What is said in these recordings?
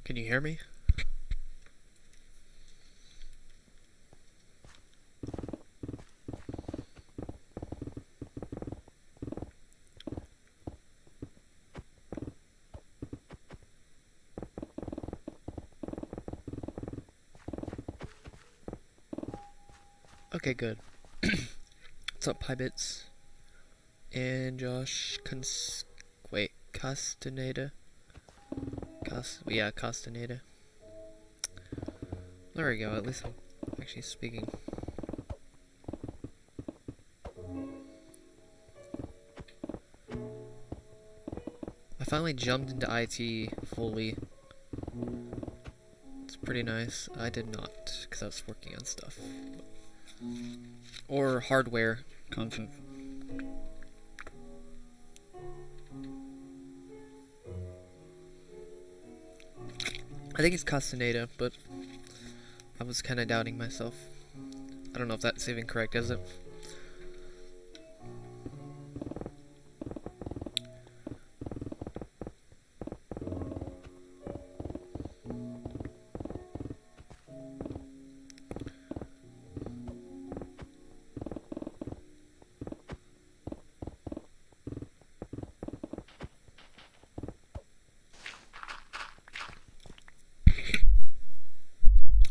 Can you hear me? Okay, good. What's up, Pybits? And Josh Castaneda? Castaneda. There we go, at least I'm actually speaking. I finally jumped into IT fully. It's pretty nice. I did not, because I was working on stuff. Or hardware content. I think it's Castaneda, but I was kind of doubting myself. I don't know if that's even correct, is it?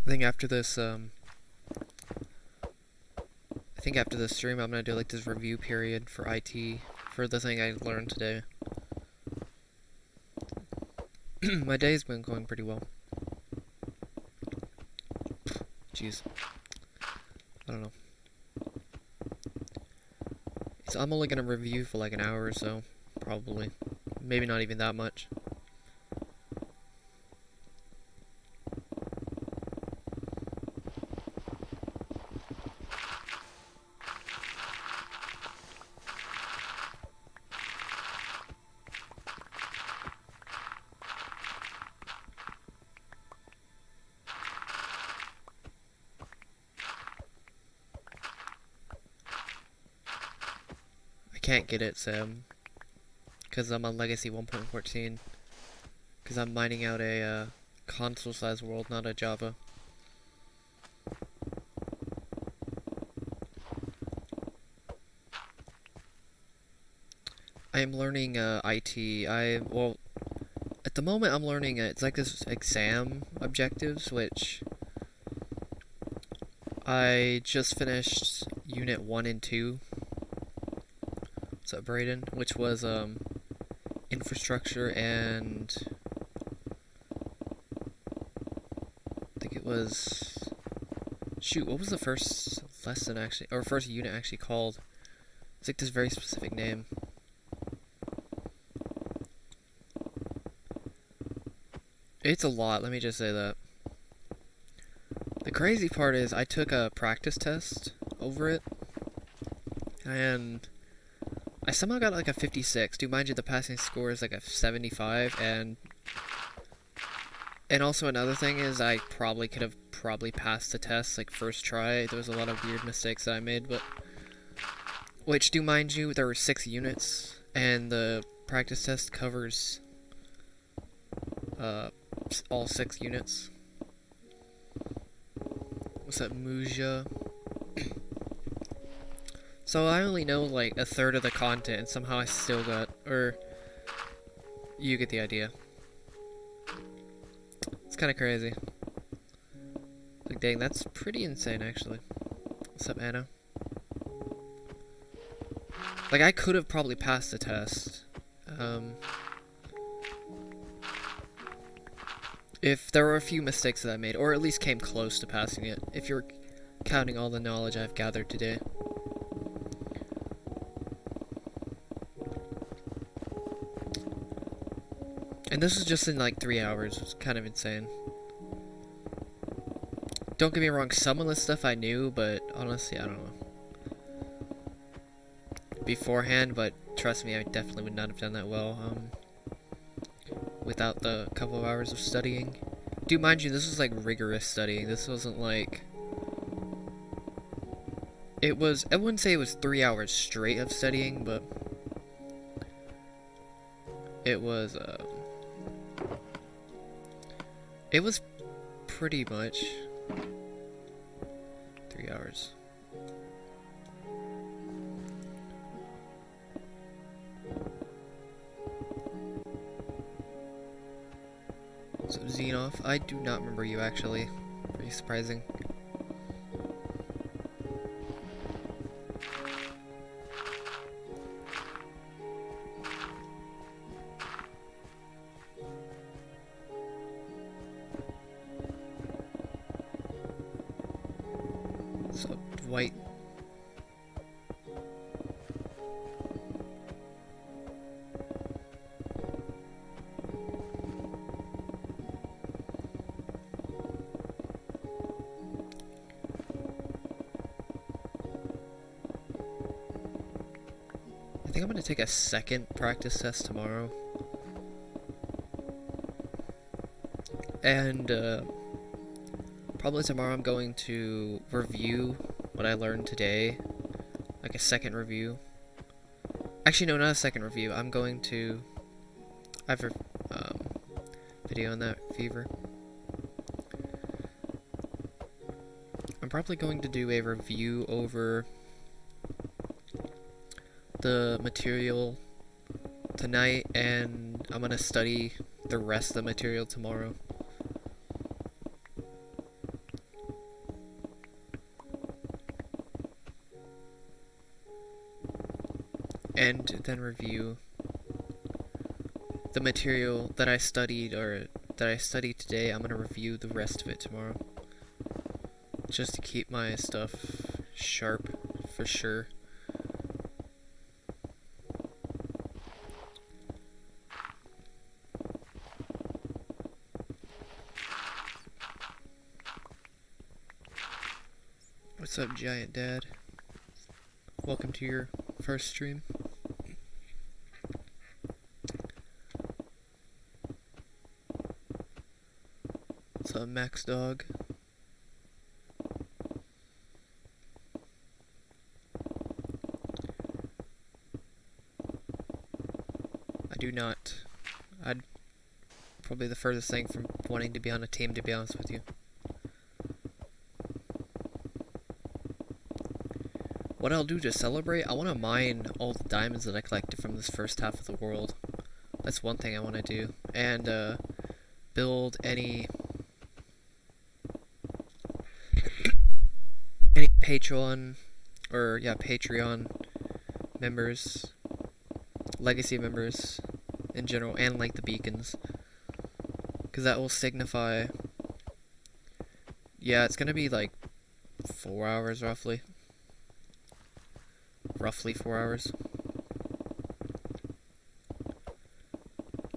I think after this, stream, I'm gonna do like this review period for IT for the thing I learned today. My day's been going pretty well. Jeez. I don't know. So I'm only gonna review for like an hour or so, probably. Maybe not even that much. Can't get it, Sam, because I'm on Legacy 1.14, because I'm mining out a console-sized world, not a Java. I am learning IT. Well, at the moment I'm learning, it's like this exam objectives, which I just finished Unit 1 and 2. What's up, Braden? Which was infrastructure and I think it was, shoot, what was the first lesson actually, or first unit actually called? It's like this very specific name. It's a lot, let me just say that. The crazy part is I took a practice test over it, and I somehow got like a 56. Dude, mind you, the passing score is like a 75, and also another thing is I probably could have passed the test like first try. There was a lot of weird mistakes that I made, but which, do mind you, there were 6 units, and the practice test covers all 6 units. What's that, Muja? So I only know like a third of the content, and somehow I still got, or you get the idea. It's kind of crazy. Like, dang, that's pretty insane actually. What's up, Anna? Like, I could have probably passed the test. If there were a few mistakes that I made, or at least came close to passing it, if you're counting all the knowledge I've gathered today. And this was just in like 3 hours. It's kind of insane. Don't get me wrong, some of the stuff I knew, but honestly, I don't know beforehand, but trust me, I definitely would not have done that well without the couple of hours of studying. Dude, mind you, this was like rigorous studying. This wasn't like, it was, I wouldn't say it was 3 hours straight of studying, but it was pretty much 3 hours. So Zbitnoff, I do not remember you actually. Pretty surprising. So Dwight. I think I'm going to take a second practice test tomorrow. And, probably tomorrow I'm going to review what I learned today. Like a second review. Actually, no, not a second review. I'm going to... I have a, video on that, Fever. I'm probably going to do a review over the material tonight, and I'm gonna study the rest of the material tomorrow. and then review the material that I studied today. I'm gonna review the rest of it tomorrow, just to keep my stuff sharp for sure. What's up, Giant Dad? Welcome to your first stream. What's up, Max Dog? I do not. I'd probably the furthest thing from wanting to be on a team, to be honest with you. What I'll do to celebrate, I want to mine all the diamonds that I collected from this first half of the world. That's one thing I want to do. And, build any Patreon members, legacy members in general, and like the beacons. Because that will signify, yeah, it's going to be like 4 hours roughly. Roughly 4 hours.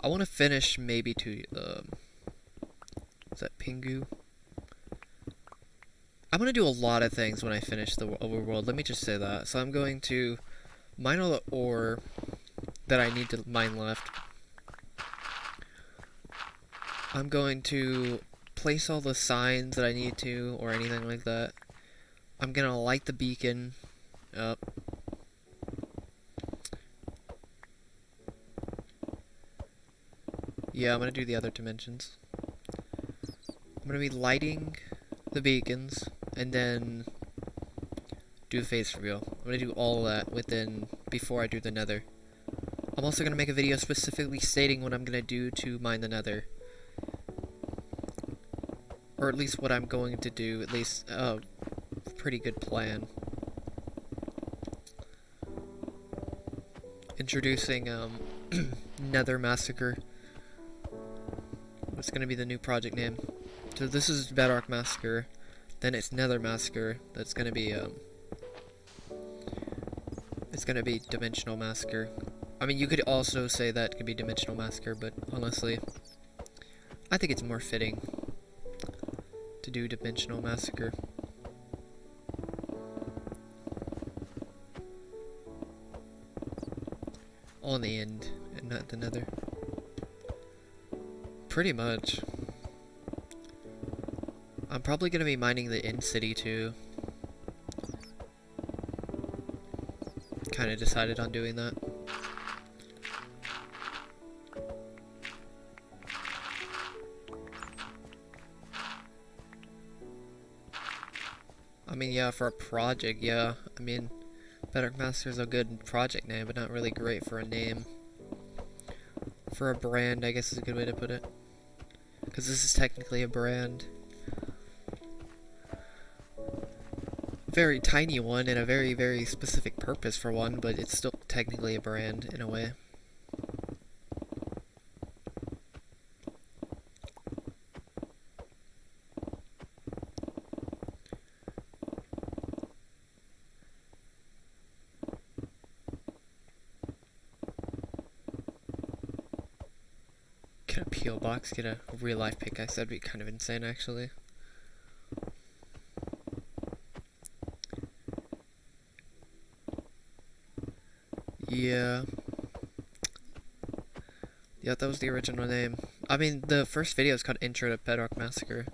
I want to finish maybe to, is that Pingu? I'm going to do a lot of things when I finish the overworld, let me just say that. So I'm going to mine all the ore that I need to mine left. I'm going to place all the signs that I need to, or anything like that. I'm going to light the beacon up. Yeah, I'm going to do the other dimensions. I'm going to be lighting the beacons, and then do the face reveal. I'm going to do all of that before I do the nether. I'm also going to make a video specifically stating what I'm going to do to mine the nether. Or at least what I'm going to do, at least a pretty good plan. Introducing Nether Massacre. What's going to be the new project name? So this is Bedrock Massacre, then it's Nether Massacre. That's going to be it's going to be Dimensional Massacre. I mean, you could also say that could be Dimensional Massacre, but honestly, I think it's more fitting to do Dimensional Massacre. All in the end, and not the nether. Pretty much. I'm probably going to be mining the end city too. Kind of decided on doing that. I mean, yeah, for a project, yeah. I mean, Bedrock Master is a good project name, but not really great for a name. For a brand, I guess is a good way to put it. Because this is technically a brand. Very tiny one, and a very, very specific purpose for one, but it's still technically a brand, in a way. Get a P.O. box, get a real-life pickaxe, that'd be kind of insane, actually. Yeah. Yeah, that was the original name. I mean, the first video is called Intro to Bedrock Massacre.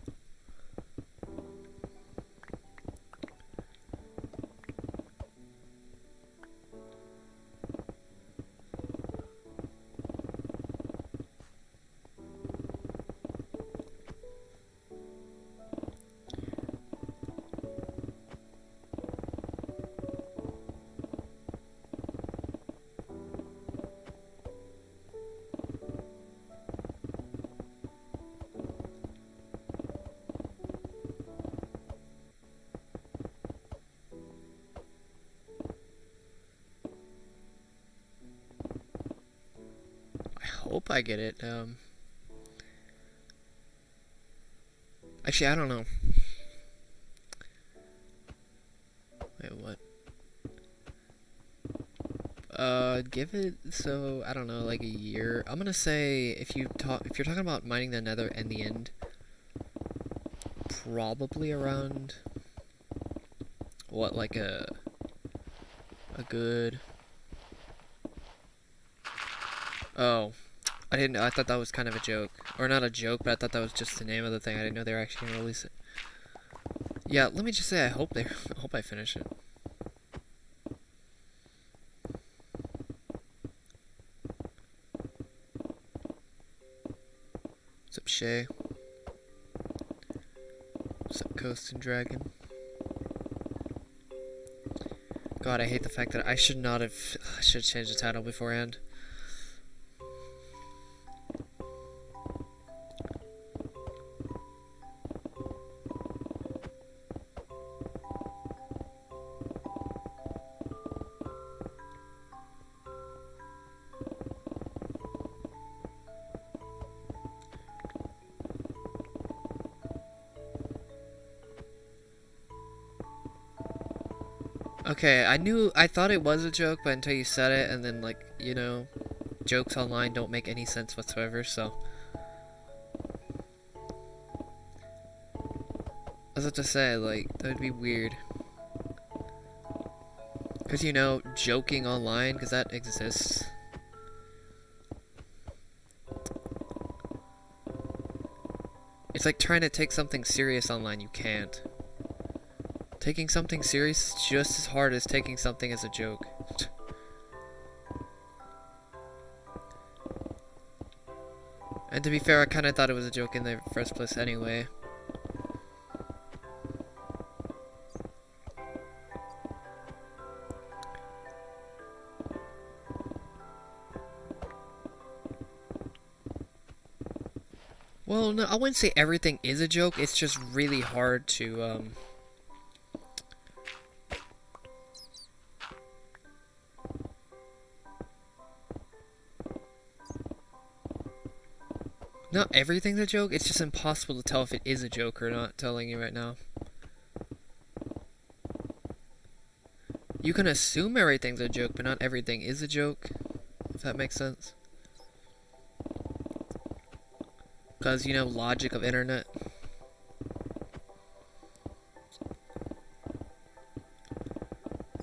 hope I get it. Actually, I don't know. Wait, what? Give it, so, I don't know, like a year. I'm gonna say, if you're talking about mining the Nether and the End, probably around, what, like a good, oh, I thought that was kind of a joke, or not a joke, but I thought that was just the name of the thing. I didn't know they were actually gonna release it. Yeah, let me just say, I hope I finish it. What's up, Shay? What's up, Coast and Dragon? God, I hate the fact that I should have changed the title beforehand. Okay, I thought it was a joke, but until you said it, and then, like, you know, jokes online don't make any sense whatsoever, so. I was about to say, like, that would be weird. Because, you know, joking online, because that exists. It's like trying to take something serious online, you can't. Taking something serious is just as hard as taking something as a joke. And to be fair, I kind of thought it was a joke in the first place anyway. Well, no, I wouldn't say everything is a joke. It's just really hard to, Not everything's a joke, it's just impossible to tell if it is a joke or not, telling you right now. You can assume everything's a joke, but not everything is a joke, if that makes sense. Because, you know, logic of internet.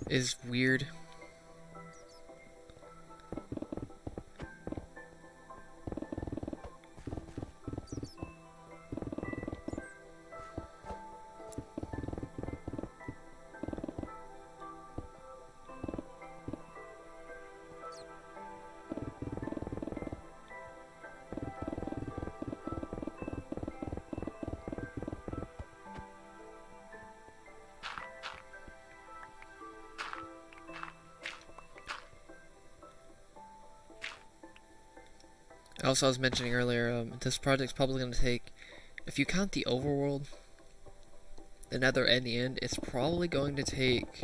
Is weird. Also, I was mentioning earlier, this project's probably going to take, if you count the overworld, the Nether and the End, it's probably going to take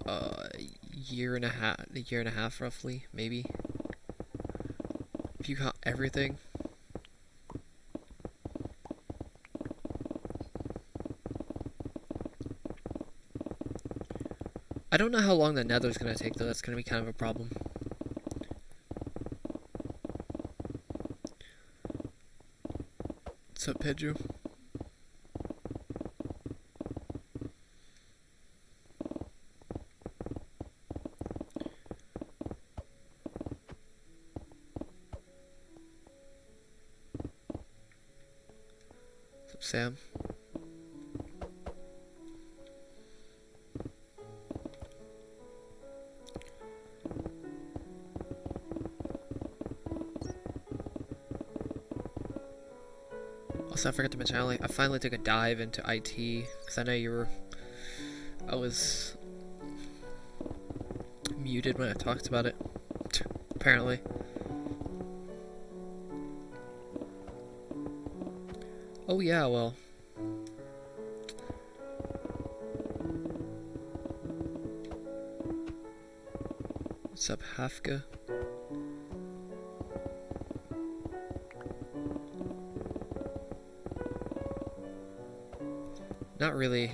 a year and a half roughly, maybe, if you count everything. I don't know how long the Nether's going to take, though. That's going to be kind of a problem. What's up, Pedro? What's up, Sam? Also, I forgot to mention, I finally took a dive into IT, because I know I was muted when I talked about it, apparently. Oh yeah, well. What's up, Hafka? Not really.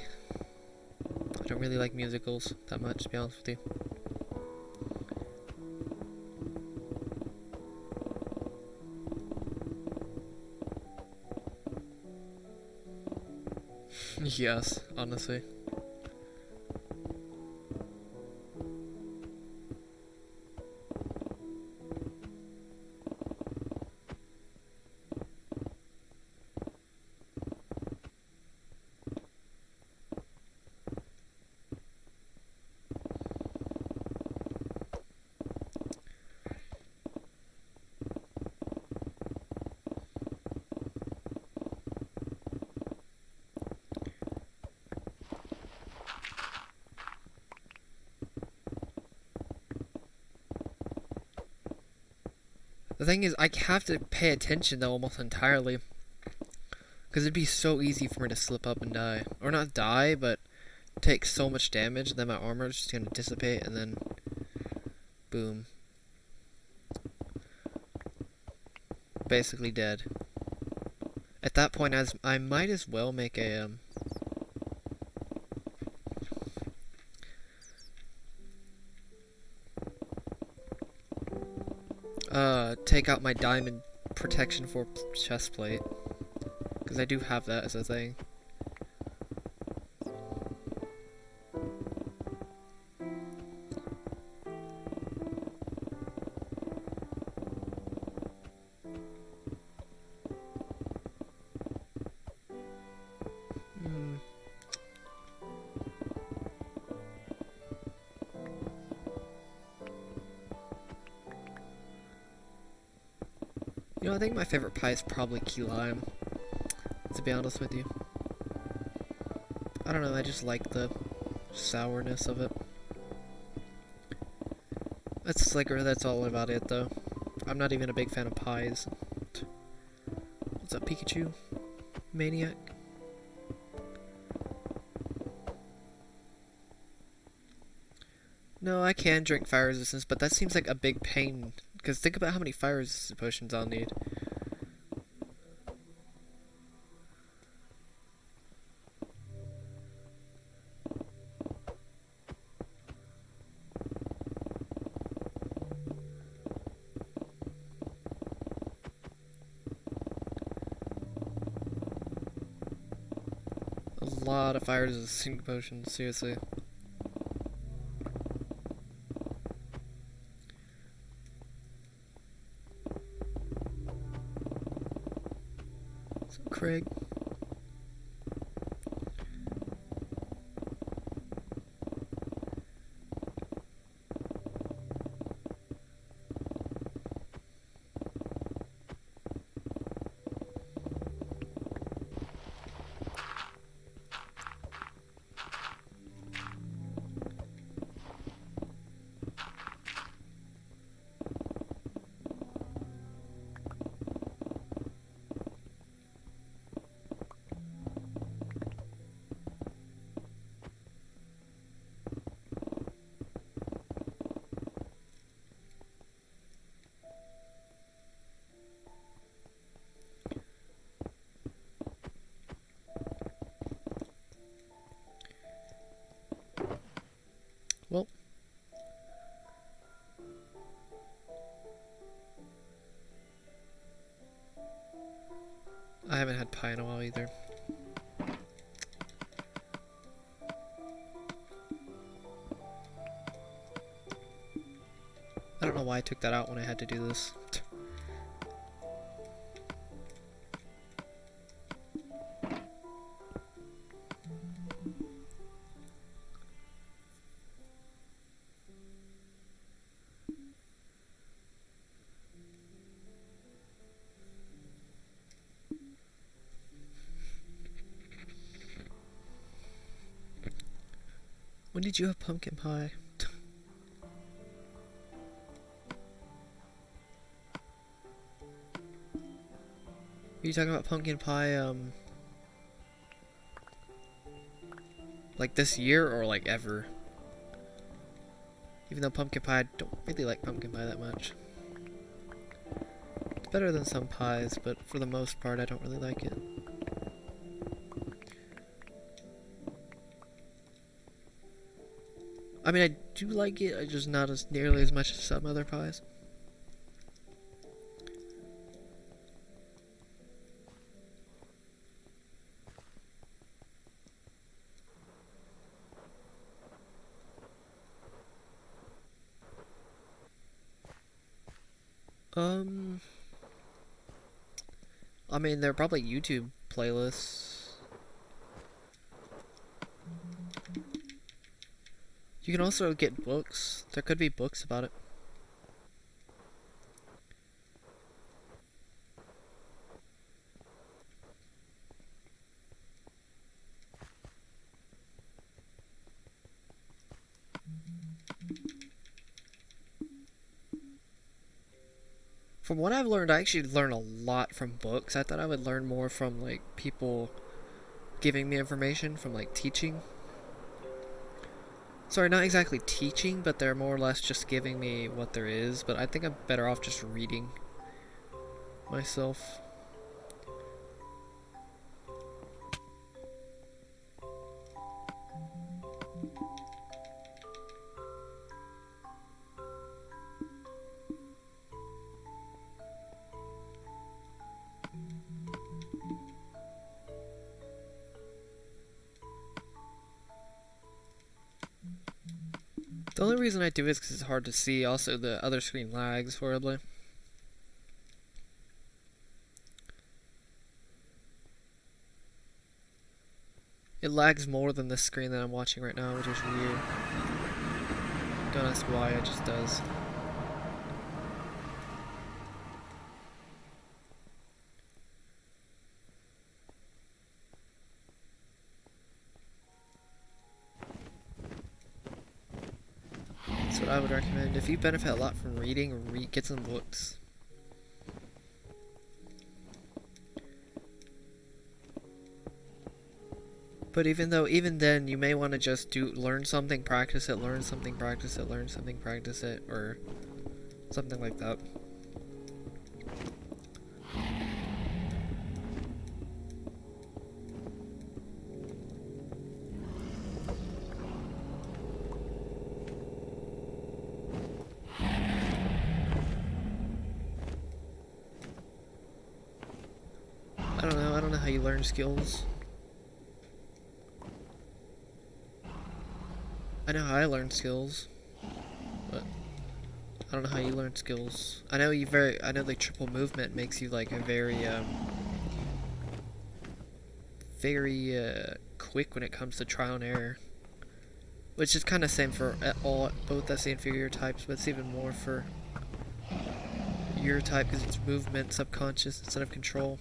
I don't really like musicals that much, to be honest with you. Yes, honestly. The thing is, I have to pay attention though almost entirely. Because it'd be so easy for me to slip up and die. Or not die, but take so much damage, then my armor is just going to dissipate, and then boom. Basically dead. At that point, I might as well make a, take out my diamond protection for chest plate. Because I do have that as a thing. You know, I think my favorite pie is probably key lime, to be honest with you. I don't know, I just like the sourness of it. That's all about it, though. I'm not even a big fan of pies. What's up, Pikachu? Maniac? No, I can drink fire resistance, but that seems like a big pain. Because think about how many fire resistance potions I'll need. A lot of fire resistant potions, seriously. Craig. Well, I haven't had pie in a while either. I don't know why I took that out when I had to do this. When did you have pumpkin pie? Are you talking about pumpkin pie, like this year or like ever? Even though pumpkin pie, I don't really like pumpkin pie that much. It's better than some pies, but for the most part, I don't really like it. I mean, I do like it, just not as nearly as much as some other pies. I mean, they're probably YouTube playlists. You can also get books. There could be books about it. From what I've learned, I actually learn a lot from books. I thought I would learn more from, like, people giving me information, from, like, teaching. Sorry, not exactly teaching, but they're more or less just giving me what there is. But I think I'm better off just reading myself. The only reason I do it is because it's hard to see. Also, the other screen lags horribly. It lags more than this screen that I'm watching right now, which is weird. Don't ask why, it just does. That's what I would recommend. If you benefit a lot from reading, get some books. But even then, you may want to just learn something, practice it, learn something, practice it, learn something, practice it, or something like that. I don't know how you learn skills. I know how I learn skills, but I don't know how you learn skills. I know the triple movement makes you like a very quick when it comes to trial and error, which is kind of same for both the inferior types, but it's even more for your type because it's movement, subconscious instead of control.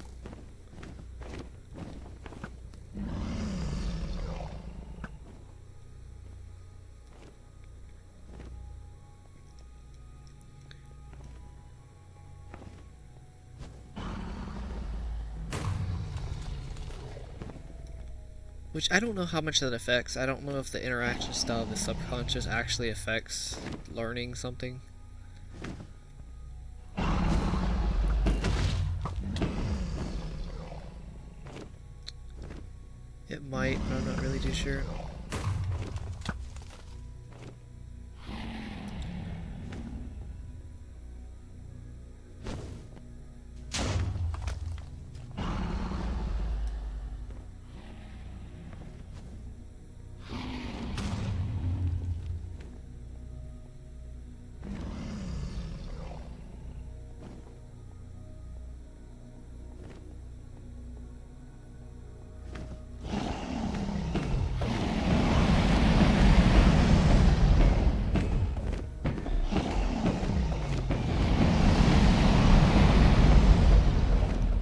Which I don't know how much that affects. I don't know if the interaction style of the subconscious actually affects learning something. It might, but I'm not really too sure.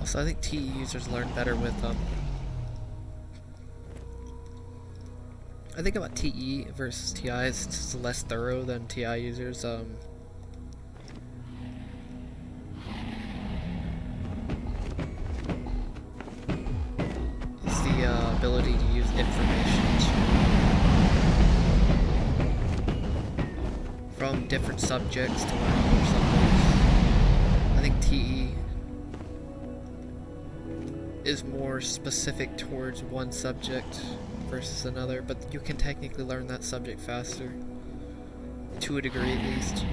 So I think TE users learn better with I think about TE versus TI is it's less thorough than TI users. It's the ability to use information from different subjects to learn other subjects. I think TE is more specific towards one subject versus another, but you can technically learn that subject faster. to a degree at least.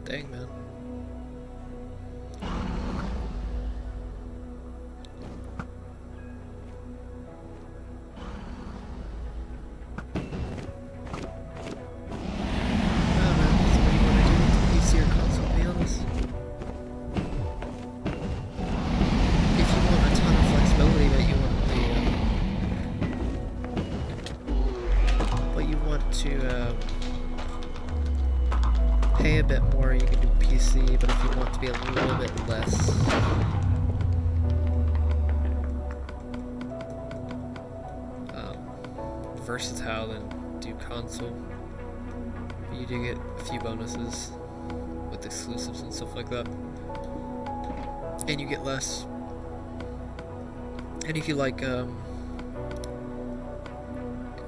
Dang, man. Pay a bit more, you can do PC, but if you want to be a little bit less, versatile, then do console. But you do get a few bonuses with exclusives and stuff like that, and you get less. And if you like,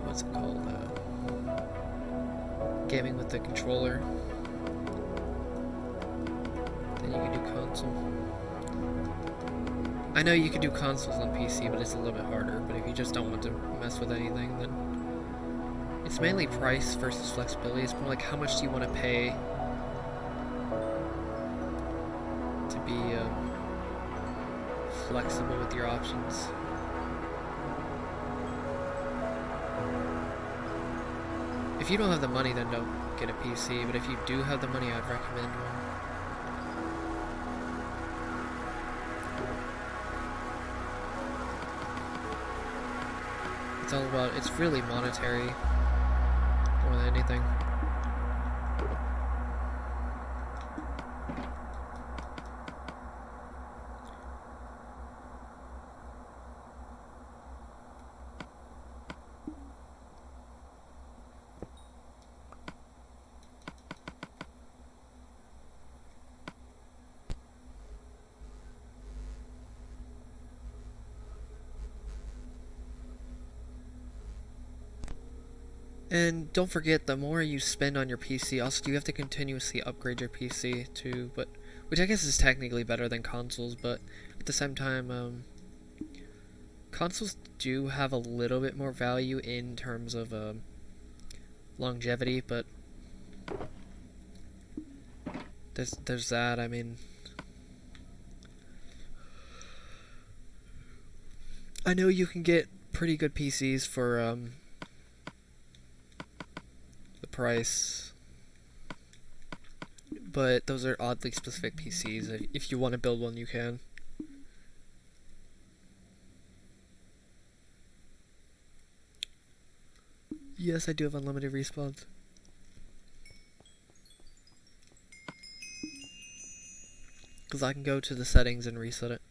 what's it called? Gaming with the controller, then you can do console. I know you can do consoles on PC, but it's a little bit harder. But if you just don't want to mess with anything, then it's mainly price versus flexibility. It's more like how much do you want to pay to be flexible with your options. If you don't have the money, then don't get a PC, but if you do have the money, I'd recommend one. It's all about, it's really monetary more than anything. And don't forget, the more you spend on your PC, also you have to continuously upgrade your PC too, but which I guess is technically better than consoles, but at the same time, consoles do have a little bit more value in terms of longevity, but there's that. I mean, I know you can get pretty good PCs for price, but those are oddly specific PCs. If you want to build one, you can. Yes, I do have unlimited respawns. Because I can go to the settings and reset it.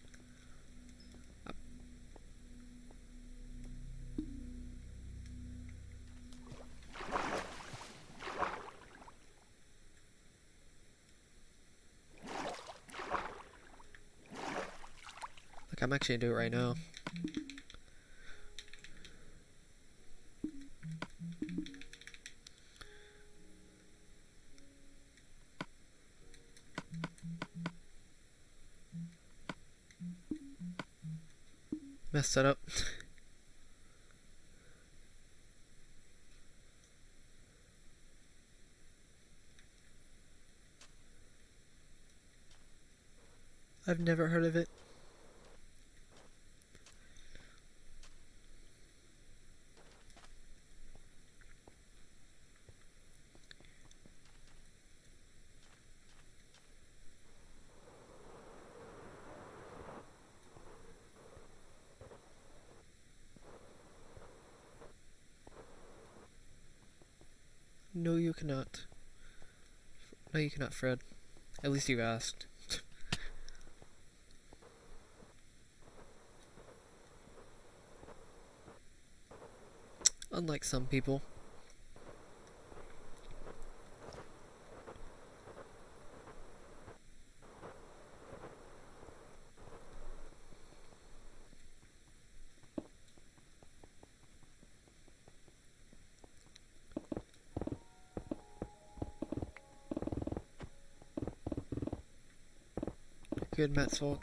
I'm actually gonna do it right now. Messed that up. I've never heard of it. No, you cannot. No, you cannot, Fred. At least you asked. Unlike some people. Good, Matt's fault.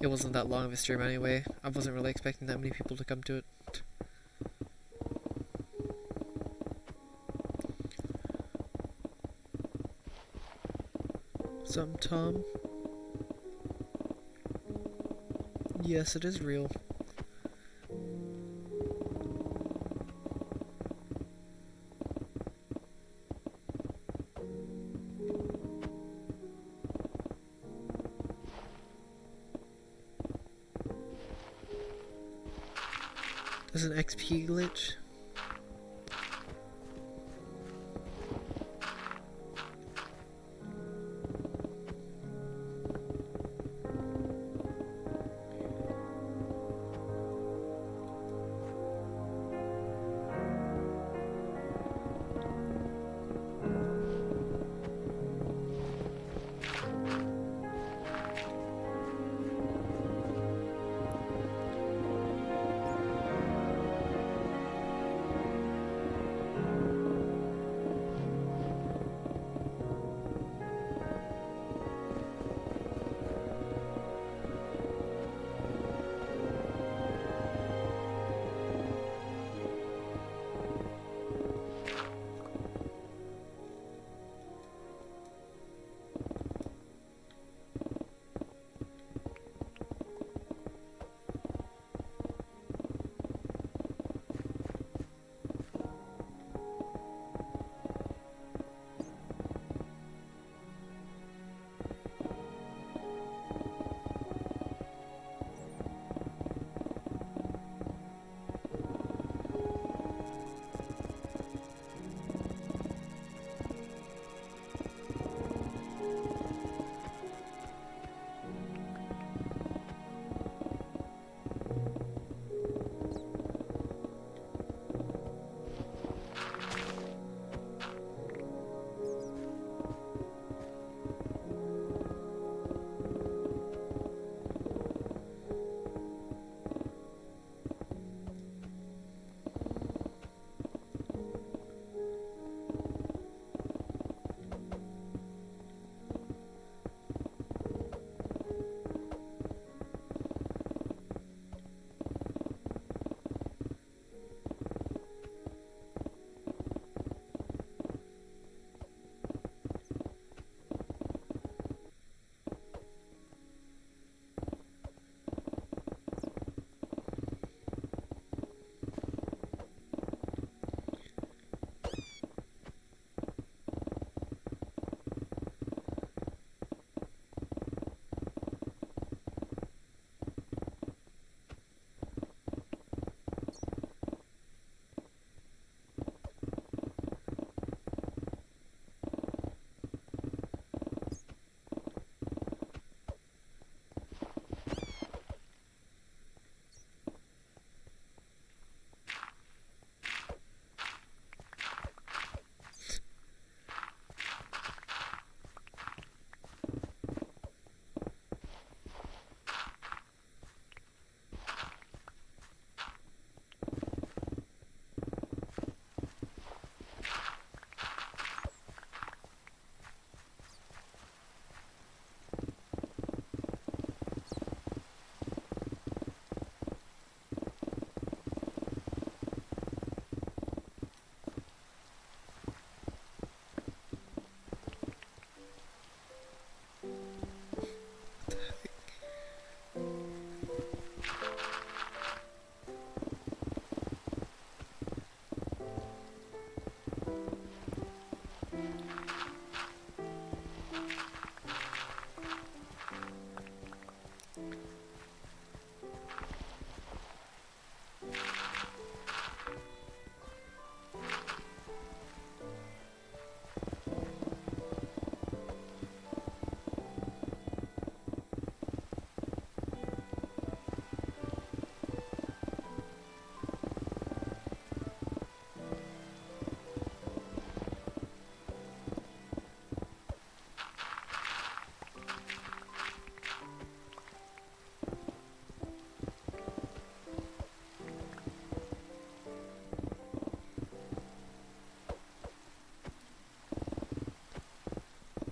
it wasn't that long of a stream anyway. I wasn't really expecting that many people to come to it. Some Tom. Yes, it is real. There's an XP glitch.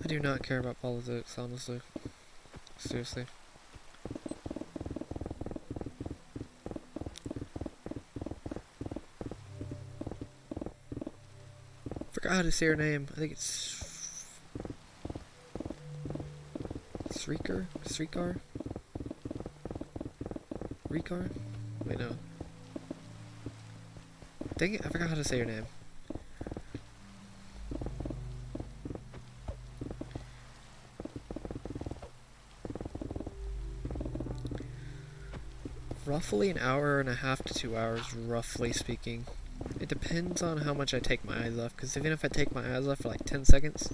I do not care about politics, honestly. Seriously. forgot how to say her name. I think it's Srikar? Rikar? Wait, no. Dang it, I forgot how to say her name. Roughly an hour and a half to 2 hours, roughly speaking. It depends on how much I take my eyes off, because even if I take my eyes off for like 10 seconds,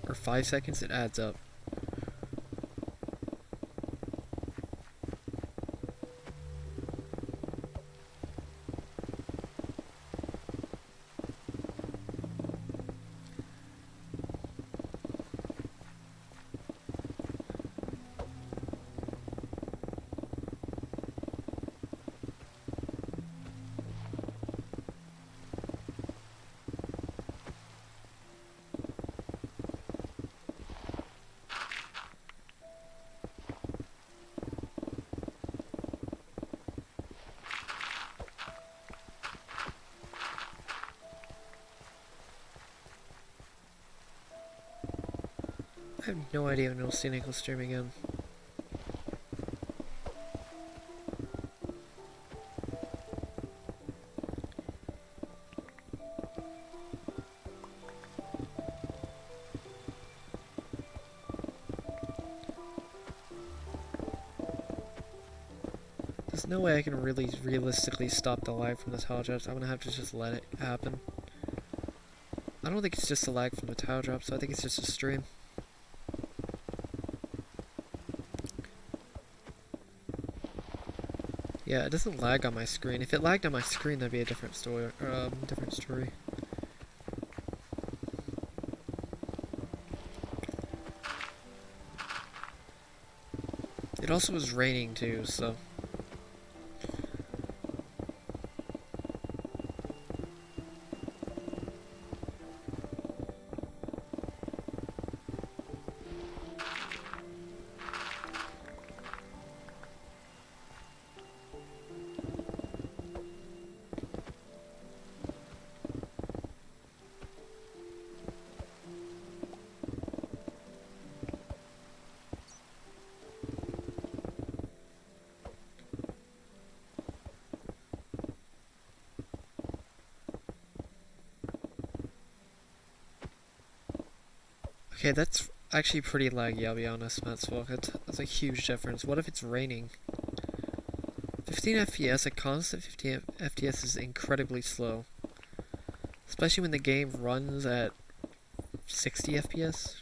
or 5 seconds, it adds up. I have no idea when we'll see Nicholas stream again. There's no way I can really realistically stop the lag from the tile drops. I'm gonna have to just let it happen. I don't think it's just the lag from the tile drops, I think it's just a stream. Yeah, it doesn't lag on my screen. If it lagged on my screen, that'd be a different story. It also was raining too, so. Okay, that's actually pretty laggy, I'll be honest, Maxwell. That's a huge difference. What if it's raining? 15 FPS, a constant 15 FPS is incredibly slow. Especially when the game runs at 60 FPS.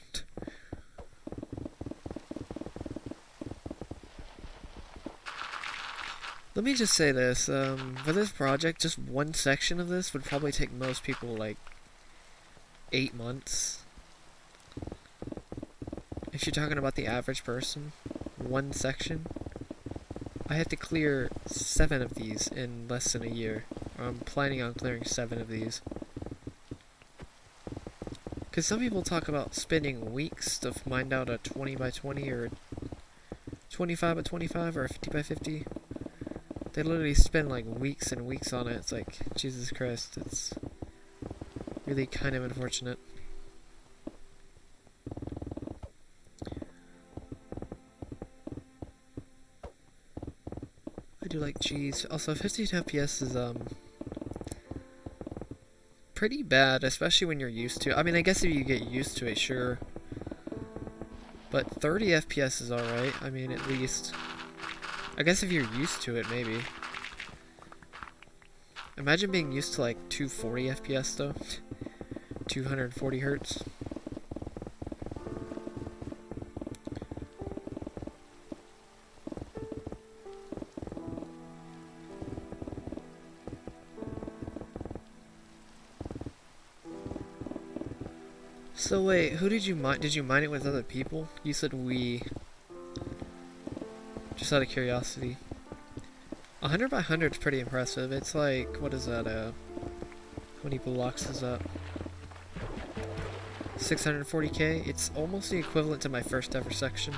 Let me just say this, for this project, just one section of this would probably take most people like 8 months. If you're talking about the average person, one section, I have to clear 7 of these in less than a year. I'm planning on clearing 7 of these. Because some people talk about spending weeks to mine out a 20 by 20 or 25 by 25 or a 50 by 50. They literally spend like weeks and weeks on it. It's like, Jesus Christ, it's really kind of unfortunate. I do like cheese. Also, 15 FPS is pretty bad, especially when you're used to it. I mean, I guess if you get used to it, sure. But 30 FPS is alright. I mean, at least. I guess if you're used to it, maybe. Imagine being used to like 240 FPS though. 240 hertz. So wait, who did you mine? Did you mine it with other people? You said we. Just out of curiosity. 100 by 100 is pretty impressive. It's like, what is that, how many blocks is that? 640k? It's almost the equivalent to my first ever section.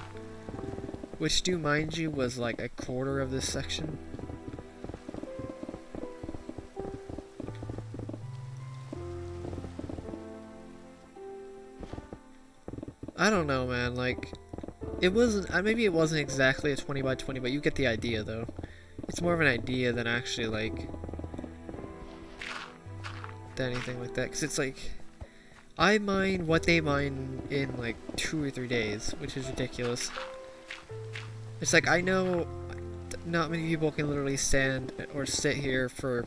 Which, do mind you, was like a quarter of this section. I don't know, man. Like, it wasn't. Maybe it wasn't exactly a 20 by 20, but you get the idea, though. It's more of an idea than actually like than anything like that. Because it's like I mine what they mine in like 2 or 3 days, which is ridiculous. It's like I know not many people can literally stand or sit here for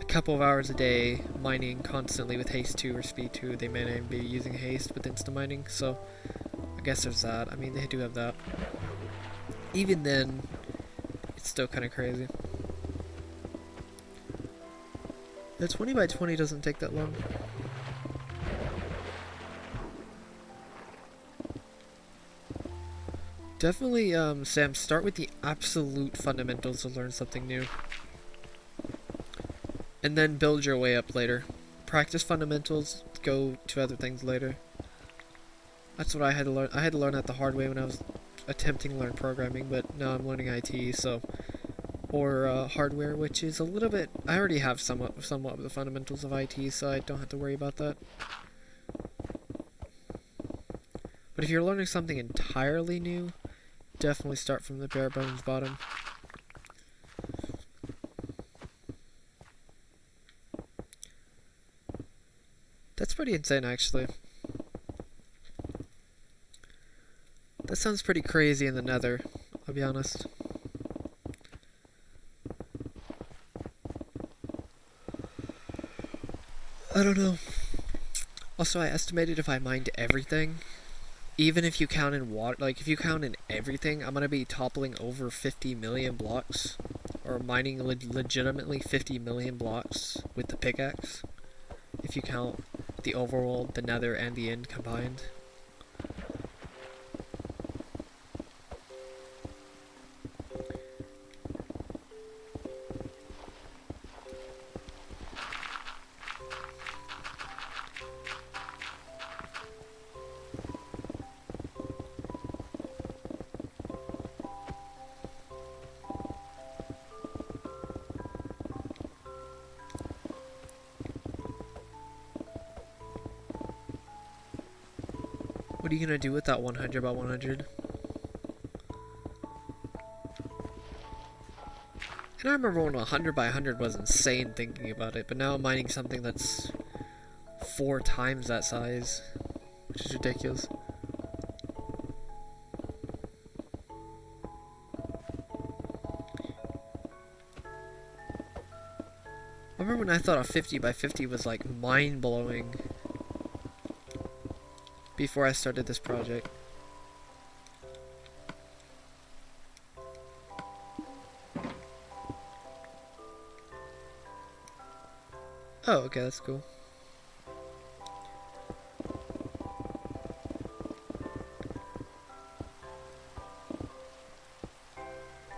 a couple of hours a day mining constantly with haste 2 or speed 2. They may not be using haste with insta mining, so I guess there's that. I mean, they do have that. Even then, it's still kind of crazy. The 20 by 20 doesn't take that long. Definitely, Sam, start with the absolute fundamentals to learn something new. And then build your way up later. Practice fundamentals, go to other things later. That's what I had to learn. I had to learn that the hard way when I was attempting to learn programming, but now I'm learning IT, so... Or hardware, which is a little bit... I already have somewhat of the fundamentals of IT, so I don't have to worry about that. But if you're learning something entirely new, definitely start from the bare bones bottom. That's pretty insane, actually. That sounds pretty crazy in the Nether, I'll be honest. I don't know. Also, I estimated if I mined everything, even if you count in water, like if you count in everything, I'm gonna be toppling over 50 million blocks, or mining legitimately 50 million blocks with the pickaxe, if you count the overworld, the Nether, and the End combined. What are you gonna do with that 100 by 100? And I remember when 100 by 100 was insane thinking about it, but now I'm mining something that's 4 times that size, which is ridiculous. I remember when I thought a 50 by 50 was like mind-blowing before I started this project. Oh, okay, that's cool.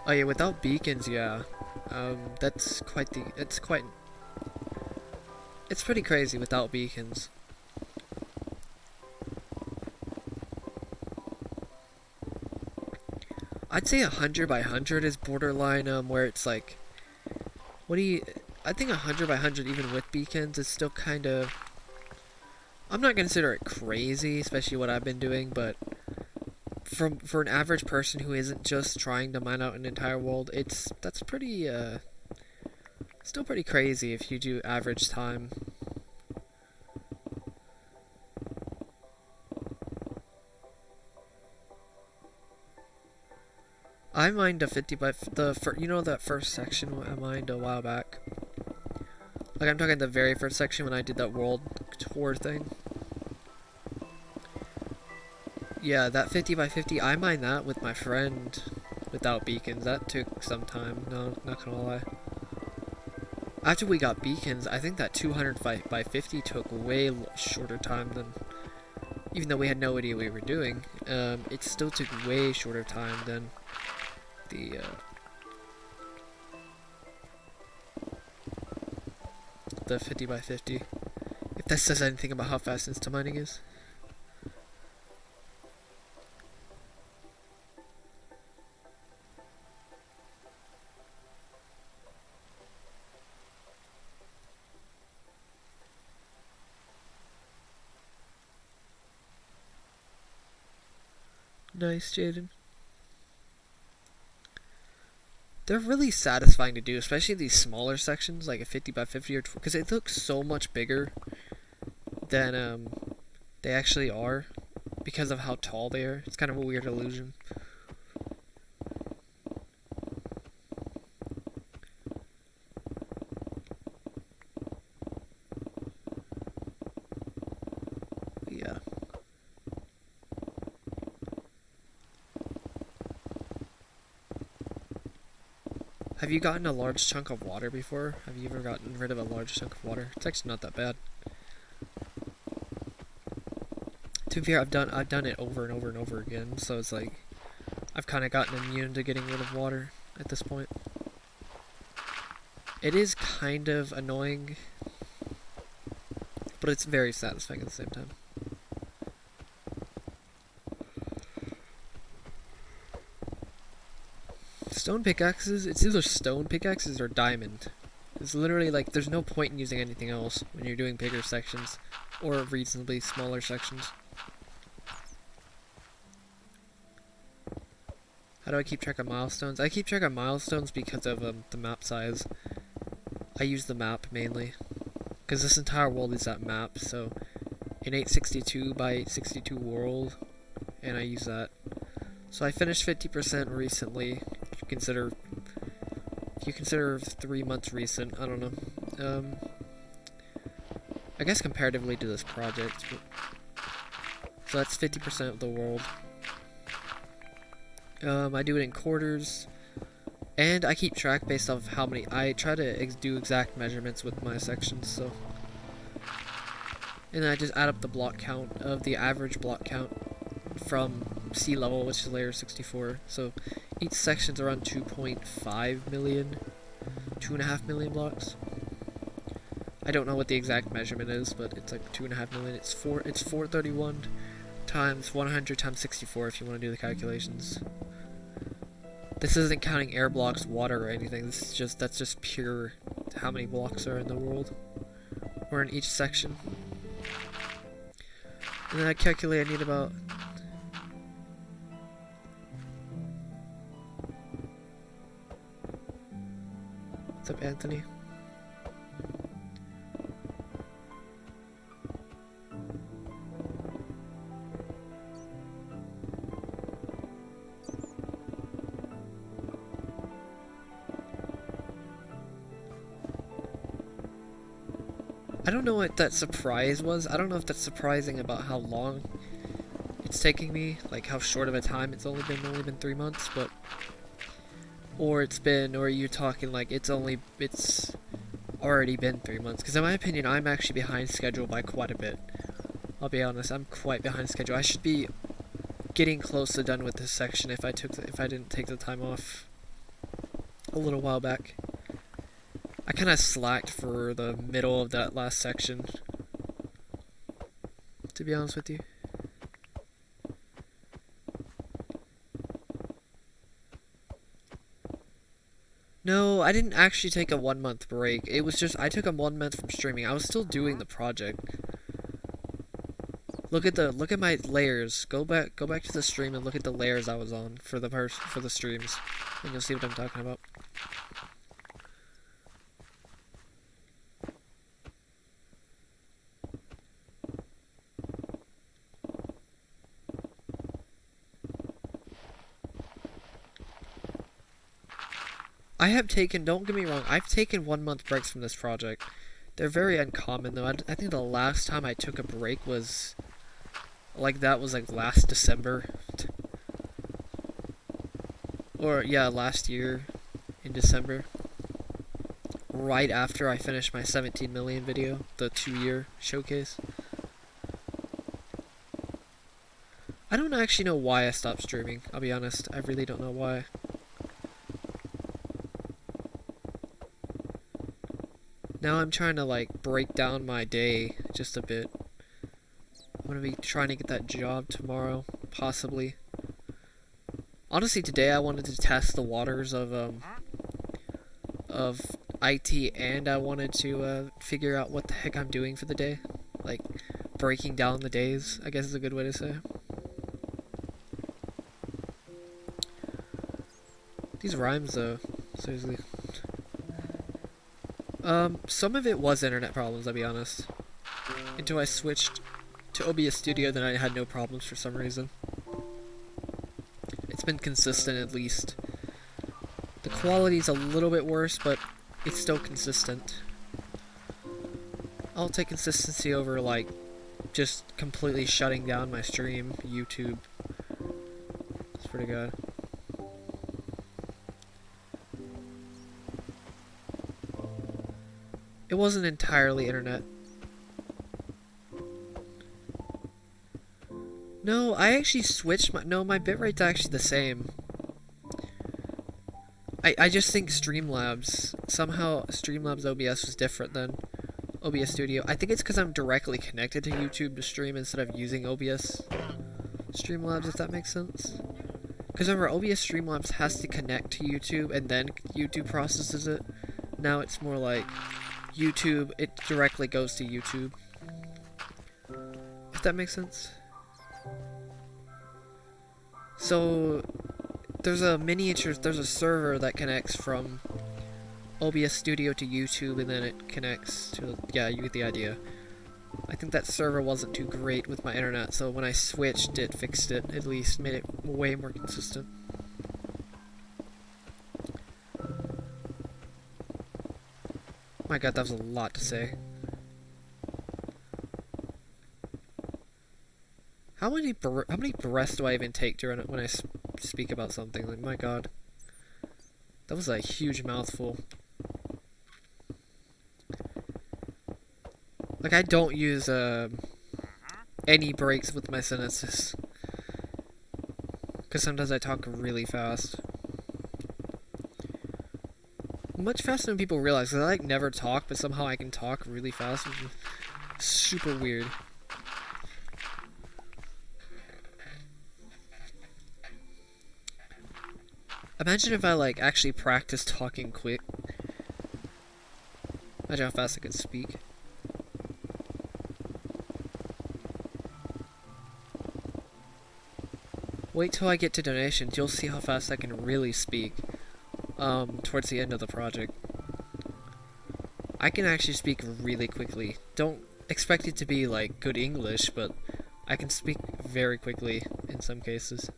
Oh yeah, without beacons, yeah. That's quite the... It's pretty crazy without beacons. I'd say 100 by 100 is borderline, where it's like... I think 100 by 100, even with beacons, is still kind of... I'm not gonna consider it crazy, especially what I've been doing, but... For an average person who isn't just trying to mine out an entire world, that's pretty, still pretty crazy if you do average time. I mined a 50 by... you know that first section I mined a while back? Like, I'm talking the very first section when I did that world tour thing. Yeah, that 50 by 50, I mined that with my friend without beacons. That took some time, no, not gonna lie. After we got beacons, I think that 200 by 50 took way shorter time than... Even though we had no idea what we were doing, it still took way shorter time than the 50 by 50. If that says anything about how fast insta mining is. Nice, Jaden. They're really satisfying to do, especially these smaller sections, like a 50 by 50 or because it looks so much bigger than they actually are because of how tall they are. It's kind of a weird illusion. Yeah. Have you gotten a large chunk of water before? Have you ever gotten rid of a large chunk of water? It's actually not that bad. To be fair, I've done it over and over and over again, so it's like I've kind of gotten immune to getting rid of water at this point. It is kind of annoying, but it's very satisfying at the same time. Stone pickaxes, it's either stone pickaxes or diamond. It's literally like, there's no point in using anything else when you're doing bigger sections or reasonably smaller sections. How do I keep track of milestones? I keep track of milestones because of the map size. I use the map mainly, because this entire world is that map, so an 862 by 862 world, and I use that. So I finished 50% recently. If you consider 3 months recent, I don't know. I guess comparatively to this project, but, so that's 50% of the world. I do it in quarters, and I keep track based off how many. I try to do exact measurements with my sections, so. And then I just add up the block count of the average block count from sea level, which is layer 64. So each section's around 2.5 million, 2.5 million blocks. I don't know what the exact measurement is, but it's like 2.5 million. It's 431 times 100 times 64 if you want to do the calculations. This isn't counting air blocks, water, or anything. This is that's just pure how many blocks are in the world or in each section. And then I calculate I need about what's up, Anthony? I don't know what that surprise was. I don't know if that's surprising about how long it's taking me, like how short of a time it's only been 3 months, but or you're talking like it's already been 3 months, because in my opinion I'm actually behind schedule by quite a bit. I'll be honest, I'm quite behind schedule. I should be getting close to done with this section if I didn't take the time off a little while back. I kind of slacked for the middle of that last section, to be honest with you. No, I didn't actually take a 1 month break. It was just, I took a 1 month from streaming. I was still doing the project. Look at my layers. Go back to the stream and look at the layers I was on for the streams, and you'll see what I'm talking about. I have taken, don't get me wrong, I've taken 1 month breaks from this project. They're very uncommon though. I think the last time I took a break was like last December. Or yeah, last year in December. Right after I finished my 17 million video, the 2-year showcase. I don't actually know why I stopped streaming, I'll be honest. I really don't know why. Now I'm trying to like break down my day just a bit. I'm gonna be trying to get that job tomorrow, possibly. Honestly, today I wanted to test the waters of IT, and I wanted to figure out what the heck I'm doing for the day. Like breaking down the days, I guess is a good way to say. These rhymes, though. Seriously. Some of it was internet problems, I'll be honest. Until I switched to OBS Studio, then I had no problems for some reason. It's been consistent, at least. The quality's a little bit worse, but it's still consistent. I'll take consistency over, like, just completely shutting down my stream, YouTube. It's pretty good. It wasn't entirely internet. No, I actually switched my... No, my bitrate's actually the same. I just think Streamlabs... Somehow, Streamlabs OBS was different than OBS Studio. I think it's because I'm directly connected to YouTube to stream instead of using OBS Streamlabs, if that makes sense. Because remember, OBS Streamlabs has to connect to YouTube, and then YouTube processes it. Now it's more like YouTube, it directly goes to YouTube. If that makes sense. So, there's a server that connects from OBS Studio to YouTube, and then it connects to, yeah, you get the idea. I think that server wasn't too great with my internet, so when I switched, it fixed it, at least, made it way more consistent. My god, that was a lot to say. How many breaths do I even take during it when I speak about something? Like, my god. That was a huge mouthful. Like, I don't use any breaks with my sentences. Because sometimes I talk really fast. Much faster than people realize, because I like never talk, but somehow I can talk really fast, which is super weird. Imagine if I, like, actually practiced talking quick. Imagine how fast I could speak. Wait till I get to donations, you'll see how fast I can really speak. Towards the end of the project. I can actually speak really quickly. Don't expect it to be, like, good English, but I can speak very quickly in some cases.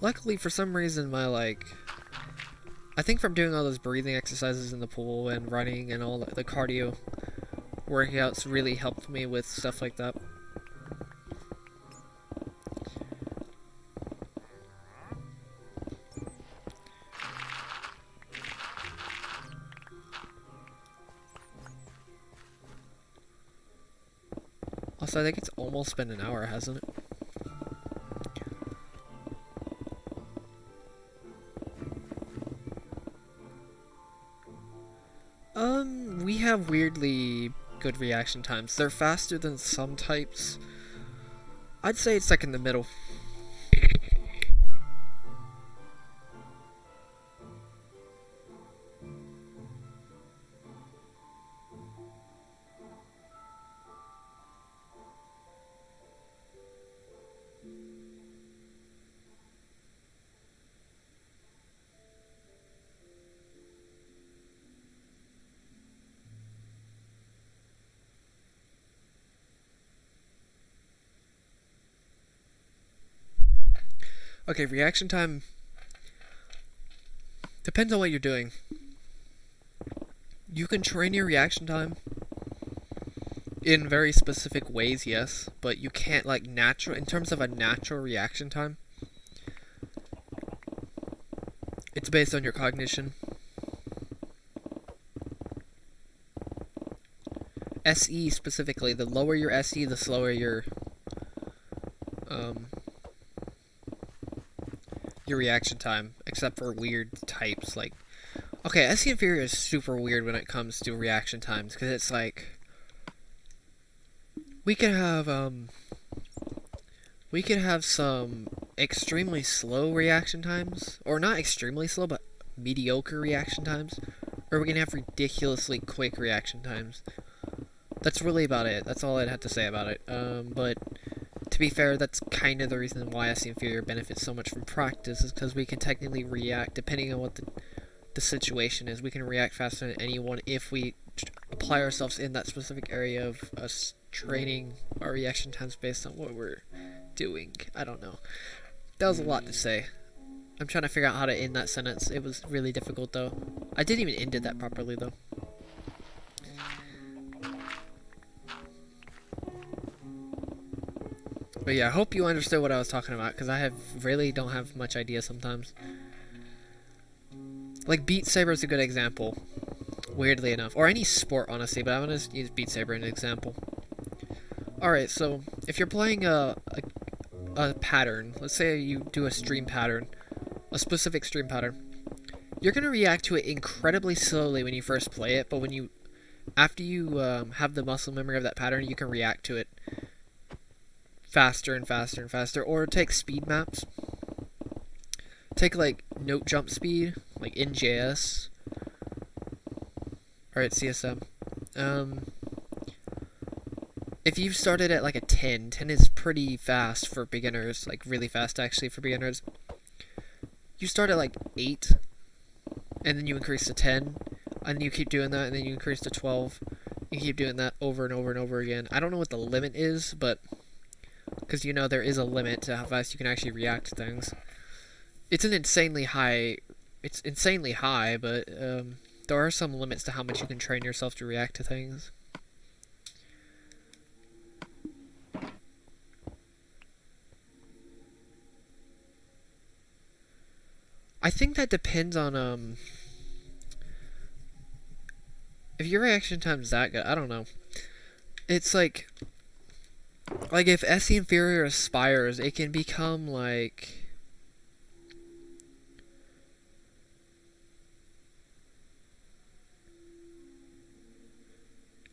Luckily, for some reason, my, like... I think from doing all those breathing exercises in the pool and running and all the cardio workouts really helped me with stuff like that. Also, I think it's almost been an hour, hasn't it? We have weirdly good reaction times. They're faster than some types. I'd say it's like in the middle. Okay, reaction time depends on what you're doing. You can train your reaction time in very specific ways, yes, but you can't, like, in terms of a natural reaction time, it's based on your cognition. SE specifically, the lower your SE, the slower your reaction time, except for weird types, like... Okay, SE Inferior is super weird when it comes to reaction times, because it's like... We could have some extremely slow reaction times, or not extremely slow, but mediocre reaction times, or we can have ridiculously quick reaction times. That's really about it. That's all I'd have to say about it. But to be fair, that's kind of the reason why SE Inferior benefits so much from practice, is because we can technically react, depending on what the situation is, we can react faster than anyone if we apply ourselves in that specific area of us training our reaction times based on what we're doing. I don't know. That was a lot to say. I'm trying to figure out how to end that sentence. It was really difficult, though. I didn't even end it that properly, though. But yeah, I hope you understood what I was talking about, because I really don't have much idea sometimes. Like, Beat Saber is a good example, weirdly enough. Or any sport, honestly, but I'm going to use Beat Saber as an example. Alright, so, if you're playing a pattern, let's say you do a stream pattern, a specific stream pattern, you're going to react to it incredibly slowly when you first play it, but after you have the muscle memory of that pattern, you can react to it faster and faster and faster. Or take speed maps. Take, like, note jump speed, like in JS. Alright, CSM. If you've started at like a 10 is pretty fast for beginners, like really fast actually for beginners. You start at like 8, and then you increase to 10, and then you keep doing that, and then you increase to 12. You keep doing that over and over and over again. I don't know what the limit is, but because you know there is a limit to how fast you can actually react to things. It's insanely high, but there are some limits to how much you can train yourself to react to things. I think that depends on, if your reaction time is that good, I don't know. It's like if SE Inferior aspires, it can become like,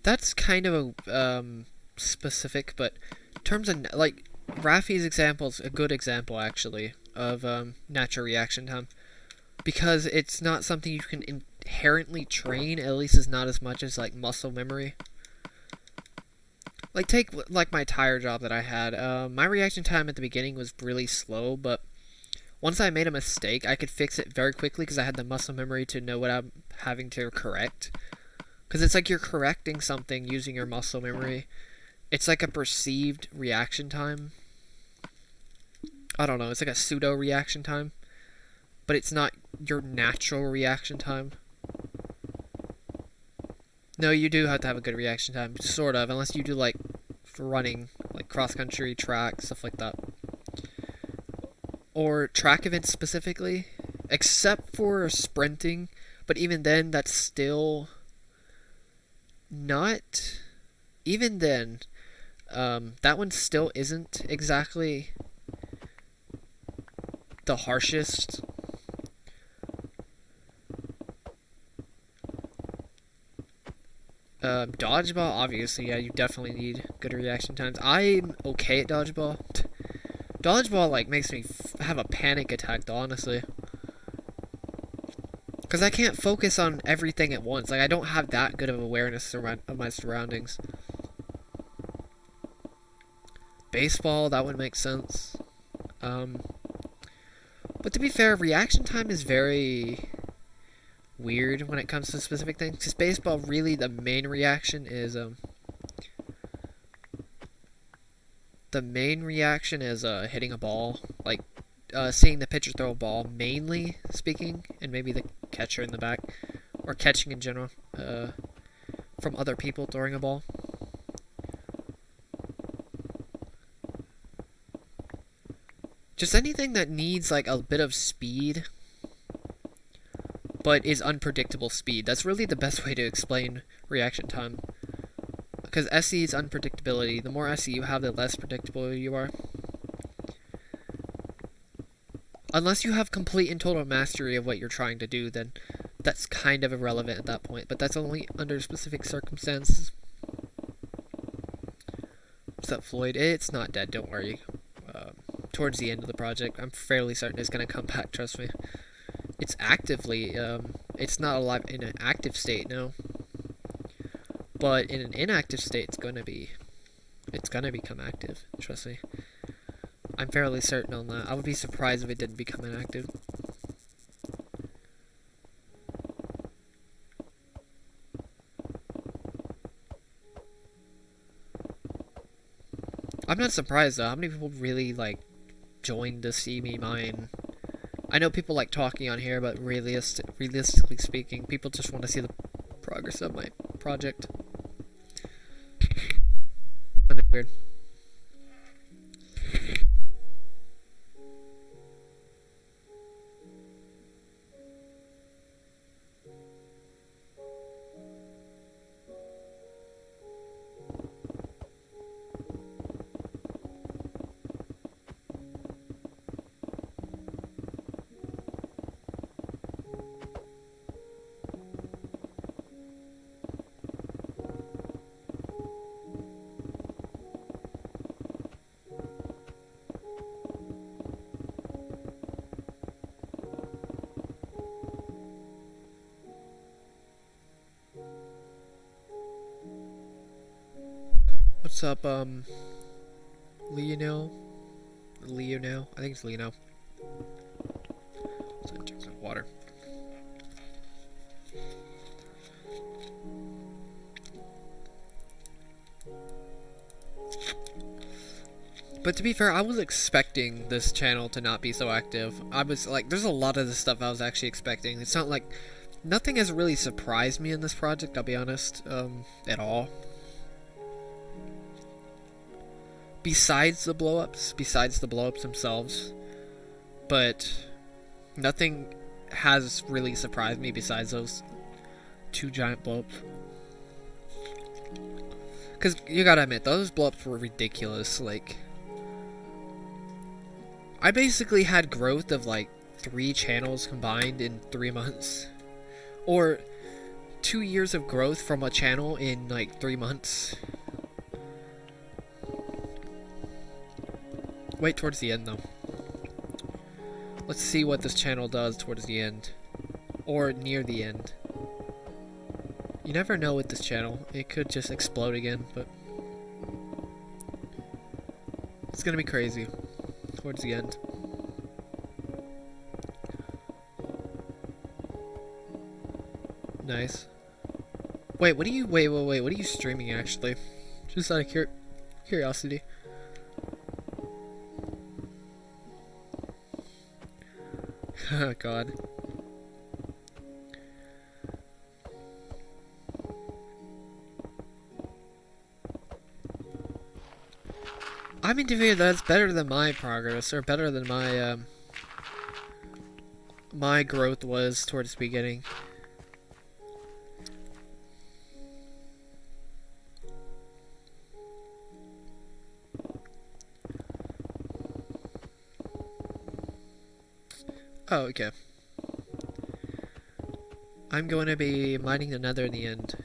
that's kind of a, specific, but in terms of, like, Raffi's example is a good example, actually, of, natural reaction time. Because it's not something you can inherently train, at least it's not as much as, like, muscle memory. Like, take, like, my tire job that I had. My reaction time at the beginning was really slow, but once I made a mistake, I could fix it very quickly because I had the muscle memory to know what I'm having to correct. Because it's like you're correcting something using your muscle memory. It's like a perceived reaction time. I don't know, it's like a pseudo reaction time. But it's not your natural reaction time. No, you do have to have a good reaction time, sort of, unless you do, like, running, like cross-country, track, stuff like that. Or track events specifically, except for sprinting, but even then, that's still not, even then, that one still isn't exactly the harshest. Dodgeball, obviously, yeah, you definitely need good reaction times. I'm okay at dodgeball. Dodgeball, like, makes me have a panic attack, though, honestly. Because I can't focus on everything at once. Like, I don't have that good of awareness of my surroundings. Baseball, that would make sense. But to be fair, reaction time is very weird when it comes to specific things. Because baseball, really, the main reaction is, hitting a ball. Like, seeing the pitcher throw a ball, mainly speaking, and maybe the catcher in the back, or catching in general, from other people throwing a ball. Just anything that needs, like, a bit of speed, but is unpredictable speed. That's really the best way to explain reaction time. Because SE is unpredictability. The more SE you have, the less predictable you are. Unless you have complete and total mastery of what you're trying to do, then that's kind of irrelevant at that point. But that's only under specific circumstances. What's up, Floyd? It's not dead, don't worry. Towards the end of the project, I'm fairly certain it's going to come back, trust me. It's actively, it's not alive in an active state, no. But in an inactive state, it's gonna become active, trust me. I'm fairly certain on that. I would be surprised if it didn't become inactive. I'm not surprised though. How many people really like joined to see me mine? I know people like talking on here, but realistically speaking, people just want to see the progress of my project. Kind of weird. What's up, Leo? I think it's Leo. Let's drink some water. But to be fair, I was expecting this channel to not be so active. I was like, there's a lot of the stuff I was actually expecting. It's not like, nothing has really surprised me in this project, I'll be honest, at all. Besides the blow-ups themselves, but nothing has really surprised me besides those 2 giant blow-ups. Because you gotta admit, those blow-ups were ridiculous. Like, I basically had growth of like 3 channels combined in 3 months, or 2 years of growth from a channel in like 3 months. Wait towards the end, though. Let's see what this channel does towards the end. Or near the end. You never know with this channel. It could just explode again, but... it's gonna be crazy. Towards the end. Nice. Wait, what are you... Wait, what are you streaming, actually? Just out of curiosity. Oh god. I mean, to be fair, that's better than my progress, or better than my, my growth was towards the beginning. Oh, okay. I'm going to be mining the Nether in the end.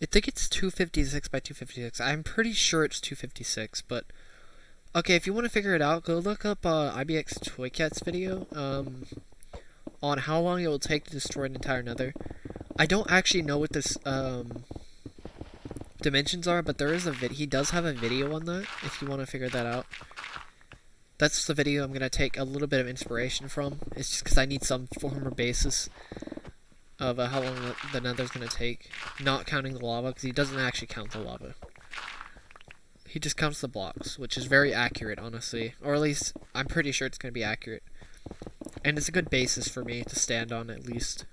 I think it's 256 by 256. I'm pretty sure it's 256, but... okay, if you want to figure it out, go look up IBX Toycat's video on how long it will take to destroy an entire Nether. I don't actually know what this dimensions are, but there is a he does have a video on that, if you want to figure that out. That's the video I'm going to take a little bit of inspiration from. It's just because I need some form or basis of how long the Nether's going to take. Not counting the lava, because he doesn't actually count the lava. He just counts the blocks, which is very accurate, honestly. Or at least, I'm pretty sure it's going to be accurate. And it's a good basis for me to stand on, at least.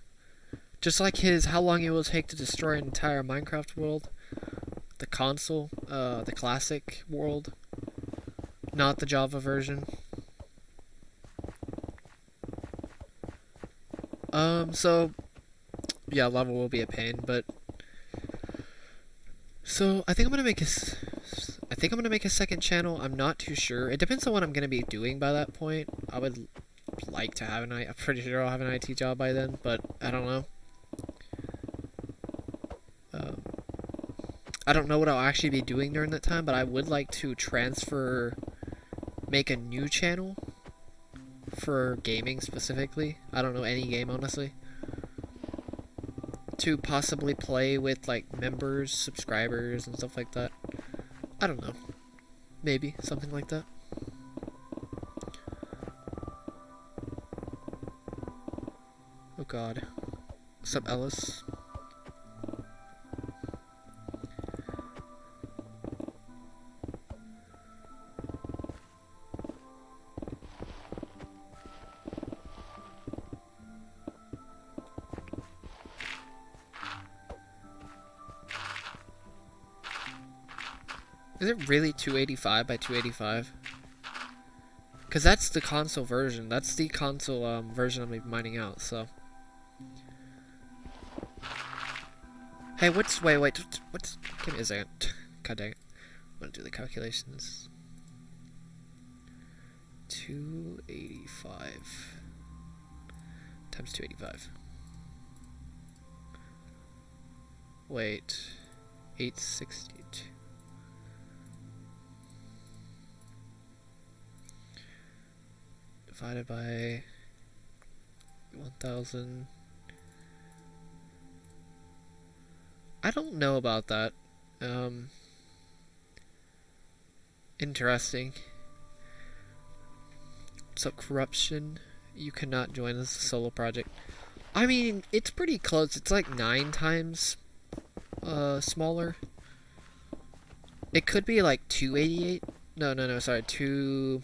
Just like his how long it will take to destroy an entire Minecraft world. The console, the classic world. Not the Java version. So, yeah, lava will be a pain, but... so, I think I'm gonna make a... I think I'm gonna make a second channel. I'm not too sure. It depends on what I'm gonna be doing by that point. I would like to have I'm pretty sure I'll have an IT job by then, but I don't know. I don't know what I'll actually be doing during that time, but I would like to make a new channel for gaming specifically. I don't know any game, honestly. To possibly play with, like, members, subscribers, and stuff like that. I don't know. Maybe, something like that. Oh god. What's up, Ellis? Is it really 285 by 285? Because that's the console version. That's the console version I'm mining out, so. Hey, wait, what's, give me a second. God dang it. I'm gonna do the calculations. 285 times 285. Wait, 862. Divided by 1,000. I don't know about that. Interesting. So corruption, you cannot join this solo project. I mean, it's pretty close. It's like 9 times smaller. It could be like 288. No, sorry, 2.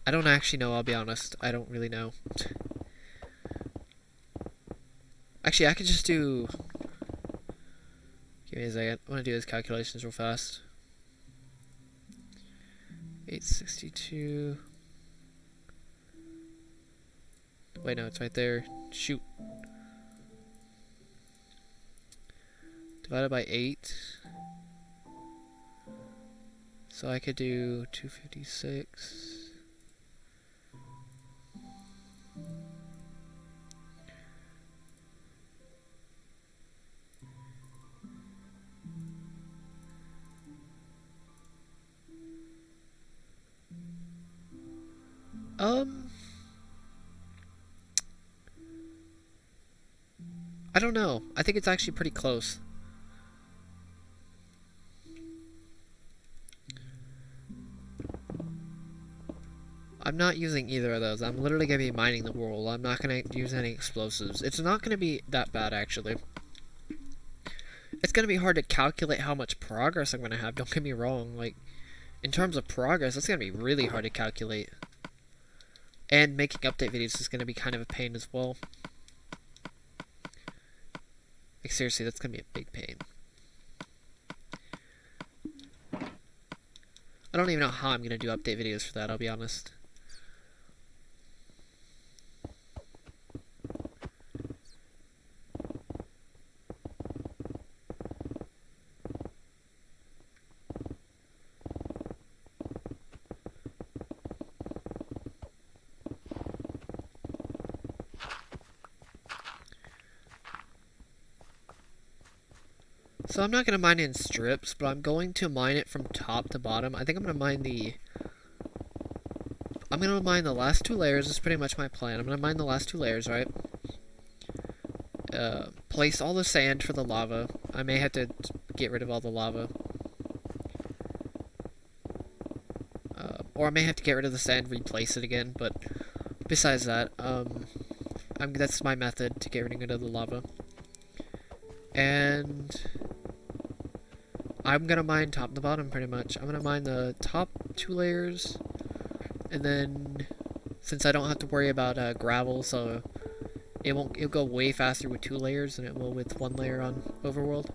I don't actually know, I'll be honest. I don't really know. Actually, I could just do... Give me a second. I want to do these calculations real fast. 862... Wait, no, it's right there. Shoot. Divided by 8. So I could do 256... I don't know. I think it's actually pretty close. I'm not using either of those. I'm literally going to be mining the world. I'm not going to use any explosives. It's not going to be that bad, actually. It's going to be hard to calculate how much progress I'm going to have. Don't get me wrong. Like, in terms of progress, it's going to be really hard to calculate. And making update videos is going to be kind of a pain as well. Like, seriously, that's going to be a big pain. I don't even know how I'm going to do update videos for that, I'll be honest. So I'm not going to mine in strips, but I'm going to mine it from top to bottom. I think I'm going to mine the last 2 layers. This is pretty much my plan. I'm going to mine the last 2 layers, right? Place all the sand for the lava. I may have to get rid of all the lava. Or I may have to get rid of the sand, replace it again, but besides that, that's my method to get rid of the lava. And I'm gonna mine top to bottom pretty much. I'm gonna mine the top 2 layers, and then since I don't have to worry about gravel, so it'll go way faster with 2 layers than it will with 1 layer on Overworld.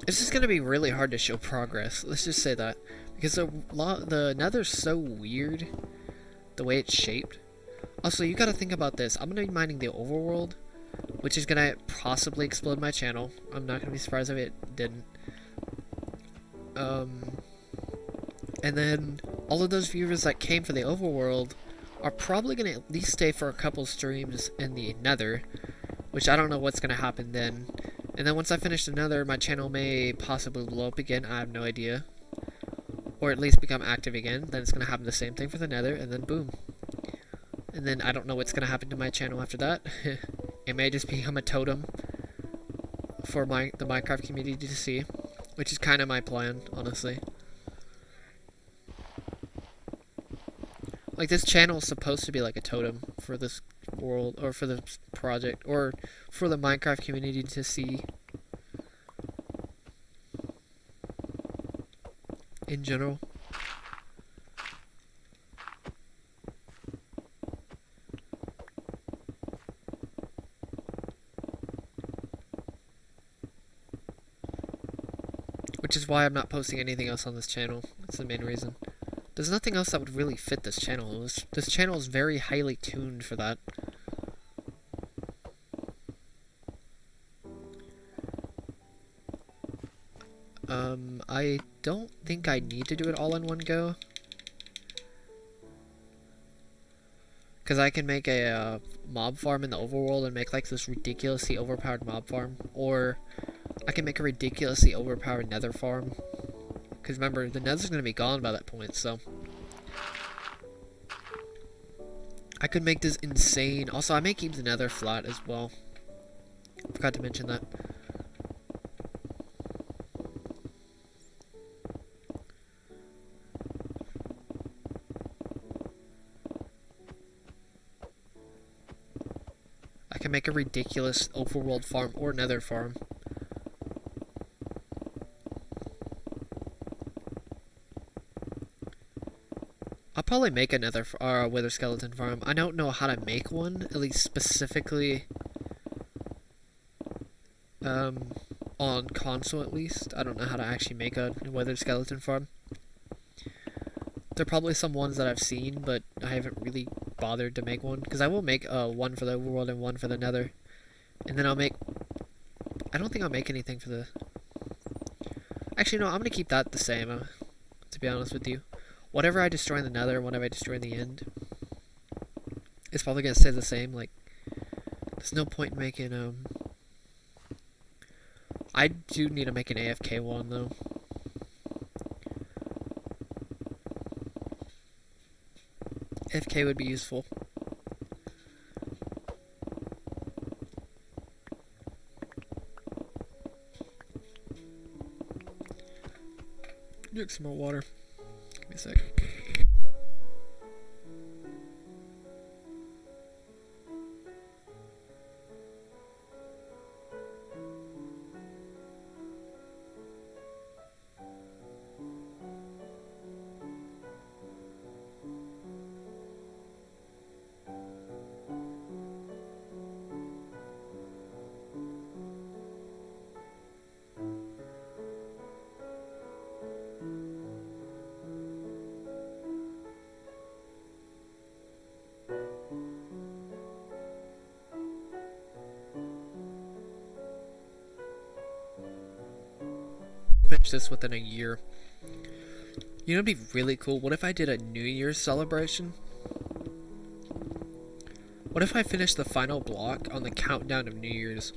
It's just gonna be really hard to show progress. Let's just say that. Because the nether's so weird, the way it's shaped. Also, you gotta think about this. I'm gonna be mining the overworld, which is gonna possibly explode my channel. I'm not gonna be surprised if it didn't. And then all of those viewers that came for the overworld are probably gonna at least stay for a couple streams in the nether, which I don't know what's gonna happen then. And then once I finish the nether, my channel may possibly blow up again. I have no idea. Or at least become active again. Then it's gonna happen the same thing for the nether, and then boom. And then I don't know what's gonna happen to my channel after that. It may just become a totem for the Minecraft community to see, which is kind of my plan, honestly. Like, this channel is supposed to be like a totem for this world, or for the project, or for the Minecraft community to see in general. Which is why I'm not posting anything else on this channel. That's the main reason. There's nothing else that would really fit this channel. This channel is very highly tuned for that. I don't think I need to do it all in one go. Because I can make a mob farm in the overworld and make like this ridiculously overpowered mob farm. Or I can make a ridiculously overpowered nether farm. Because remember, the nether's going to be gone by that point, so I could make this insane. Also, I may keep the nether flat as well. Forgot to mention that. I can make a ridiculous overworld farm or nether farm. I'll probably make another wither skeleton farm. I don't know how to make one, at least specifically on console at least. I don't know how to actually make a wither skeleton farm. There are probably some ones that I've seen, but I haven't really bothered to make one. Because I will make one for the overworld and one for the nether. And then I'll make... I don't think I'll make anything for the... Actually, no, I'm going to keep that the same, to be honest with you. Whatever I destroy in the nether, whatever I destroy in the end, it's probably going to stay the same. Like, there's no point in making, I do need to make an AFK one, though. AFK would be useful. Drink some more water. Give me a sec. Finish this within a year. You know, it'd be really cool. What if I did a New Year's celebration? What if I finished the final block on the countdown of New Year's?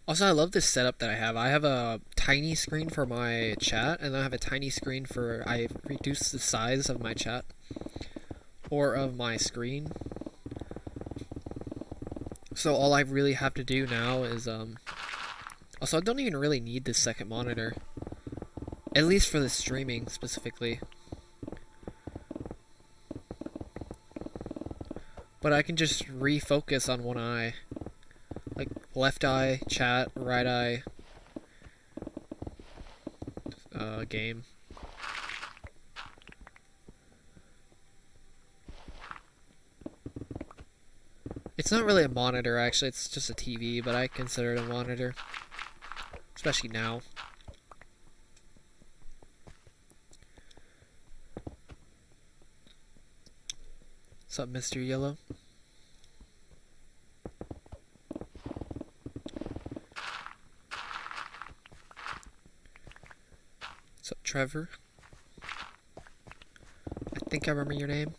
Also, I love this setup that I have. I have a tiny screen for my chat, and then I have a tiny screen for... I reduced the size of my chat, or of my screen. So all I really have to do now is also I don't even really need this second monitor. At least for the streaming specifically. But I can just refocus on one eye. Like left eye, chat, right eye, game. It's not really a monitor actually, it's just a TV, but I consider it a monitor. Especially now. What's up, Mr. Yellow? What's up, Trevor? I think I remember your name.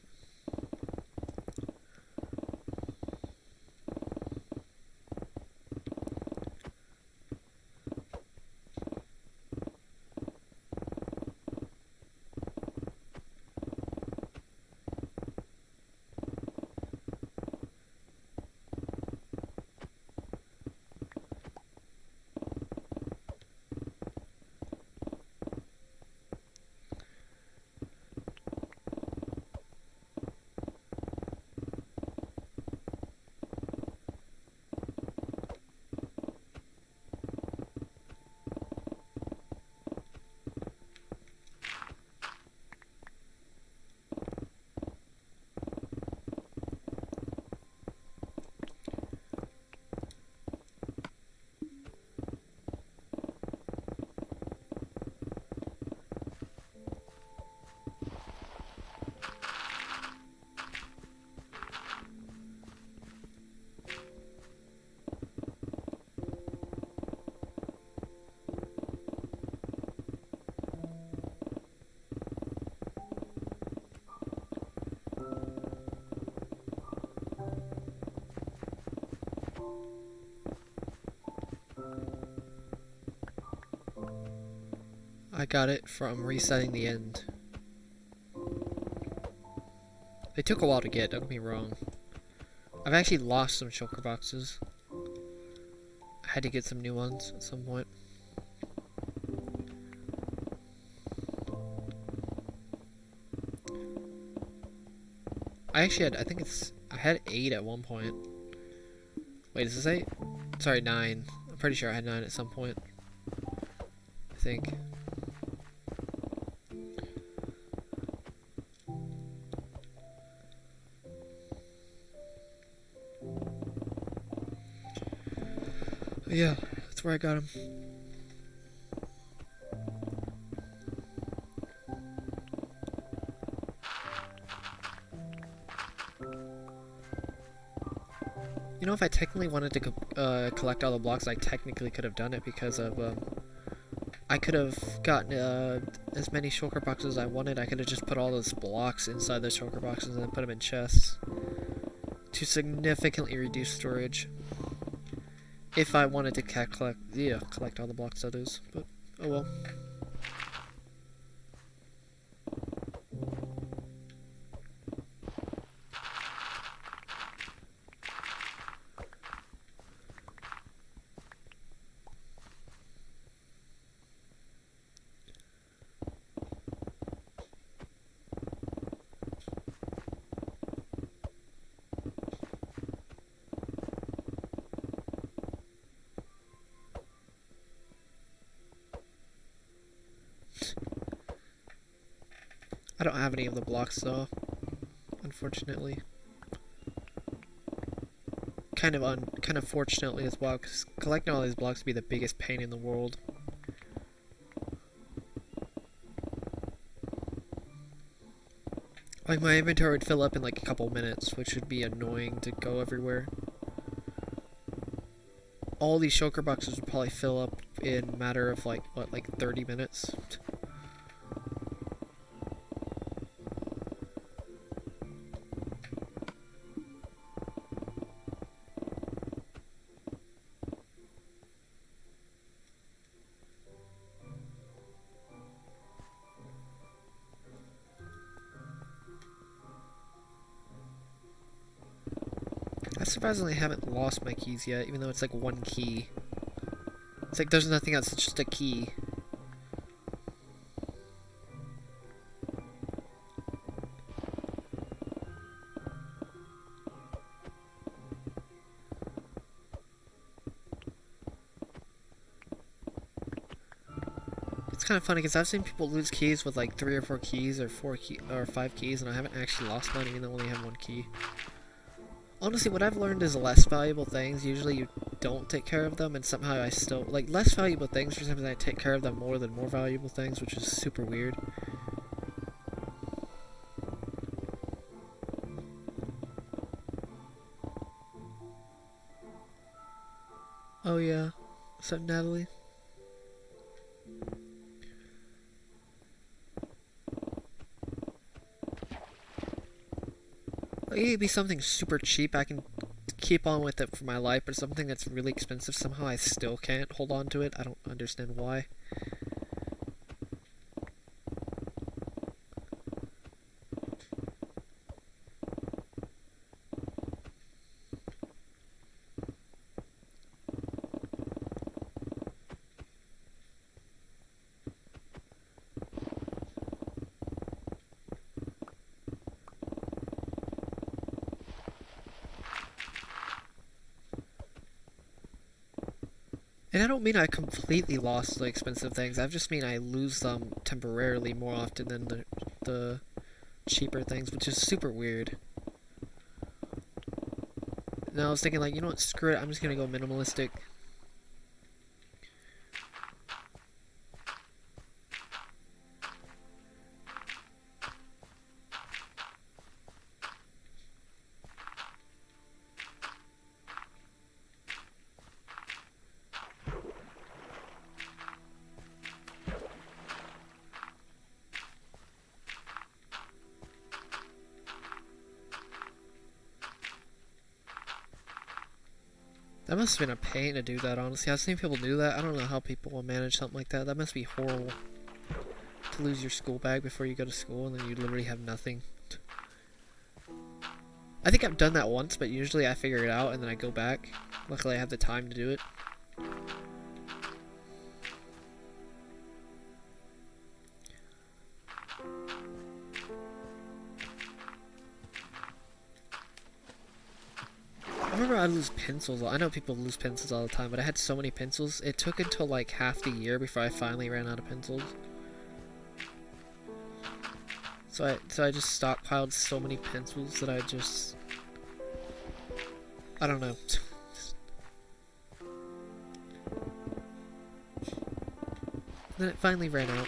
I got it from resetting the end. They took a while to get, don't get me wrong. I've actually lost some shulker boxes. I had to get some new ones at some point. I actually had, I had 8 at one point. Wait, is this 8? Sorry, 9. I'm pretty sure I had 9 at some point. I think. Yeah, that's where I got him. You know, if I technically wanted to collect all the blocks, I technically could have done it because of, I could have gotten as many shulker boxes as I wanted. I could have just put all those blocks inside the shulker boxes and then put them in chests to significantly reduce storage. If I wanted to collect all the blocks, that is, but oh well. I don't have any of the blocks though, unfortunately. Kind of fortunately as well, because collecting all these blocks would be the biggest pain in the world. Like my inventory would fill up in like a couple minutes, which would be annoying to go everywhere. All these shulker boxes would probably fill up in a matter of like 30 minutes. surprisingly haven't lost my keys yet, even though it's like one key. It's like there's nothing else, it's just a key. It's kind of funny because I've seen people lose keys with like 3 or 4 keys or 5 keys, and I haven't actually lost mine even though I only have 1 key. Honestly, what I've learned is less valuable things, usually you don't take care of them, and somehow I still, like, less valuable things, for some reason I take care of them more than more valuable things, which is super weird. Oh yeah, what's up, Natalie? Like, it could be something super cheap, I can keep on with it for my life, but something that's really expensive, somehow I still can't hold on to it. I don't understand why. And I don't mean I completely lost the expensive things, I just mean I lose them temporarily more often than the cheaper things, which is super weird. Now I was thinking, like, you know what, screw it, I'm just gonna go minimalistic. That must have been a pain to do that, honestly. I've seen people do that. I don't know how people will manage something like that. That must be horrible. To lose your school bag before you go to school and then you literally have nothing. I think I've done that once, but usually I figure it out and then I go back. Luckily I have the time to do it. I remember I'd lose pencils. I know people lose pencils all the time, but I had so many pencils. It took until like half the year before I finally ran out of pencils. So I just stockpiled so many pencils that I don't know. Then it finally ran out.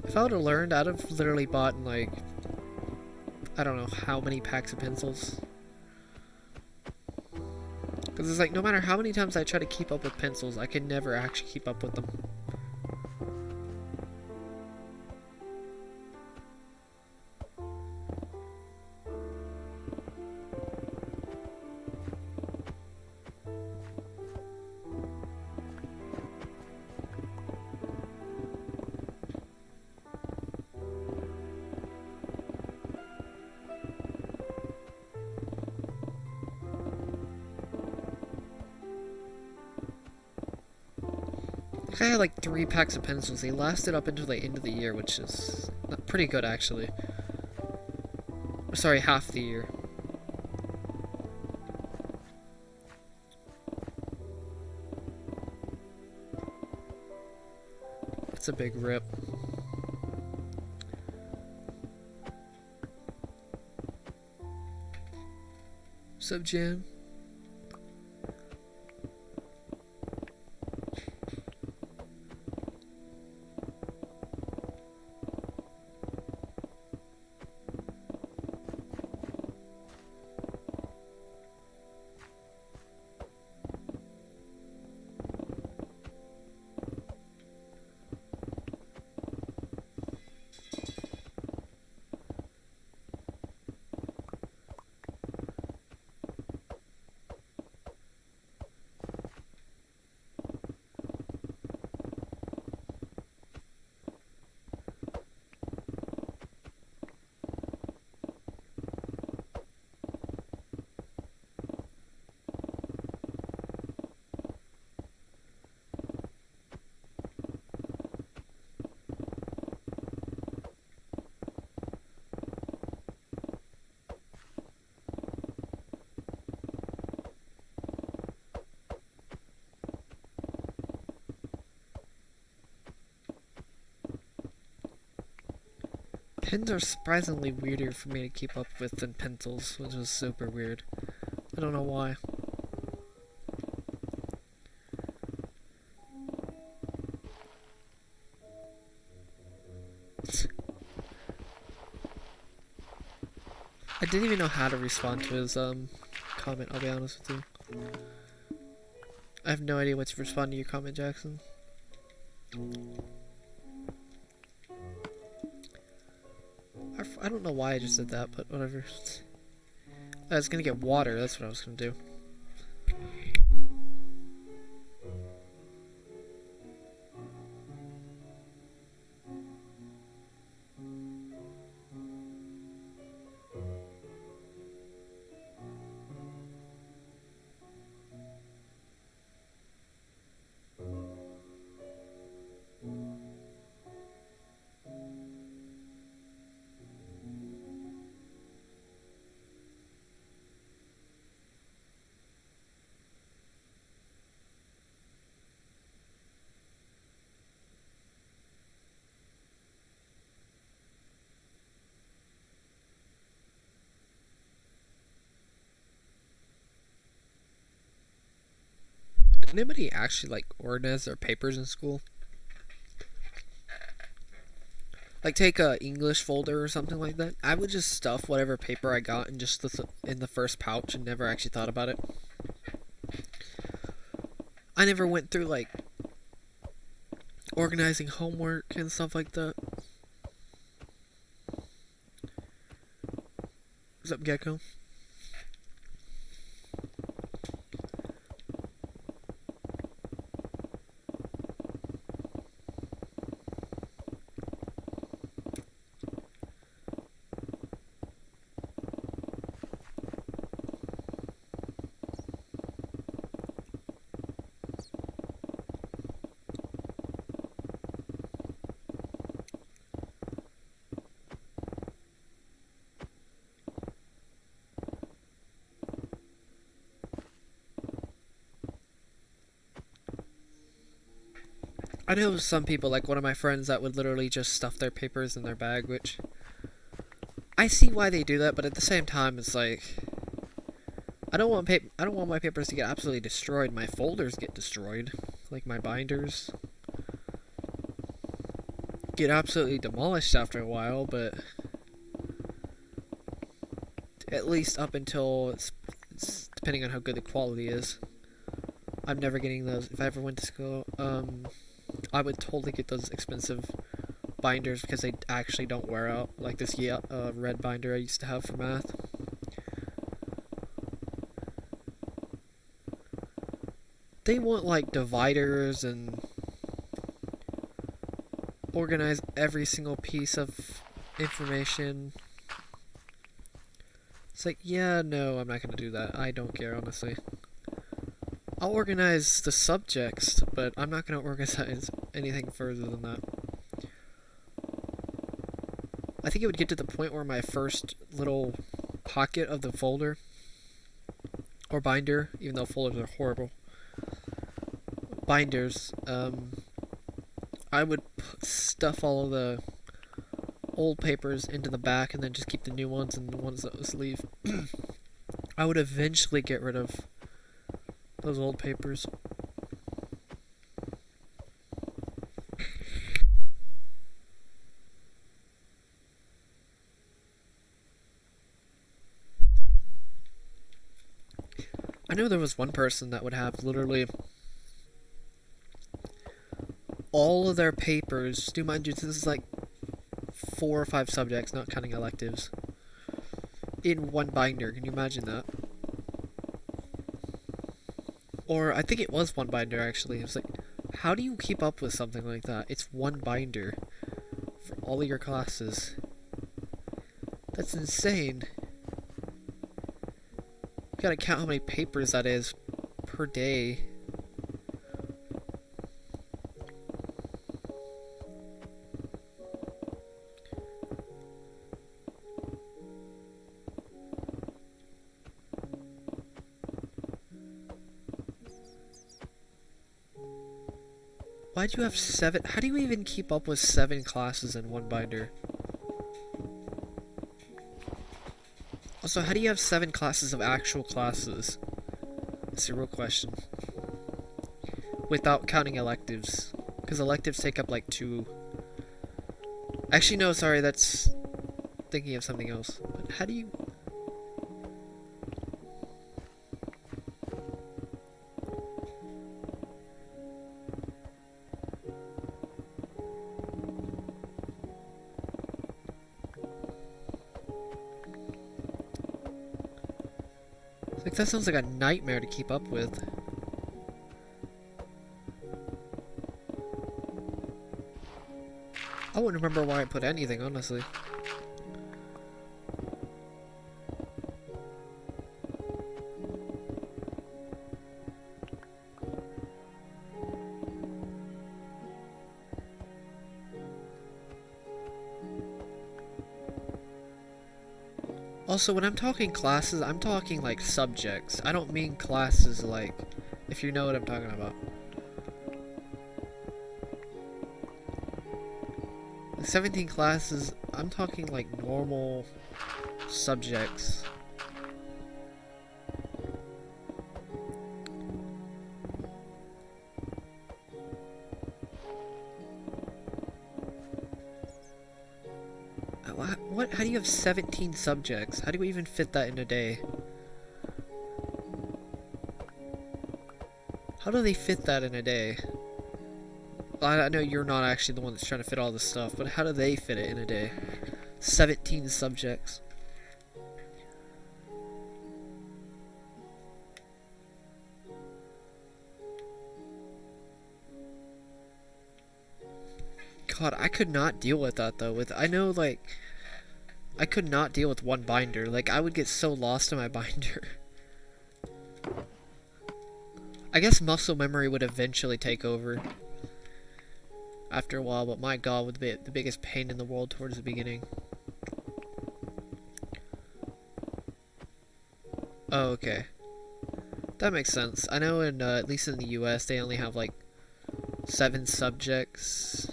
If I would have learned, I'd have literally bought like, I don't know how many packs of pencils. Because it's like, no matter how many times I try to keep up with pencils, I can never actually keep up with them. I had like 3 packs of pencils. They lasted up until the end of the year, which is pretty good actually. Sorry, half the year. That's a big rip. What's up, Jan? Pens are surprisingly weirder for me to keep up with than pencils, which was super weird. I don't know why. I didn't even know how to respond to his comment, I'll be honest with you. I have no idea what to respond to your comment, Jackson. I don't know why I just did that, but whatever. I was gonna get water, that's what I was gonna do. Did anybody actually like organize their papers in school? Like take a English folder or something like that. I would just stuff whatever paper I got in just in the first pouch and never actually thought about it. I never went through like organizing homework and stuff like that. What's up, Gecko? I know some people, like one of my friends, that would literally just stuff their papers in their bag, which I see why they do that, but at the same time, it's like I don't want my papers to get absolutely destroyed. My folders get destroyed, like my binders get absolutely demolished after a while, but at least up until it's depending on how good the quality is. I'm never getting those. If I ever went to school, I would totally get those expensive binders because they actually don't wear out, like this red binder I used to have for math. They want like dividers and organize every single piece of information. It's like, yeah, no, I'm not gonna do that. I don't care, honestly. I'll organize the subjects, but I'm not going to organize anything further than that. I think it would get to the point where my first little pocket of the folder, or binder, even though folders are horrible, binders, I would stuff all of the old papers into the back and then just keep the new ones and the ones that was leave. I would eventually get rid of those old papers. I know there was one person that would have literally all of their papers, do mind you, this is like 4 or 5 subjects, not counting electives, in one binder. Can you imagine that? Or I think it was one binder actually. It was like, how do you keep up with something like that? It's one binder for all of your classes. That's insane. You gotta count how many papers that is per day. Why'd you have 7? How do you even keep up with 7 classes in one binder? Also, how do you have 7 classes of actual classes? That's the real question. Without counting electives. Because electives take up like 2. Actually, no, sorry, that's thinking of something else. But how do you... Like, that sounds like a nightmare to keep up with. I wouldn't remember why I put anything, honestly. Also, when I'm talking classes, I'm talking like subjects. I don't mean classes like, if you know what I'm talking about. 17 classes, I'm talking like normal subjects. What? How do you have 17 subjects? How do we even fit that in a day? How do they fit that in a day? I know you're not actually the one that's trying to fit all this stuff, but how do they fit it in a day? 17 subjects. God, I could not deal with that though. I know, like, I could not deal with one binder. Like, I would get so lost in my binder. I guess muscle memory would eventually take over after a while, but my god, would be the biggest pain in the world towards the beginning. Oh, okay. That makes sense. I know in, at least in the US, they only have, like, 7 subjects.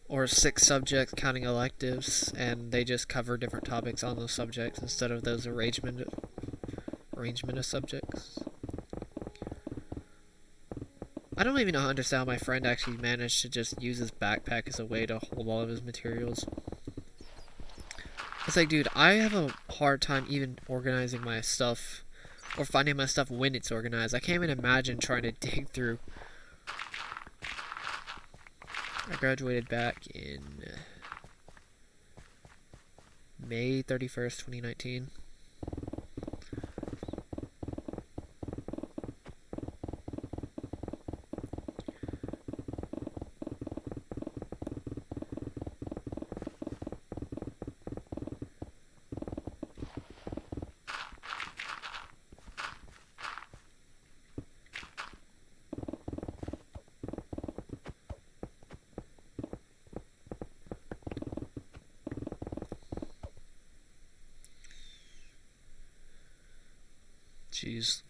Or 6 subjects counting electives, and they just cover different topics on those subjects instead of those arrangement of subjects. I don't even understand how my friend actually managed to just use his backpack as a way to hold all of his materials. It's like, dude, I have a hard time even organizing my stuff, or finding my stuff when it's organized. I can't even imagine trying to dig through. I graduated back in May 31st, 2019. Jeez.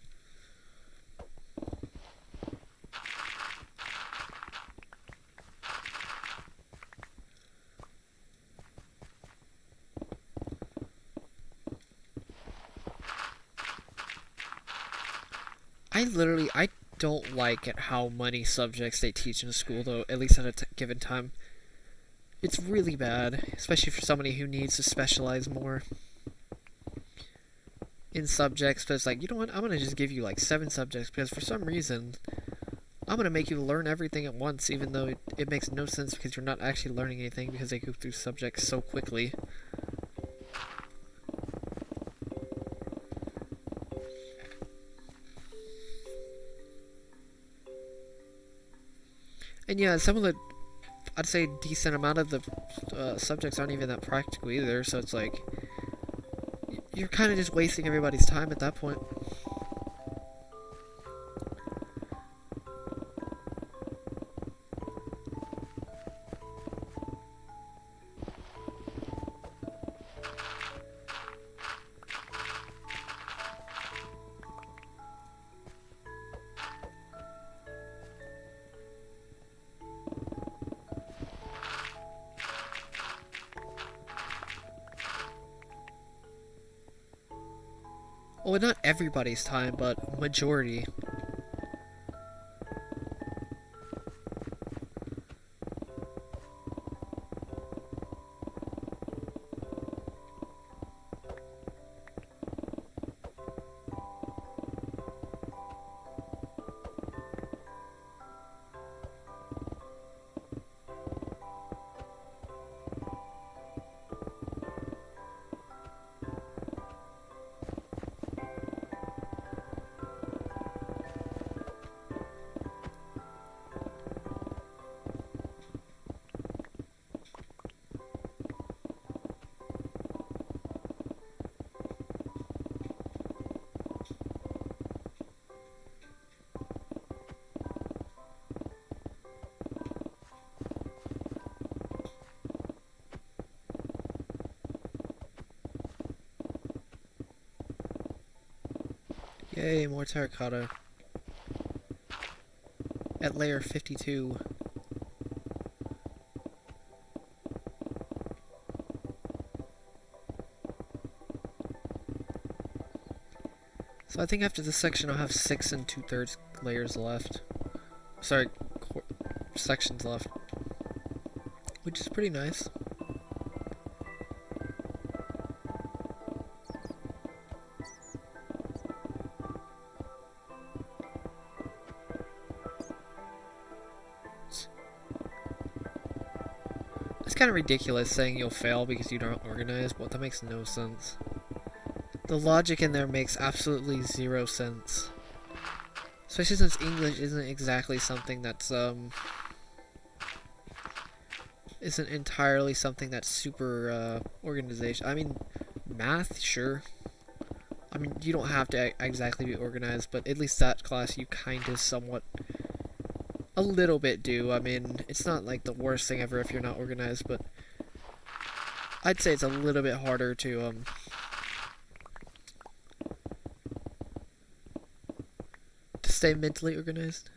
I don't like at how many subjects they teach in school, though, at least at a given time. It's really bad, especially for somebody who needs to specialize more in subjects. But it's like, you know what, I'm gonna just give you like 7 subjects, because for some reason I'm gonna make you learn everything at once, even though it makes no sense, because you're not actually learning anything, because they go through subjects so quickly. And yeah, some of the, I'd say decent amount of the subjects aren't even that practical either, so it's like, you're kind of just wasting everybody's time at that point. Well, not everybody's time, but majority. Yay, more terracotta. At layer 52. So I think after this section I'll have 6 2/3 layers left. Sorry, sections left. Which is pretty nice. It's kind of ridiculous saying you'll fail because you don't organize, but that makes no sense. The logic in there makes absolutely zero sense. Especially since English isn't exactly something that's, isn't entirely something that's super, organization. I mean, math, sure. I mean, you don't have to exactly be organized, but at least that class you kind of somewhat a little bit do. I mean, it's not like the worst thing ever if you're not organized, but I'd say it's a little bit harder to stay mentally organized.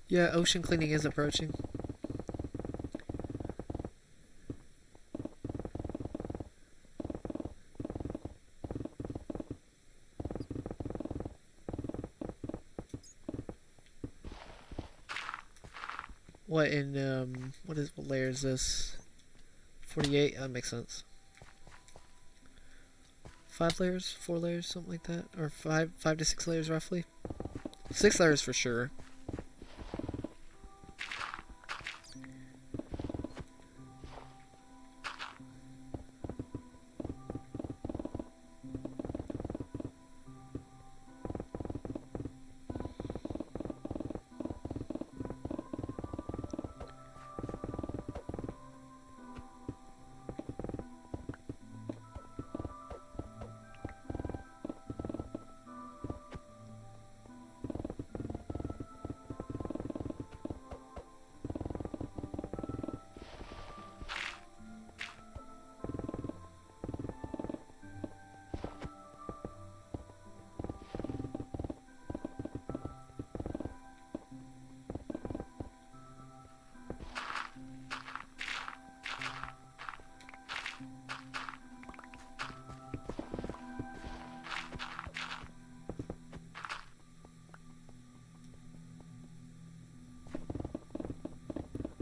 Yeah, ocean cleaning is approaching. What in, what layer is this? 48? That makes sense. 5 layers? 4 layers? Something like that? Or 5 to 6 layers roughly? 6 layers for sure.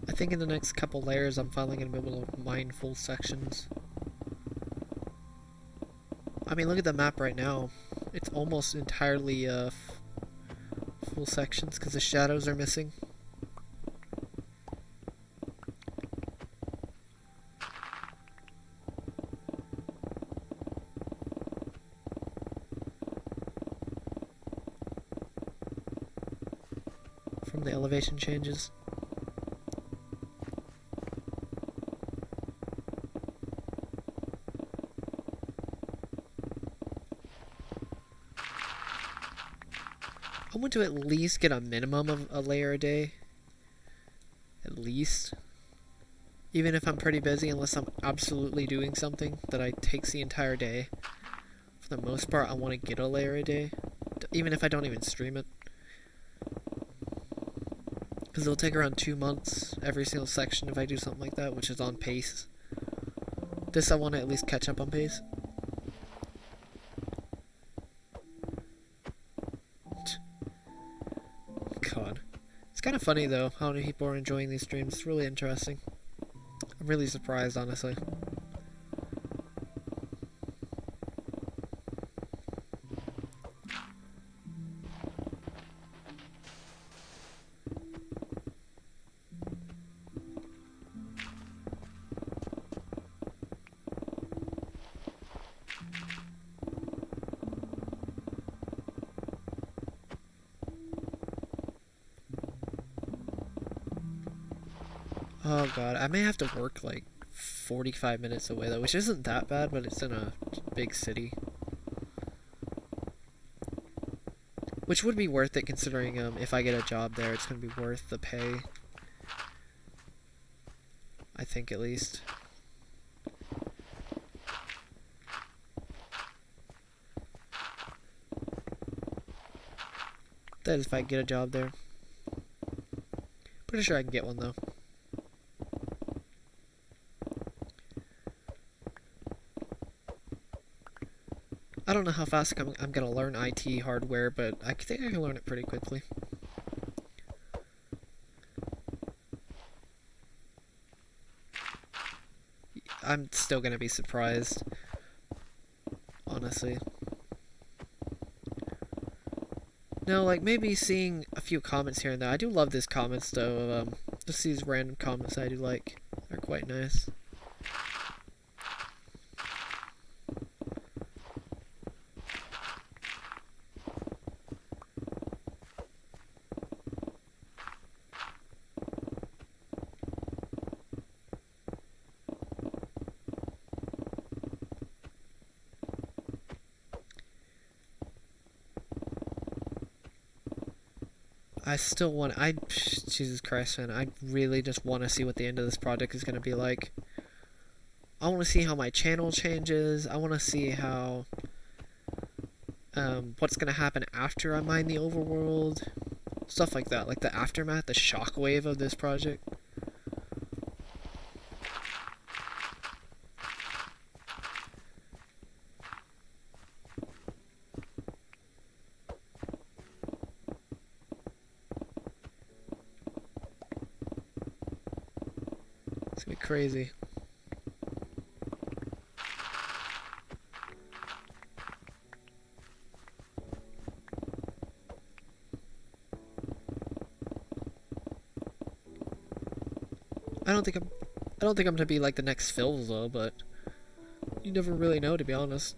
I think in the next couple layers I'm finally going to be able to mine full sections. I mean, look at the map right now. It's almost entirely full sections because the shadows are missing. From the elevation changes. I want to at least get a minimum of a layer a day. At least. Even if I'm pretty busy, unless I'm absolutely doing something that takes the entire day. For the most part, I want to get a layer a day. Even if I don't even stream it. Because it'll take around 2 months every single section if I do something like that, which is on pace. This I want to at least catch up on pace. kind of funny though how many people are enjoying these streams. It's really interesting. I'm really surprised, honestly. Oh god, I may have to work like 45 minutes away though, which isn't that bad, but it's in a big city. Which would be worth it considering if I get a job there, it's going to be worth the pay. I think at least. That is if I get a job there. Pretty sure I can get one though. I don't know how fast I'm going to learn IT hardware, but I think I can learn it pretty quickly. I'm still going to be surprised, honestly. No, like maybe seeing a few comments here and there. I do love these comments though. Just these random comments I do like. They're quite nice. I still want, Jesus Christ, man, I really just want to see what the end of this project is going to be like. I want to see how my channel changes. I want to see how, what's going to happen after I mine the overworld. Stuff like that, like the aftermath, the shockwave of this project. It's gonna be crazy. I don't think I'm gonna be like the next Phil though, but you never really know, to be honest.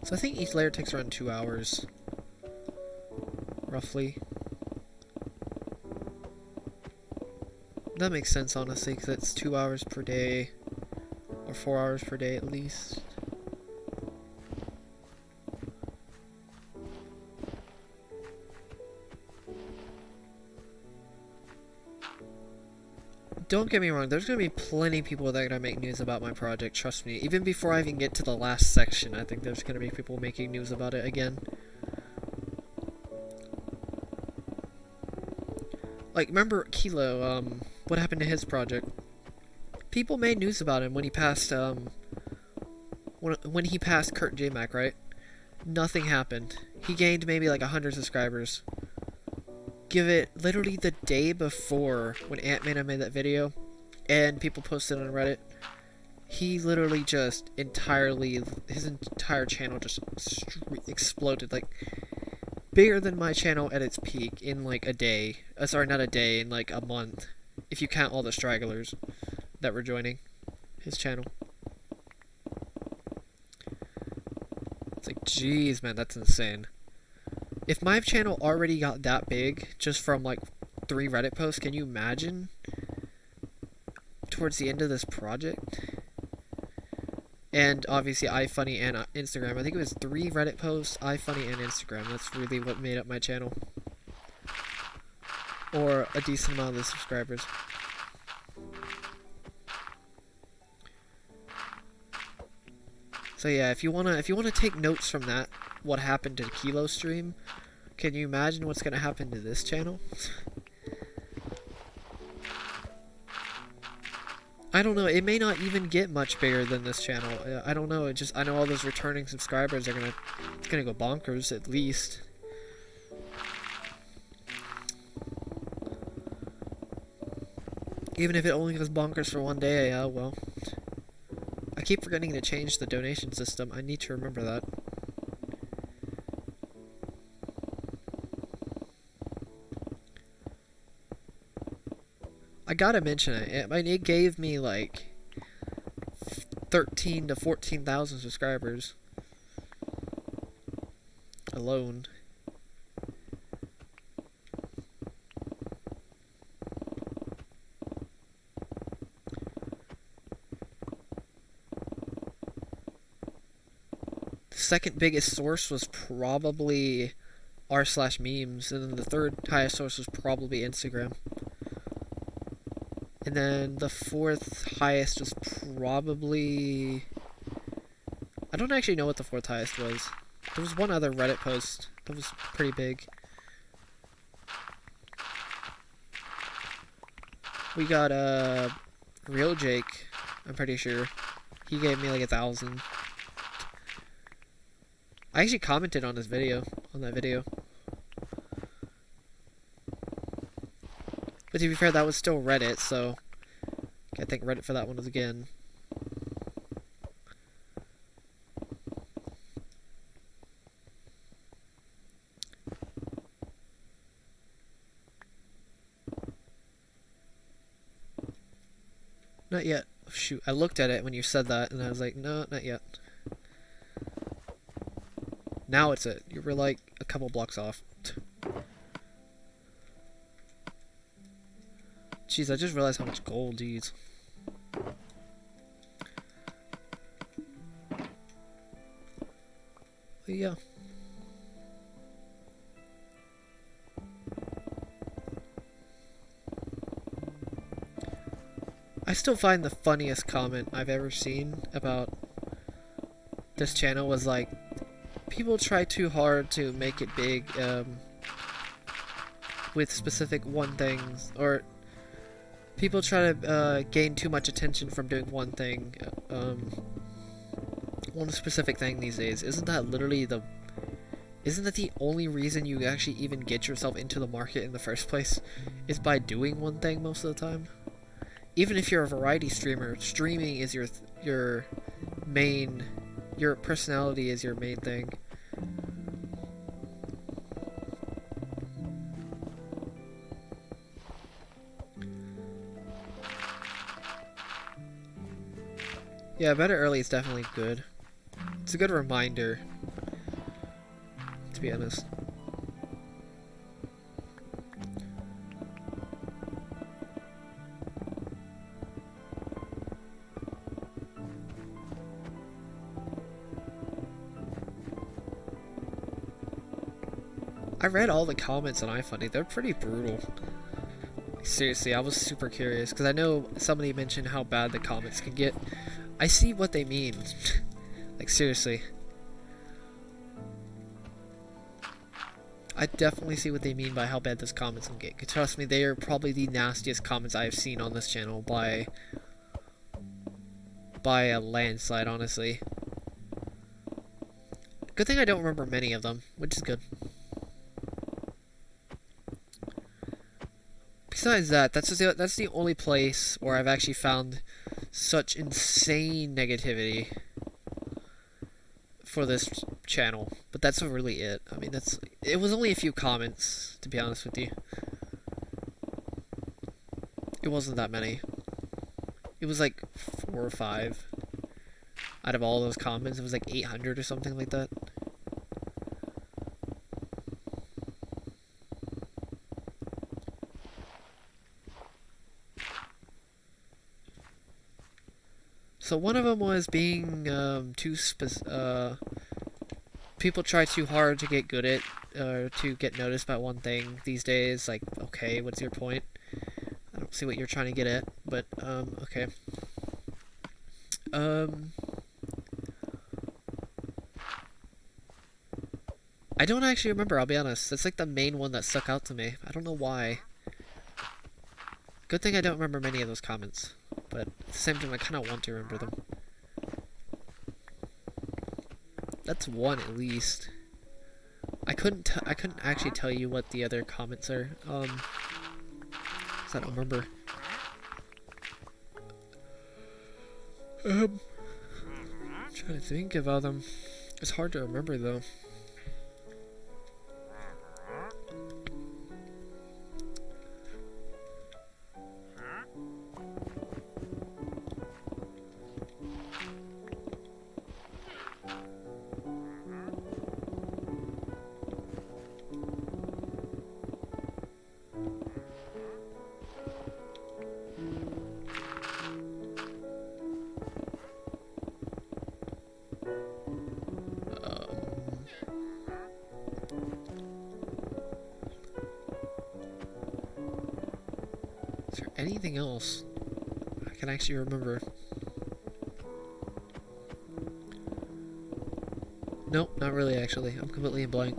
So I think each layer takes around 2 hours, roughly. That makes sense, honestly, because it's 2 hours per day, or 4 hours per day at least. Don't get me wrong, there's going to be plenty of people that are going to make news about my project, trust me. Even before I even get to the last section, I think there's going to be people making news about it again. Like, remember Kilo, what happened to his project? People made news about him when he passed, when he passed Kurt J-Mac, right? Nothing happened. He gained maybe like 100 subscribers. Give it literally the day before when Ant-Man made that video and people posted on Reddit, he literally just his entire channel just exploded, like bigger than my channel at its peak in like a day. Sorry, not a day, in like a month, if you count all the stragglers that were joining his channel. It's like, jeez, man, that's insane. If my channel already got that big just from like 3 Reddit posts, can you imagine towards the end of this project? And obviously iFunny and Instagram. I think it was 3 Reddit posts, iFunny and Instagram. That's really what made up my channel. Or a decent amount of the subscribers. So yeah, if you wanna take notes from that, what happened to the Kilo stream, can you imagine what's gonna happen to this channel? I don't know, it may not even get much bigger than this channel. I don't know, I know all those returning subscribers are it's gonna go bonkers at least. Even if it only goes bonkers for one day, well. I keep forgetting to change the donation system. I need to remember that. I gotta mention it. I mean, it gave me like 13 to 14,000 subscribers alone. Second biggest source was probably r/memes, and then the third highest source was probably Instagram. And then the fourth highest was probably... I don't actually know what the fourth highest was. There was one other Reddit post that was pretty big. We got Real Jake, I'm pretty sure. He gave me like 1,000. I actually commented on that video. But to be fair, that was still Reddit, so I think Reddit for that one was again. Not yet. Oh, shoot, I looked at it when you said that, and I was like, no, not yet. Now it's it. You were like a couple blocks off. Jeez, I just realized how much gold, geez. But yeah. I still find the funniest comment I've ever seen about this channel was like, people try too hard to make it big with specific one things, or people try to gain too much attention from doing one thing, one specific thing these days. Isn't that the only reason you actually even get yourself into the market in the first place, is by doing one thing most of the time? Even if you're a variety streamer, streaming is your main, your personality is your main thing. Yeah, better early is definitely good. It's a good reminder, to be honest. I read all the comments on iFunny. They're pretty brutal. Seriously, I was super curious, because I know somebody mentioned how bad the comments can get. I see what they mean. Like, seriously. I definitely see what they mean by how bad those comments can get. Trust me, they are probably the nastiest comments I have seen on this channel by a landslide, honestly. Good thing I don't remember many of them, which is good. Besides that, that's the only place where I've actually found such insane negativity for this channel. But that's really it. I mean, it was only a few comments, to be honest with you. It wasn't that many. It was like 4 or 5 out of all those comments. It was like 800 or something like that. So one of them was being people try too hard to get good at, to get noticed by one thing these days. Like, okay, what's your point? I don't see what you're trying to get at, but okay. I don't actually remember, I'll be honest. That's like the main one that stuck out to me. I don't know why. Good thing I don't remember many of those comments. But at the same time, I kind of want to remember them. That's one at least. I couldn't actually tell you what the other comments are. 'Cause I don't remember. I'm trying to think about them. It's hard to remember though. Is there anything else I can actually remember? Nope, not really actually. I'm completely in blank.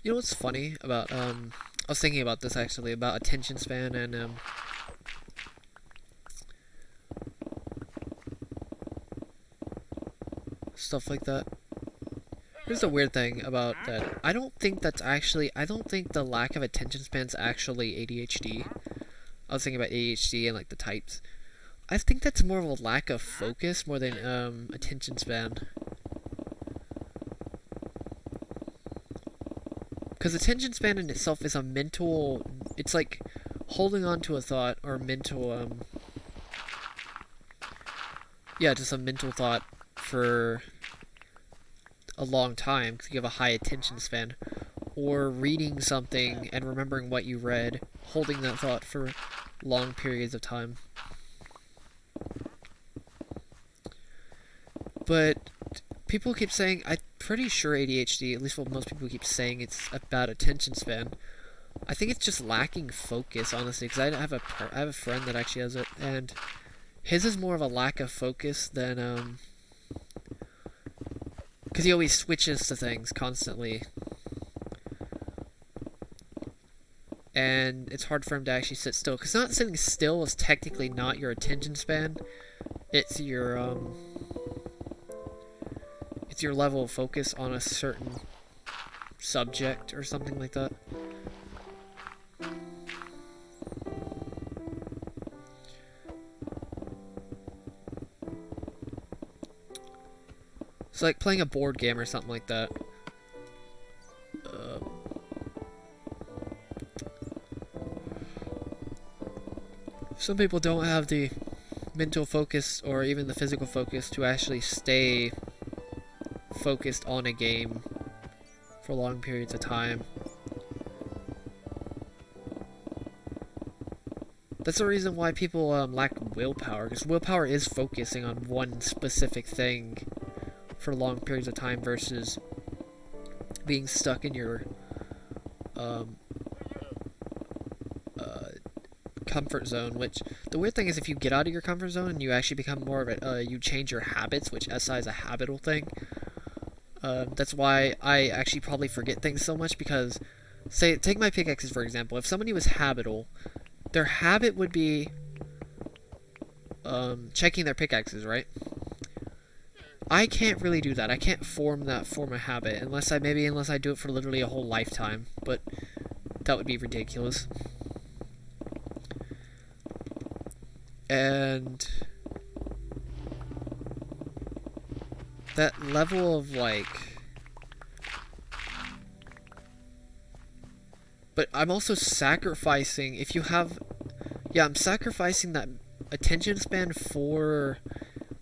You know what's funny about, I was thinking about this actually, about attention span and, stuff like that. Here's the weird thing about that. I don't think the lack of attention span's actually ADHD. I was thinking about ADHD and, like, the types. I think that's more of a lack of focus more than, attention span. Because attention span in itself is a mental... It's like holding on to a thought or mental... Yeah, just a mental thought for a long time because you have a high attention span. Or reading something and remembering what you read, holding that thought for long periods of time. But people keep saying... I'm pretty sure ADHD, at least what most people keep saying, it's about attention span. I think it's just lacking focus, honestly, because I have a friend that actually has it, and his is more of a lack of focus than, because he always switches to things constantly. And it's hard for him to actually sit still, because not sitting still is technically not your attention span. It's your, it's your level of focus on a certain subject or something like that. It's like playing a board game or something like that. Some people don't have the mental focus or even the physical focus to actually stay focused on a game for long periods of time. That's the reason why people lack willpower, because willpower is focusing on one specific thing for long periods of time versus being stuck in your comfort zone, which the weird thing is if you get out of your comfort zone and you actually become more of a, you change your habits, which SI is a habitual thing. That's why I actually probably forget things so much, because, say, take my pickaxes for example. If somebody was habitual, their habit would be checking their pickaxes, right? I can't really do that. I can't form a habit unless I do it for literally a whole lifetime, but that would be ridiculous. And that level of, like... But I'm also sacrificing, if you have... Yeah, I'm sacrificing that attention span for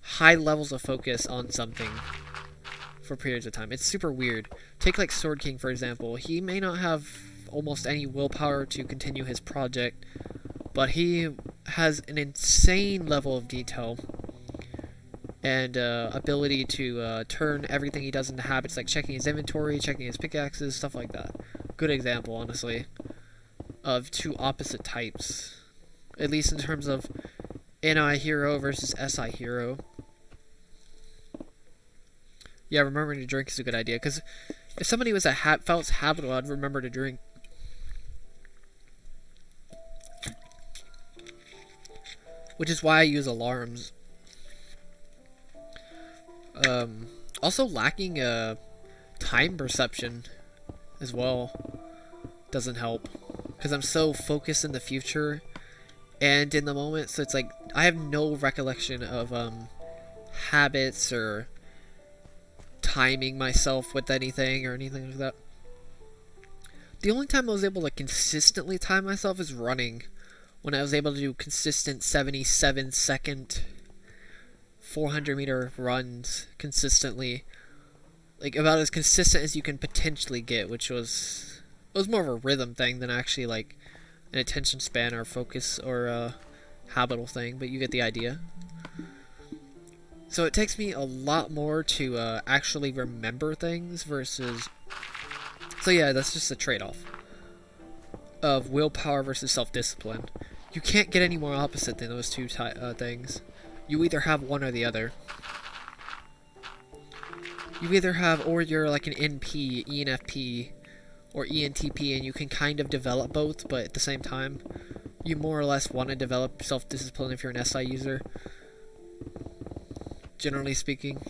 high levels of focus on something for periods of time. It's super weird. Take, like, Sword King, for example. He may not have almost any willpower to continue his project, but he has an insane level of detail and ability to turn everything he does into habits, like checking his inventory, checking his pickaxes, stuff like that. Good example, honestly, of two opposite types, at least in terms of NI hero versus SI hero. Yeah, remembering to drink is a good idea, because if somebody was felt habitual, I'd remember to drink. Which is why I use alarms. Also lacking time perception as well doesn't help, because I'm so focused in the future and in the moment, so it's like I have no recollection of habits or timing myself with anything or anything like that. The only time I was able to consistently time myself is running, when I was able to do consistent 77-second 400-meter runs consistently, like about as consistent as you can potentially get, which was, it was more of a rhythm thing than actually like an attention span or focus or a habitual thing, but you get the idea. So it takes me a lot more to actually remember things versus, so yeah, that's just a trade-off of willpower versus self-discipline. You can't get any more opposite than those two things. You either have one or the other. You either have, or you're like an NP, ENFP, or ENTP, and you can kind of develop both, but at the same time, you more or less want to develop self-discipline if you're an SI user, generally speaking.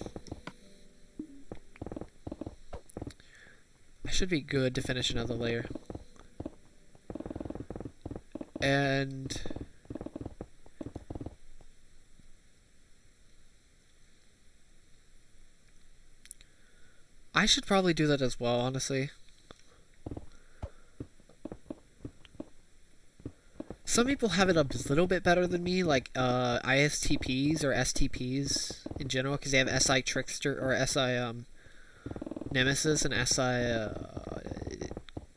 I should be good to finish another layer. And I should probably do that as well, honestly. Some people have it a little bit better than me, like ISTPs or STPs in general, because they have SI Trickster or SI Nemesis and SI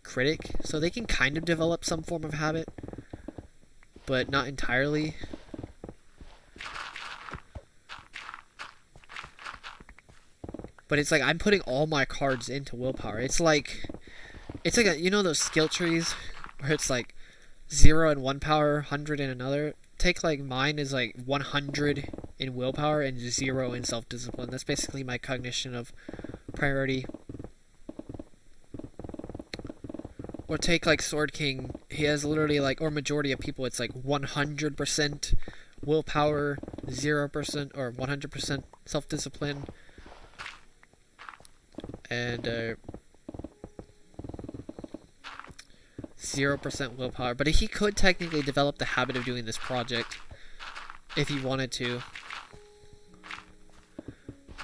Critic, so they can kind of develop some form of habit, but not entirely. But it's like I'm putting all my cards into willpower. It's like a, you know those skill trees where it's like 0 in one power, 100 in another? Take like mine is like 100 in willpower and 0 in self-discipline. That's basically my cognition of priority. Or take like Sword King, he has literally like, or majority of people, it's like 100% willpower, 0% or 100% self-discipline, and 0% willpower. But he could technically develop the habit of doing this project if he wanted to.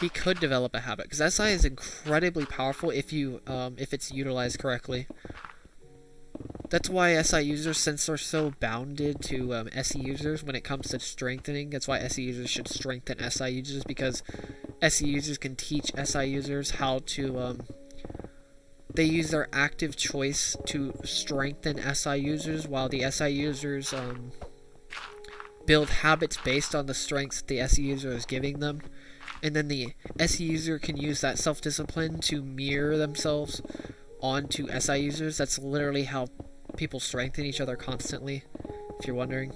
He could develop a habit, because SI is incredibly powerful if you if it's utilized correctly. That's why SI users, since they're so bounded to SE users when it comes to strengthening, that's why SE users should strengthen SI users, because SE users can teach SI users how to, they use their active choice to strengthen SI users, while the SI users build habits based on the strengths that the SE user is giving them. And then the SE user can use that self-discipline to mirror themselves onto SI users. That's literally how people strengthen each other constantly, if you're wondering.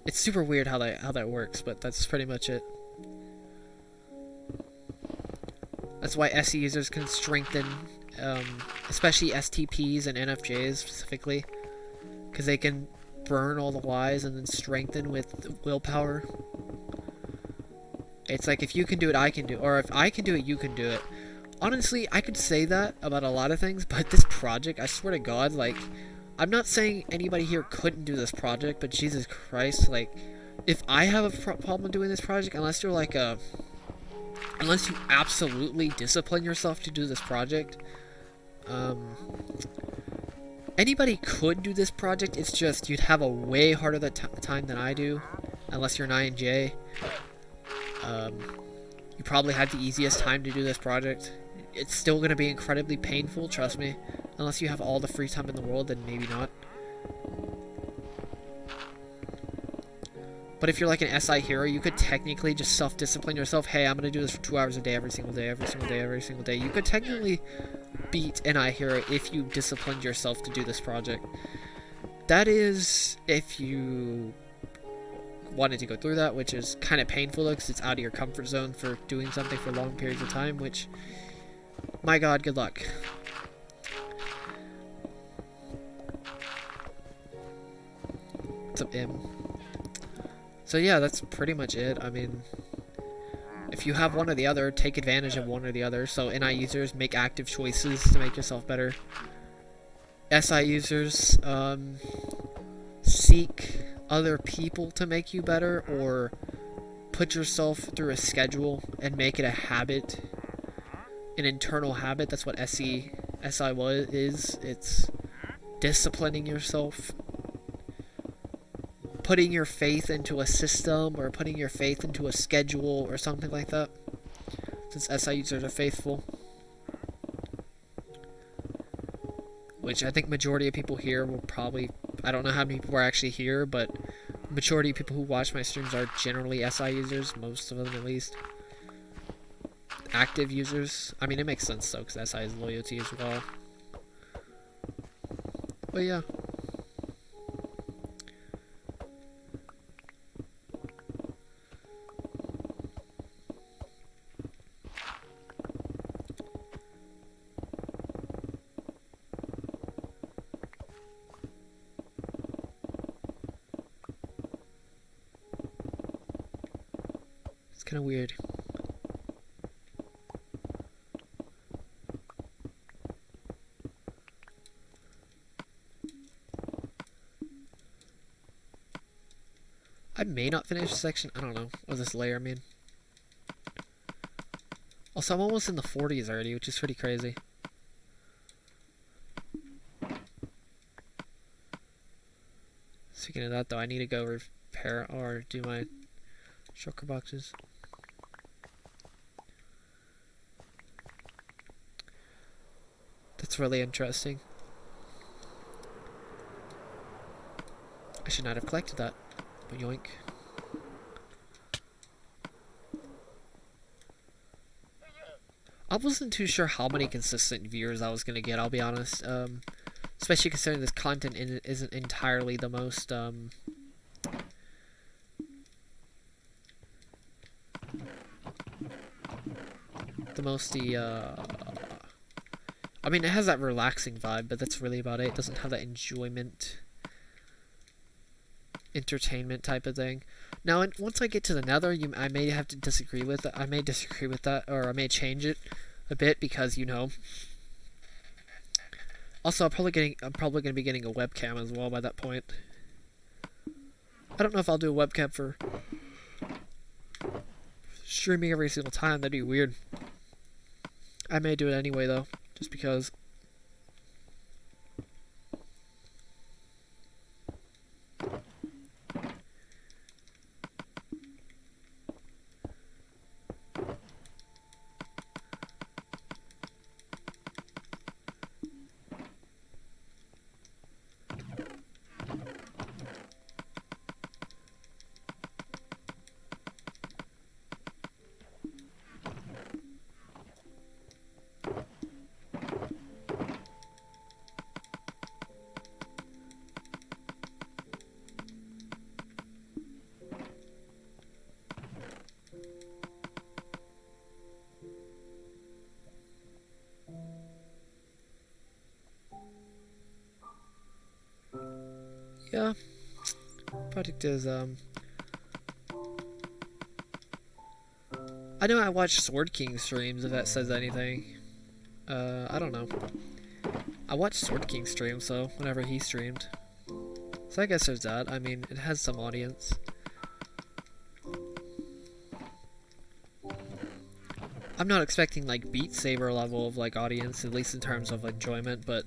It's super weird how that works, but that's pretty much it. That's why SE users can strengthen, especially STPs and NFJs specifically, because they can burn all the Ys and then strengthen with willpower. It's like, if you can do it, I can do it. Or if I can do it, you can do it. Honestly, I could say that about a lot of things, but this project, I swear to God, like, I'm not saying anybody here couldn't do this project, but Jesus Christ, like, if I have a problem doing this project, unless you're like unless you absolutely discipline yourself to do this project, anybody could do this project. It's just you'd have a way harder time than I do, unless you're an INJ. You probably have the easiest time to do this project. It's still going to be incredibly painful, trust me. Unless you have all the free time in the world, then maybe not. But if you're like an SI hero, you could technically just self-discipline yourself. Hey, I'm going to do this for 2 hours a day, every single day, every single day, every single day. You could technically beat an I hero if you disciplined yourself to do this project. That is if you wanted to go through that, which is kind of painful because it's out of your comfort zone for doing something for long periods of time, which, my god, good luck. What's up, M? So yeah, that's pretty much it. I mean, if you have one or the other, take advantage of one or the other. So NI users, make active choices to make yourself better. SI users, seek other people to make you better, or put yourself through a schedule and make it a habit, an internal habit. That's what SI is. It's disciplining yourself, putting your faith into a system, or putting your faith into a schedule or something like that, since SI users are faithful. Which I think majority of people here will probably, I don't know how many people are actually here, but majority of people who watch my streams are generally SI users, most of them at least. Active users, I mean, it makes sense though, because SI is loyalty as well. But yeah. Kind of weird. I may not finish this section. I don't know. Or this layer, I mean. Also, I'm almost in the 40s already, which is pretty crazy. Speaking of that, though, I need to go repair or do my shulker boxes. That's really interesting. I should not have collected that, but yoink. I wasn't too sure how many consistent viewers I was going to get, I'll be honest. Especially considering this content isn't entirely the most, I mean, it has that relaxing vibe, but that's really about it. It doesn't have that enjoyment, entertainment type of thing. Now, once I get to the Nether, I may have to disagree with it. I may disagree with that, or I may change it a bit because, you know. Also, I'm probably going to be getting a webcam as well by that point. I don't know if I'll do a webcam for streaming every single time. That'd be weird. I may do it anyway, though, just because. Yeah, project is, I know I watch Sword King streams, if that says anything. I don't know. I watch Sword King stream, so whenever he streamed. So I guess there's that. I mean, it has some audience. I'm not expecting, like, Beat Saber level of, like, audience, at least in terms of enjoyment, but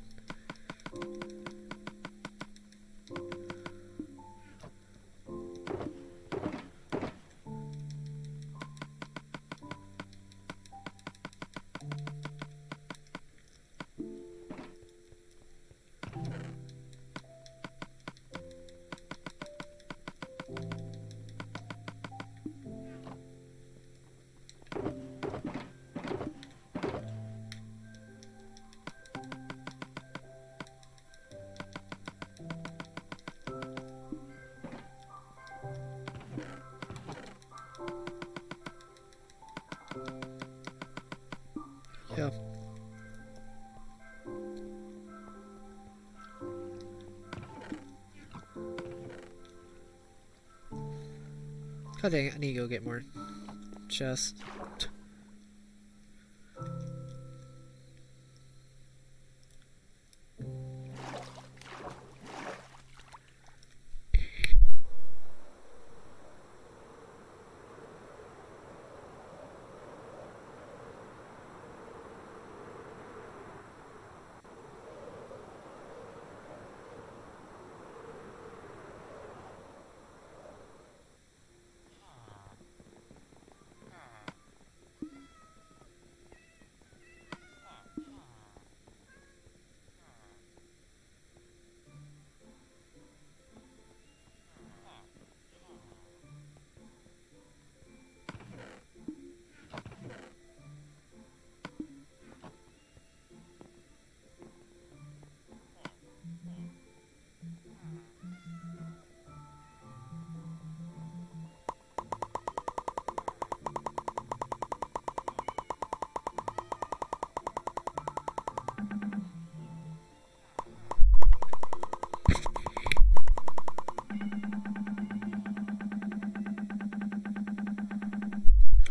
God dang it, I need to go get more chests.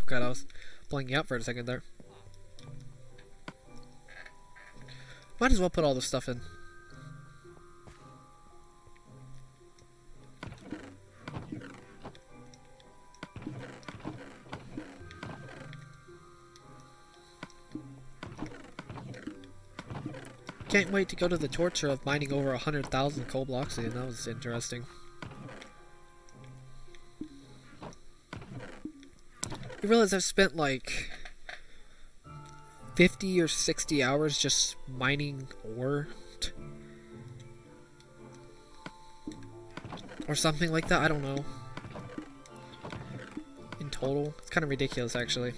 God, I was blanking out for a second there. Might as well put all this stuff in. Can't wait to go to the torture of mining over 100,000 coal blocks again. That was interesting. You realize I've spent like 50 or 60 hours just mining ore? Or something like that, I don't know. In total. It's kind of ridiculous, actually.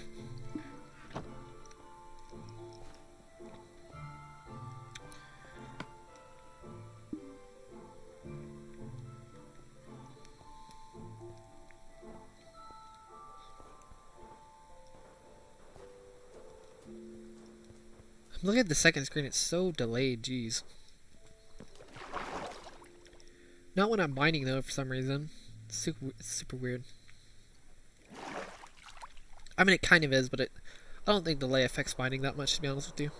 Look at the second screen, it's so delayed, jeez. Not when I'm mining though, for some reason. It's super weird. I mean, it kind of is, but I don't think delay affects mining that much, to be honest with you.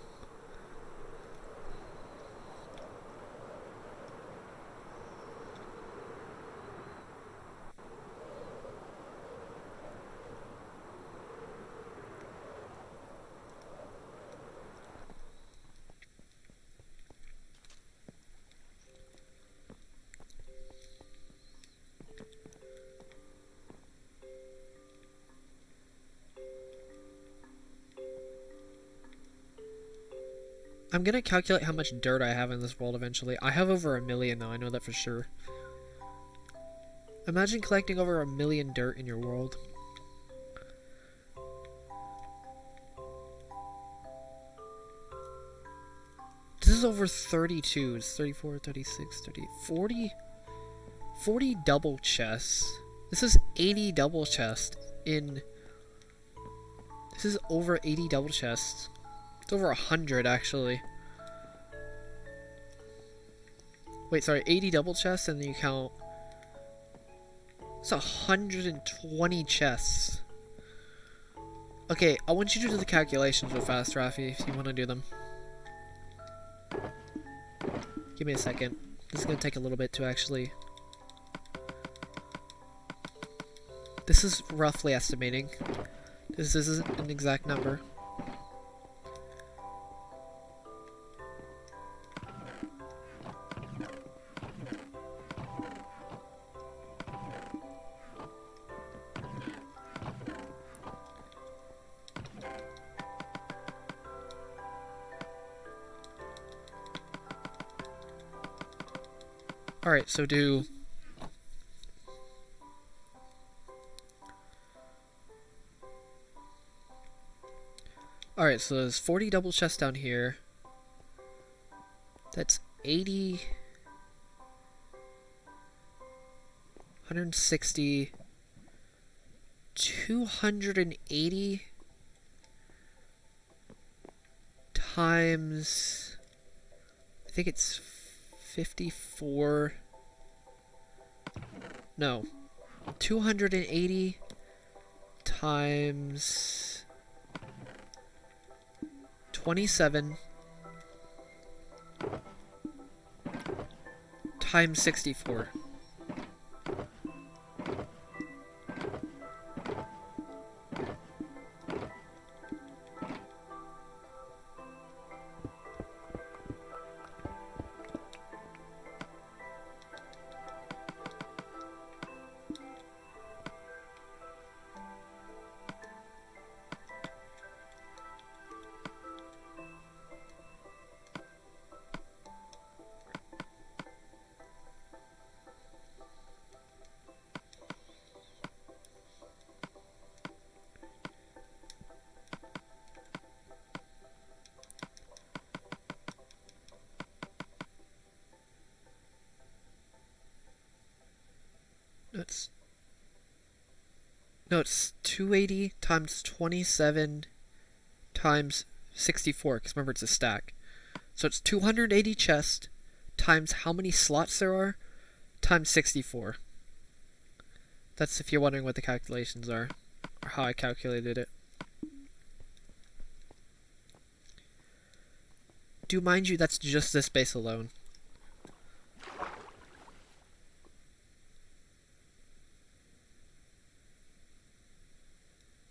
I'm gonna calculate how much dirt I have in this world eventually. I have over 1 million though, I know that for sure. Imagine collecting over 1 million dirt in your world. This is over 32, it's 34, 36, 30, 40 double chests. This is 80 double chests in... This is over 80 double chests. It's over 100 actually. Wait, sorry, 80 double chests and then you count... It's 120 chests. Okay, I want you to do the calculations real fast, Rafi, if you want to do them. Give me a second. This is going to take a little bit to actually... This is roughly estimating. This isn't an exact number. Alright, so do... Alright, so there's 40 double chests down here. That's 80... 160... 280... times... I think it's 54... No. 280 times 27 times 64. It's 280 times 27 times 64, because remember it's a stack. So it's 280 chests times how many slots there are times 64. That's if you're wondering what the calculations are, or how I calculated it. Do mind you, that's just this base alone.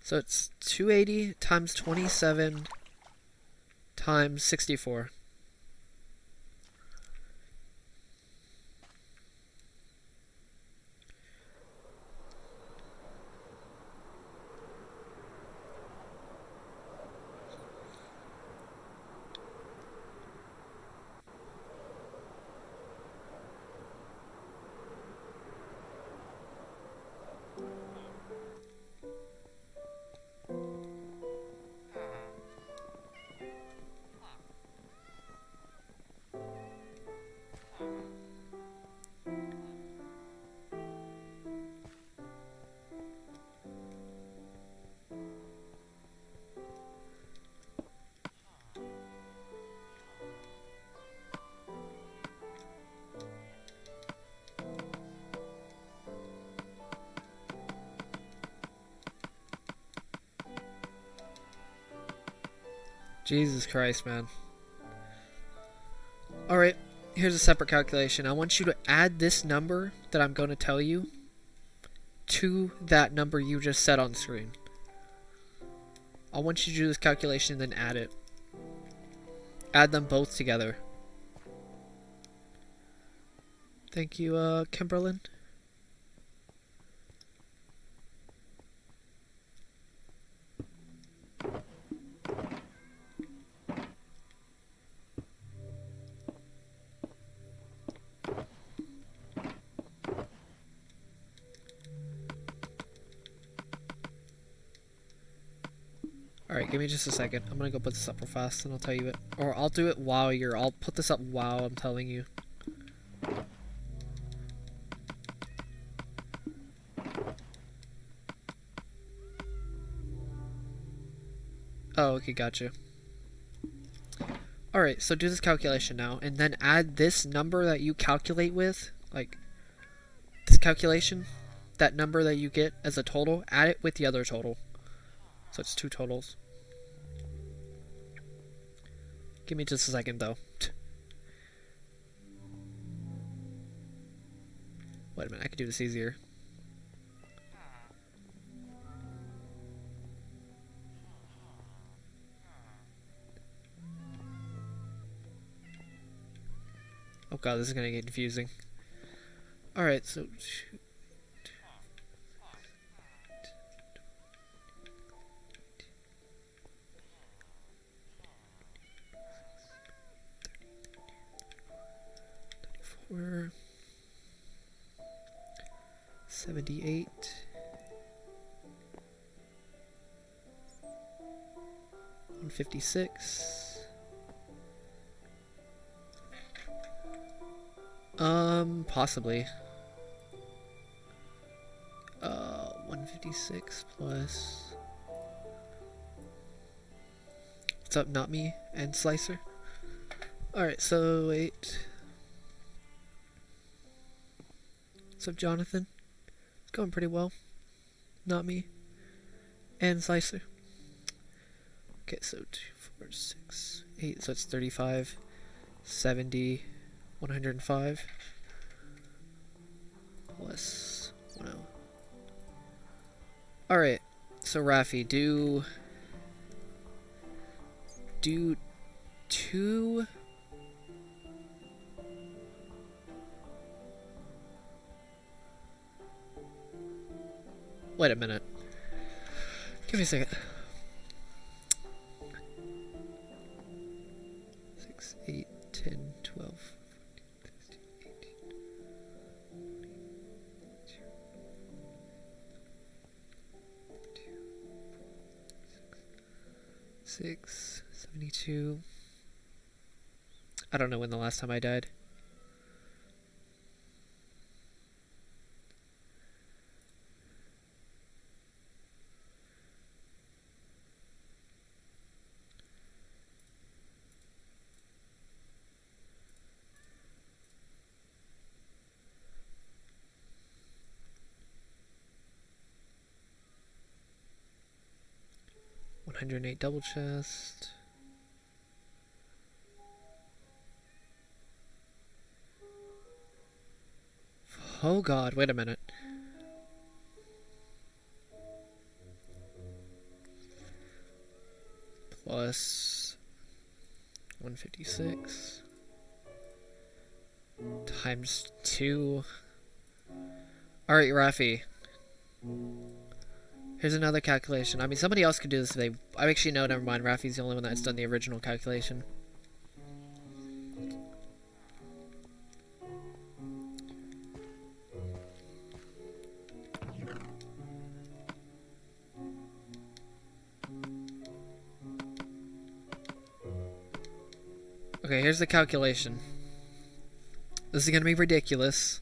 So it's 280 times 27 times 64. Jesus Christ, man. Alright, here's a separate calculation. I want you to add this number that I'm going to tell you to that number you just set on screen. I want you to do this calculation and then add it. Add them both together. Thank you, Kimberlyn. Alright, give me just a second. I'm gonna go put this up real fast and I'll tell you it. Or I'll do it while I'll put this up while I'm telling you. Oh, okay, gotcha. Alright, so do this calculation now, and then add this number that you calculate with, like, this calculation, that number that you get as a total, add it with the other total. So it's two totals. Give me just a second, though. Wait a minute, I can do this easier. Oh god, this is gonna get confusing. Alright, so... We're 78, 156, possibly, 156 plus, what's up, not me, and Slicer. Alright, so 8. What's up, Jonathan? It's going pretty well. Not me. And slicer. Okay, so 2, 4, 6, 8, so it's 35, 70, 105, plus 10. Alright, so Rafi, do 2... Wait a minute. Give me a second. 6, 8, 10, 12, 14, 15, 18, 6, 72. I don't know when the last time I died. $108 double chest. Oh god, wait a minute. Plus 156 times 2. Alright, Rafi. Here's another calculation. I mean, somebody else could do this if they... I actually know, never mind. Rafi's the only one that's done the original calculation. Okay, here's the calculation. This is gonna be ridiculous.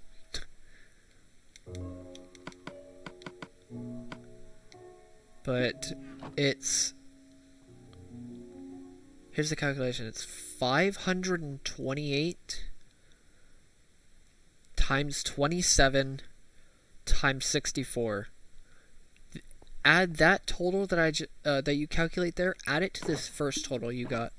But it's... Here's the calculation. It's 528 times 27 times 64. Add that total that that you calculate there. Add it to this first total you got.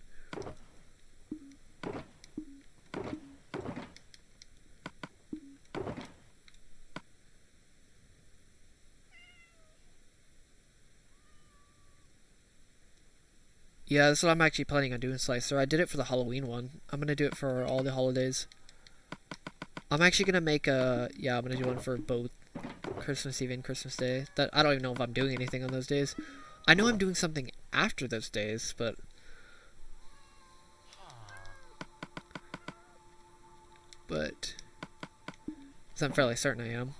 Yeah, that's what I'm actually planning on doing, Slicer. I did it for the Halloween one. I'm gonna do it for all the holidays. I'm actually gonna make a... Yeah, I'm gonna do one for both Christmas Eve and Christmas Day. That I don't even know if I'm doing anything on those days. I know I'm doing something after those days, but... I'm fairly certain I am.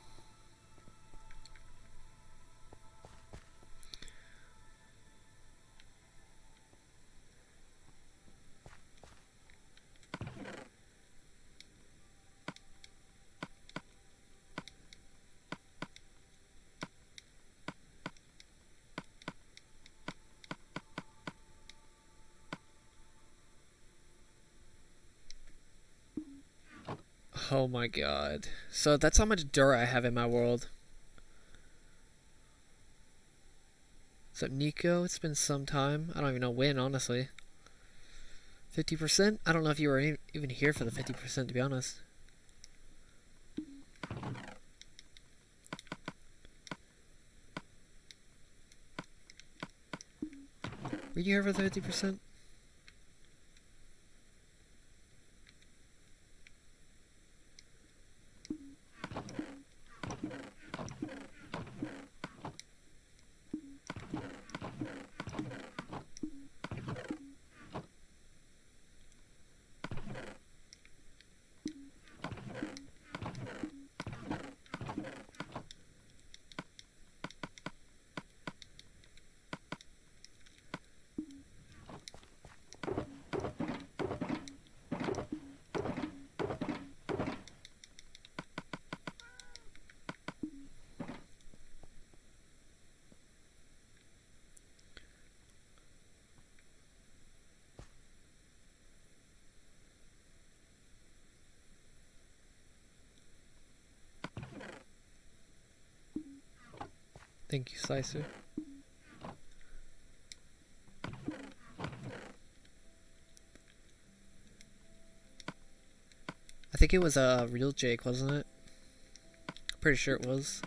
Oh my god. So that's how much dirt I have in my world. So Nico, it's been some time. I don't even know when, honestly. 50%? I don't know if you were even here for the 50%, to be honest. Were you here for the 50%? Thank you, Slicer. think it was a real Jake, wasn't it? Pretty sure it was.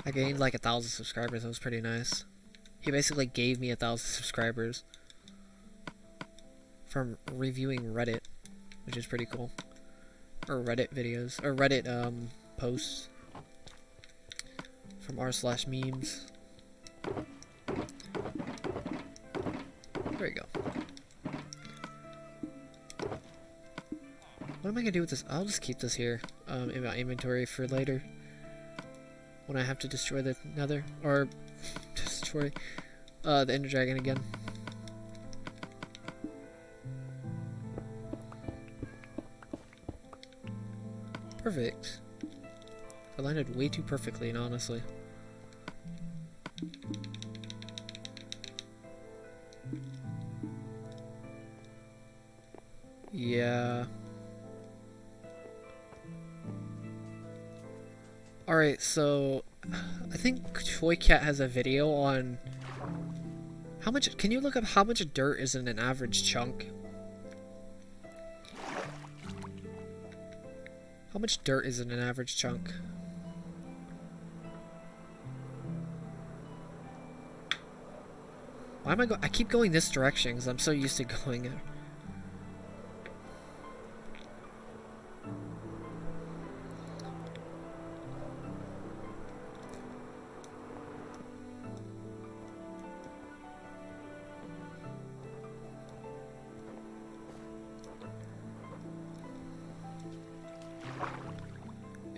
I gained like 1,000 subscribers. That was pretty nice. He basically gave me 1,000 subscribers from reviewing Reddit, which is pretty cool. Or Reddit videos, or Reddit posts from r/memes. There we go. What am I gonna do with this? I'll just keep this here in my inventory for later. When I have to destroy the Nether, or destroy the Ender Dragon again. Perfect. I landed way too perfectly, and honestly. Yeah. Alright, so I think Toy Cat has a video on how much. Can you look up how much dirt is in an average chunk? How much dirt is in an average chunk? Why am I keep going this direction because I'm so used to going it.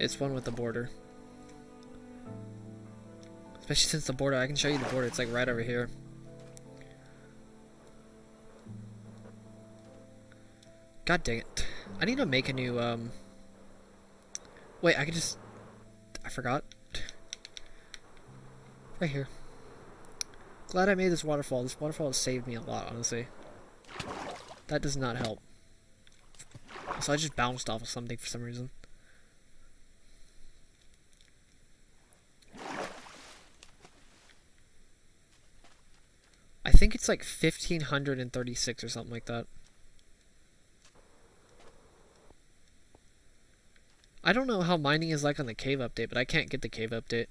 It's one with the border. Especially since the border, I can show you the border, it's like right over here. God dang it. I need to make a new, wait, I could just... I forgot. Right here. Glad I made this waterfall. This waterfall has saved me a lot, honestly. That does not help. So I just bounced off of something for some reason. I think it's like 1,536 or something like that. I don't know how mining is like on the cave update, but I can't get the cave update.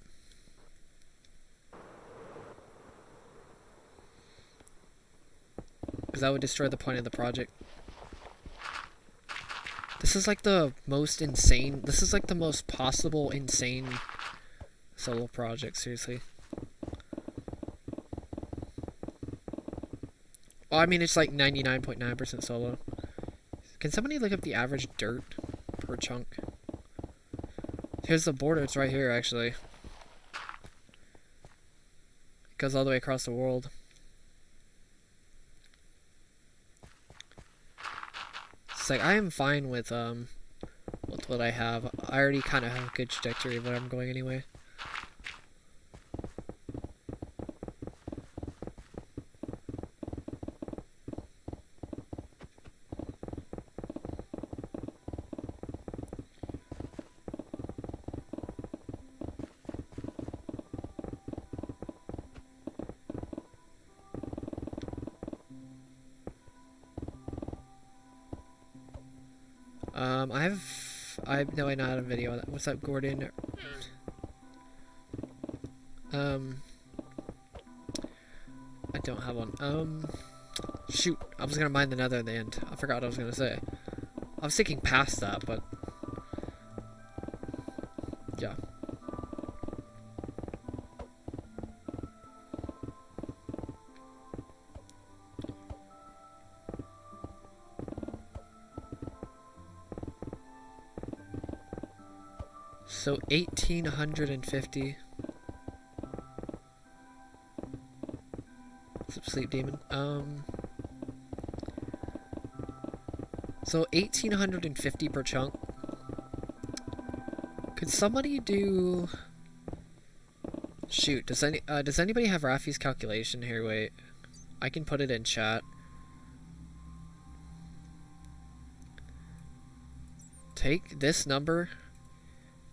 Because that would destroy the point of the project. This is like the most insane... This is like the most possible insane solo project, seriously. Well, I mean, it's like 99.9% solo. Can somebody look up the average dirt per chunk? Here's the border. It's right here, actually. It goes all the way across the world. It's like, I am fine with what I have. I already kind of have a good trajectory of where I'm going anyway. No, I know how to video that. What's up, Gordon? I don't have one. Shoot, I was gonna mine the Nether at the end. I forgot what I was gonna say. I was thinking past that, but yeah. So 1,850. Sleep demon. So 1,850 per chunk. Could somebody do? Shoot, does anybody have Rafi's calculation here? Wait, I can put it in chat. Take this number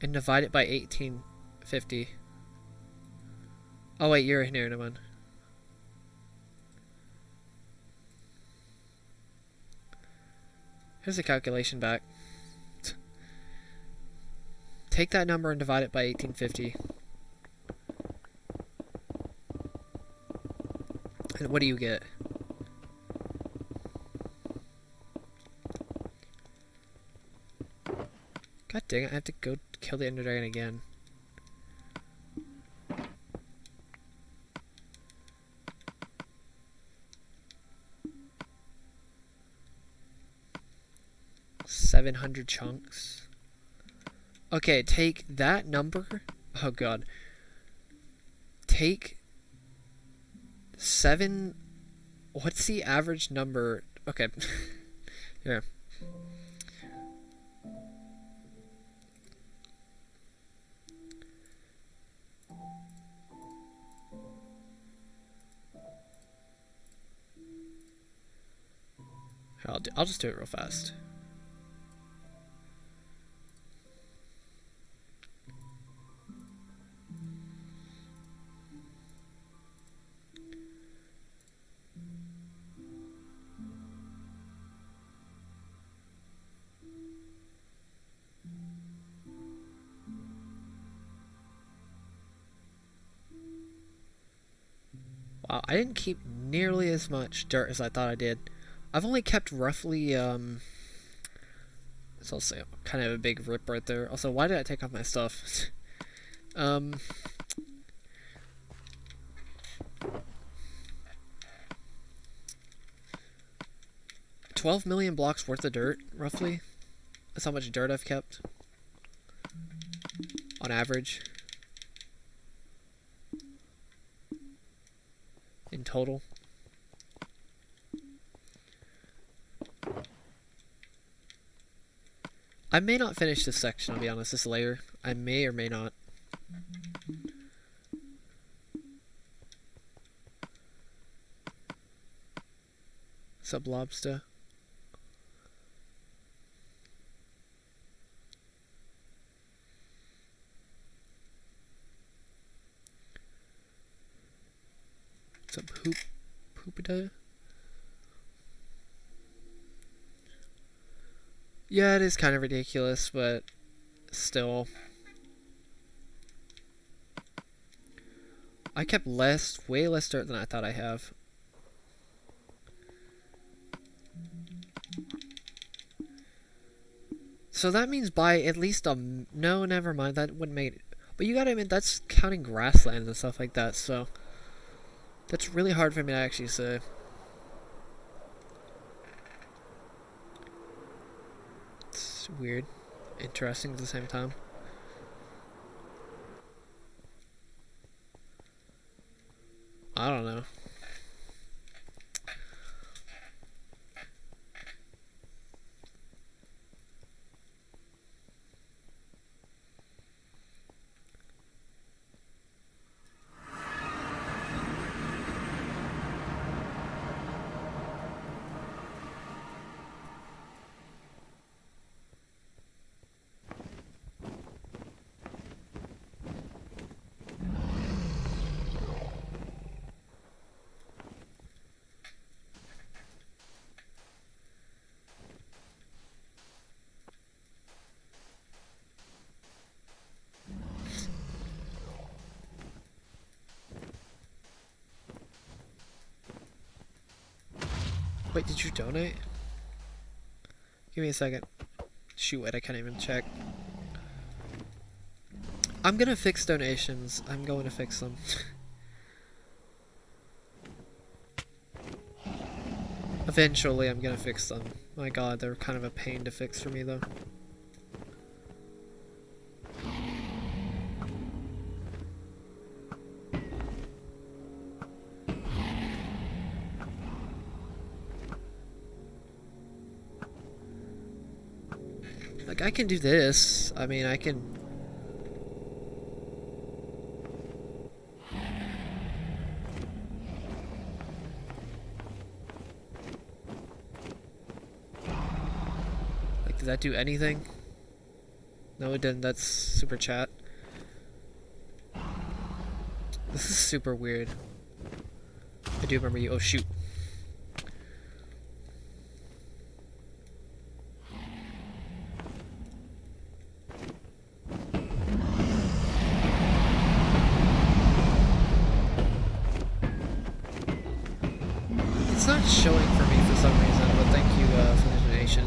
and divide it by 1,850. Oh wait, you're in here, never mind. Here's the calculation back. take that number and divide it by 1850. And what do you get? God dang it, I have to go kill the Ender Dragon again. $700 chunks. Okay, take that number. Oh god. Take 7. What's the average number? Okay. Here. I'll just do it real fast. Wow, I didn't keep nearly as much dirt as I thought I did. I've only kept roughly, so I'll say kind of a big rip right there. Also, why did I take off my stuff? 12 million blocks worth of dirt, roughly. That's how much dirt I've kept. On average. In total. I may not finish this section, I'll be honest, this layer. I may or may not. Sub lobster. Sub hoopita. Yeah, it is kind of ridiculous, but still. I kept way less dirt than I thought I have. So that means by at least no, never mind, that wouldn't make it. But you gotta admit, that's counting grasslands and stuff like that, so that's really hard for me to actually say. Weird, interesting at the same time. I don't know. Wait, did you donate? Give me a second. Shoot, wait, I can't even check. I'm gonna fix donations. I'm going to fix them. Eventually, I'm gonna fix them. My god, they're kind of a pain to fix for me, though. Like, I can do this. I mean, I can... Like, did that do anything? No, it didn't. That's super chat. This is super weird. I do remember you. Oh, shoot.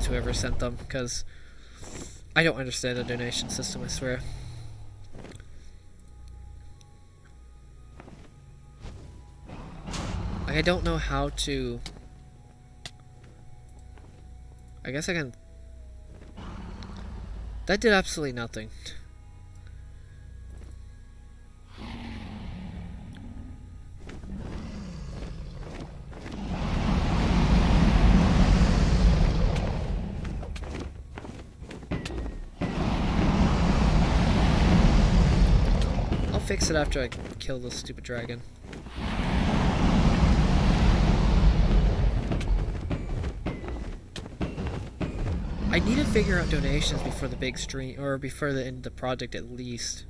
whoever sent them, because I don't understand the donation system, I swear. Like, I don't know how to... I guess I can... That did absolutely nothing. I'll fix it after I kill this stupid dragon. I need to figure out donations before the big stream, or before the end of the project at least.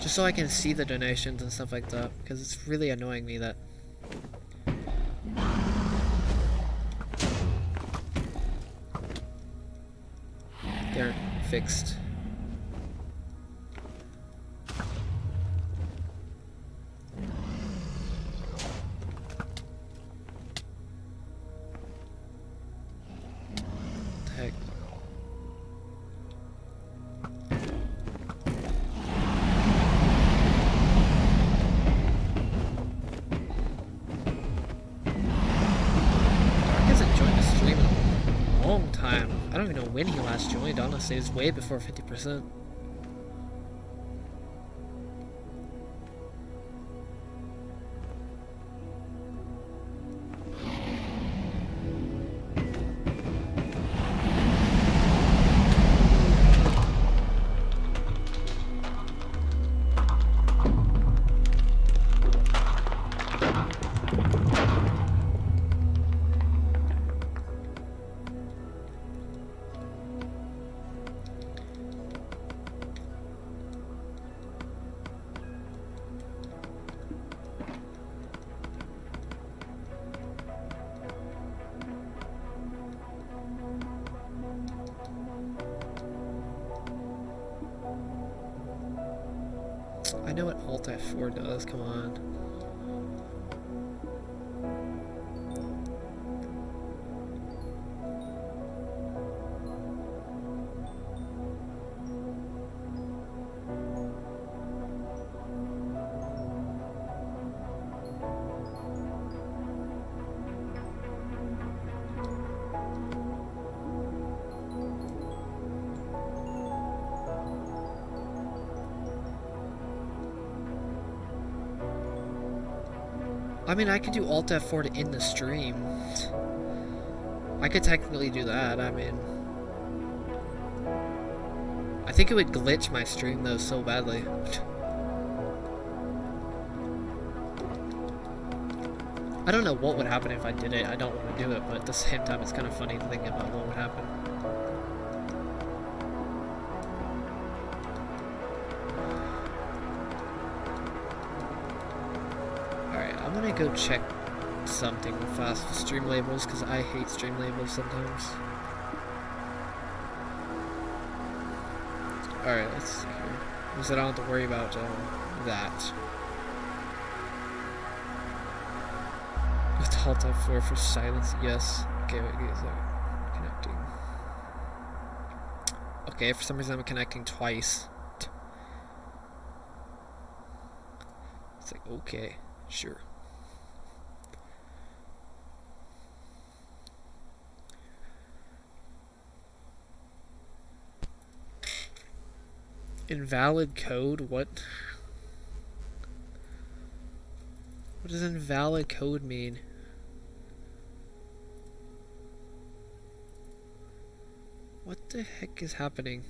Just so I can see the donations and stuff like that, because it's really annoying me that... They're fixed. When he last joined, honestly, it was way before 50%. I know what Alt F4 does, come on. I mean, I could do Alt F4 to end the stream. I could technically do that, I mean... I think it would glitch my stream, though, so badly. I don't know what would happen if I did it. I don't want to do it, but at the same time, it's kind of funny to think about what would happen. I'm gonna go check something fast with stream labels, because I hate stream labels sometimes. Alright, let's see here. Because I don't have to worry about that. With Alt F4 for silence, yes. Okay, wait, is that connecting? Okay, for some reason I'm connecting twice. It's like, okay, sure. Invalid code? What? What does invalid code mean? What the heck is happening?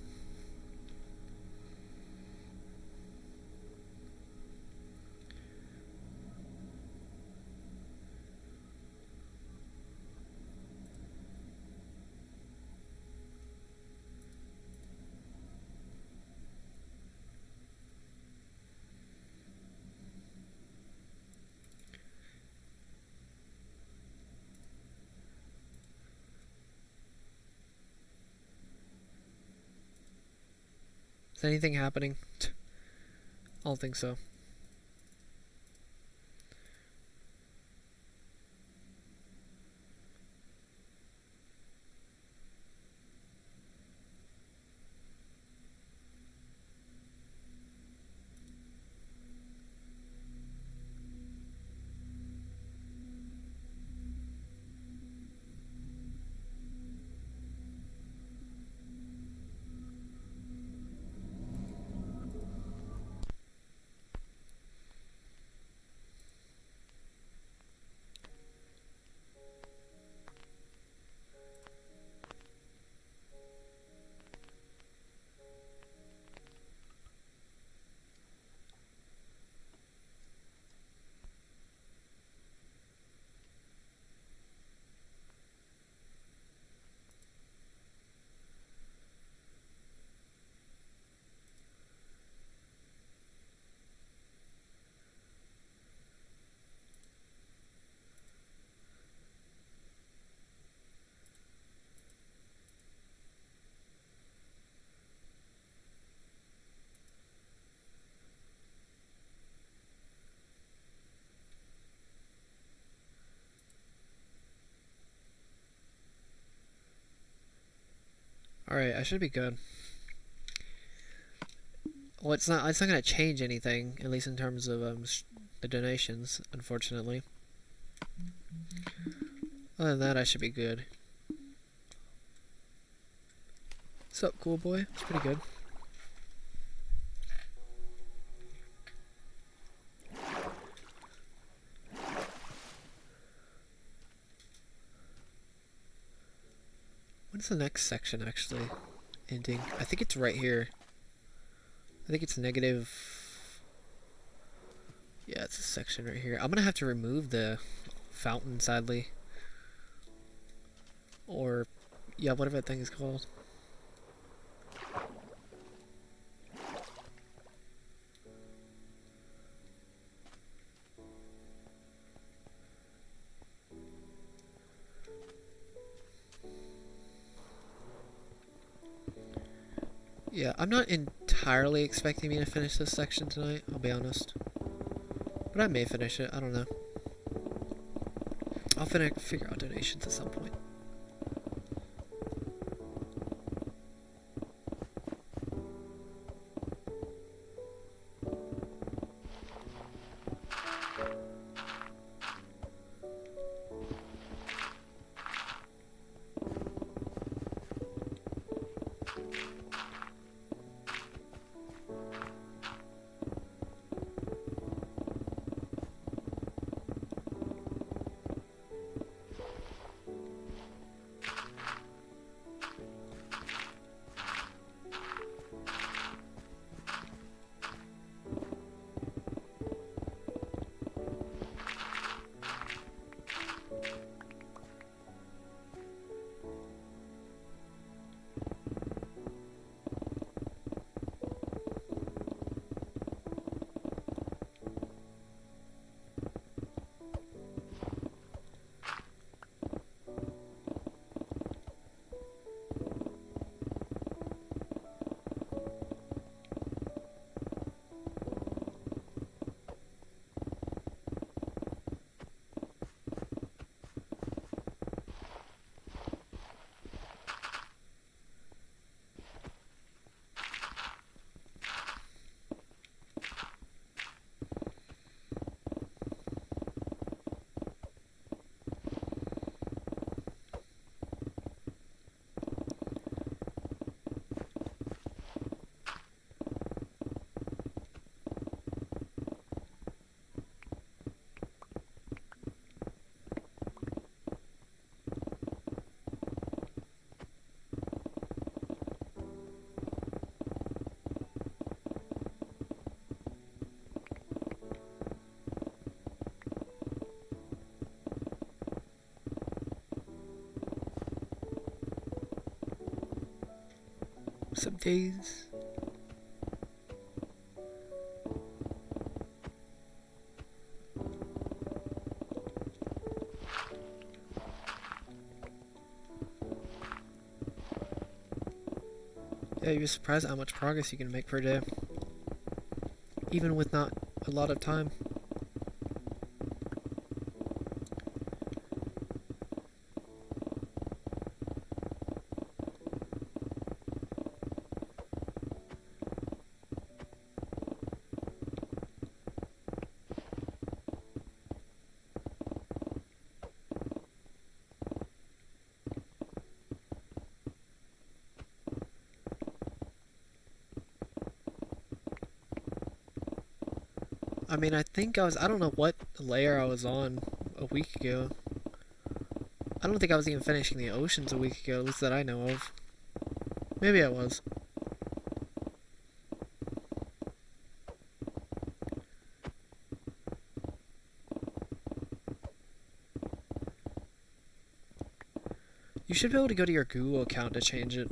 Is anything happening? I don't think so. Alright, I should be good. Well, it's not gonna change anything, at least in terms of the donations, unfortunately. Other than that, I should be good. What's up, cool boy? It's pretty good. When's the next section actually ending? I think it's right here. I think it's negative... Yeah, it's a section right here. I'm gonna have to remove the fountain, sadly. Or, yeah, whatever that thing is called. Yeah, I'm not entirely expecting me to finish this section tonight, I'll be honest. But I may finish it, I don't know. I'll figure out donations at some point. Some days. Yeah, you're surprised at how much progress you can make per day, even with not a lot of time. I mean, I think I don't know what layer I was on a week ago. I don't think I was even finishing the oceans a week ago, at least that I know of. Maybe I was. You should be able to go to your Google account to change it.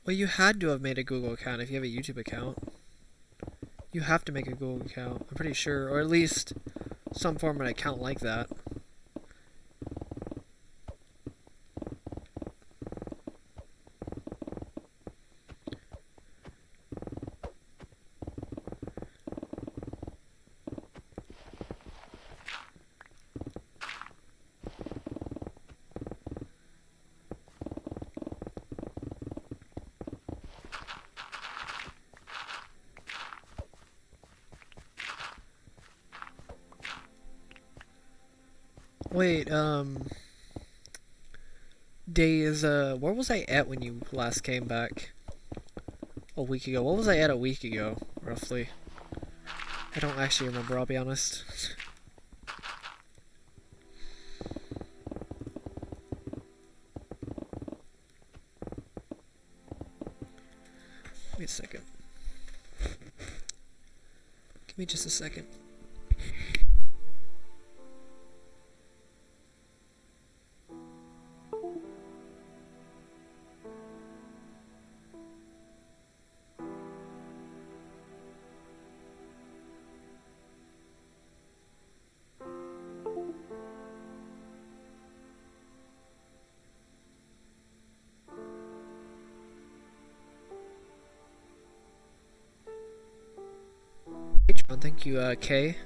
Well, you had to have made a Google account if you have a YouTube account. You have to make a Google account, I'm pretty sure, or at least some form of an account like that. Wait, Days, where was I at when you last came back? A week ago. What was I at a week ago, roughly? I don't actually remember, I'll be honest. Give me a second. Give me just a second. Patreon, thank you, Kay.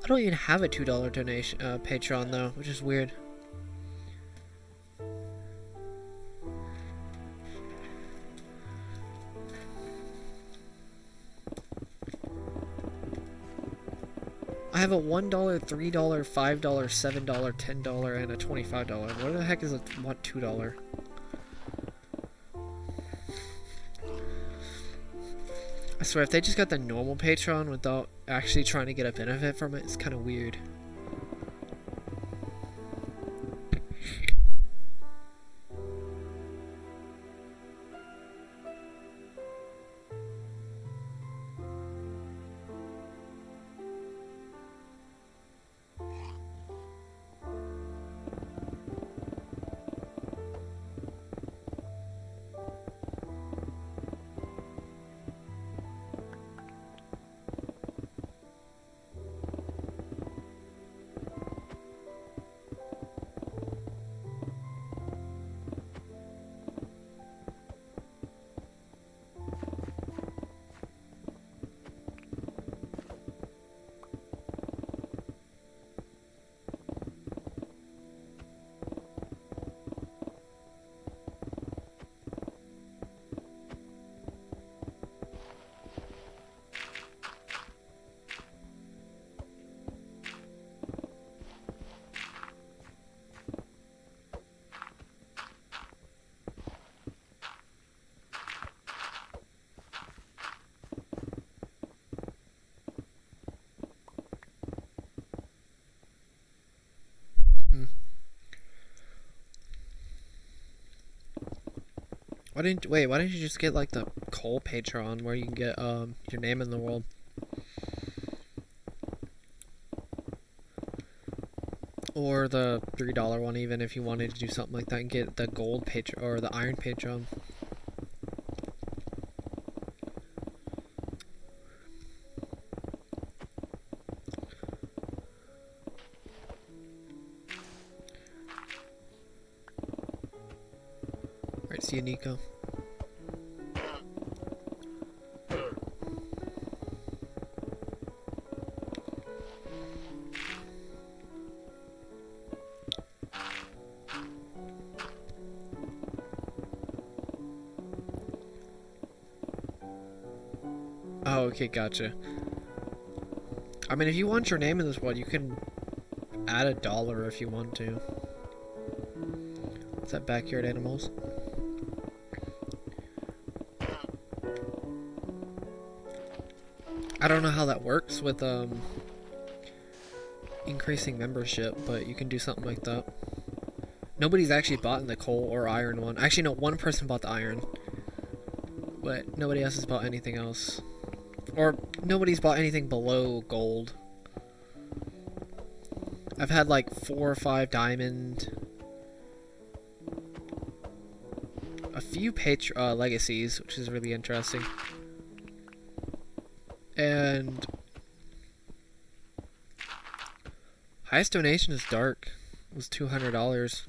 I don't even have a $2 donation, Patreon though, which is weird. I have a $1, $3, $5, $7, $10, and a $25. What the heck is a $2? I swear, if they just got the normal Patreon without actually trying to get a benefit from it, it's kind of weird. Why didn't you just get like the coal Patreon where you can get your name in the world? Or the $3 one, even if you wanted to do something like that and get the gold Patreon or the iron Patreon. Alright, see you, Nico. Oh, okay, gotcha. I mean, if you want your name in this one, you can add $1 if you want to. Is that backyard animals? I don't know how that works with increasing membership, but you can do something like that. Nobody's actually bought in the coal or iron one. Actually, no, one person bought the iron, but nobody else has bought anything else. Or nobody's bought anything below gold. I've had like 4 or 5 diamond, a few legacies, which is really interesting, and highest donation is Dark. It was $200.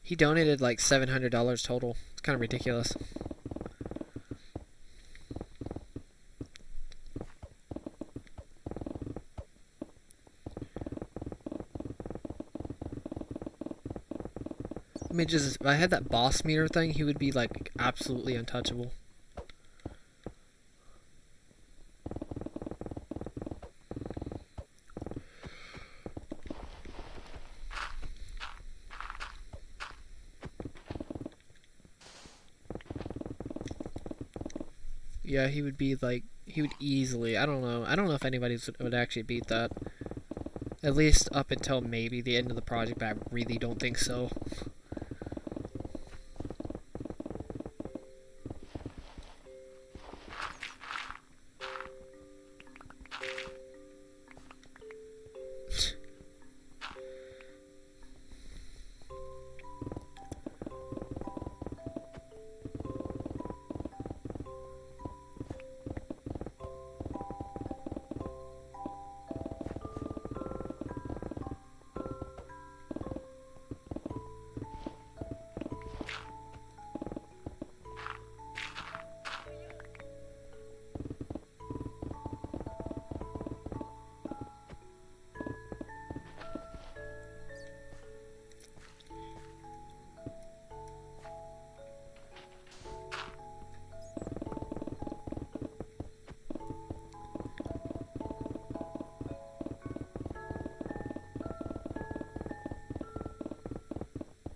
He donated like $700 total. It's kind of ridiculous. I mean, just if I had that boss meter thing, he would be like absolutely untouchable. Yeah, he would be like, he would easily, I don't know if anybody would actually beat that. At least up until maybe the end of the project, but I really don't think so.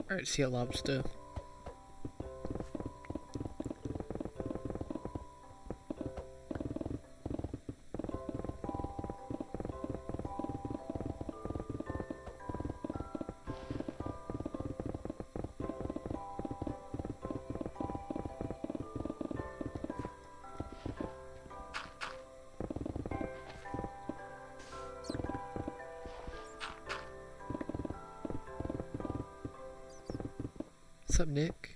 Alright, see a lobster. What's up, Nick?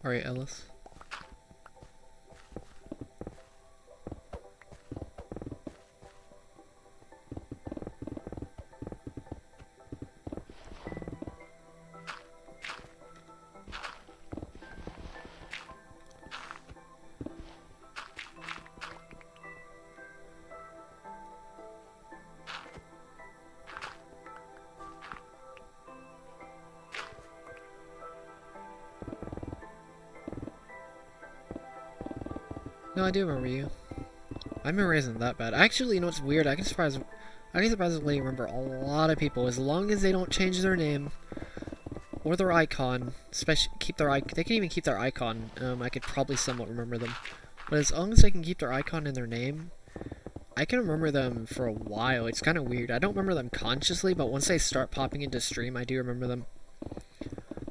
Alright, Ellis. No, I do remember you. My memory isn't that bad. Actually, you know what's weird? I can surprisingly remember a lot of people as long as they don't change their name or their icon. Especially they can even keep their icon. I could probably somewhat remember them. But as long as they can keep their icon in their name, I can remember them for a while. It's kind of weird. I don't remember them consciously, but once they start popping into stream, I do remember them.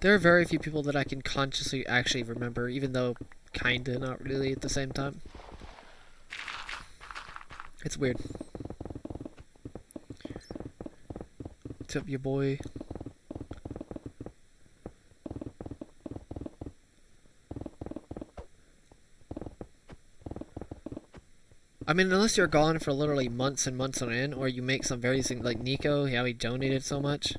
There are very few people that I can consciously actually remember, even though kinda not really at the same time. It's weird. What's up, your boy? I mean, unless you're gone for literally months and months on end, or you make some very like Nico, how he donated so much.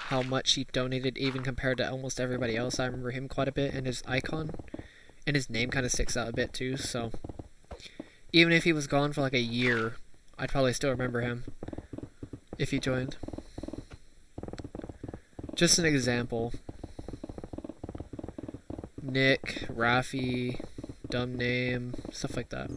How much he donated even compared to almost everybody else. I remember him quite a bit, and his icon and his name kind of sticks out a bit too, so even if he was gone for like a year, I'd probably still remember him if he joined. Just an example. Nick, Rafi, dumb name, stuff like that.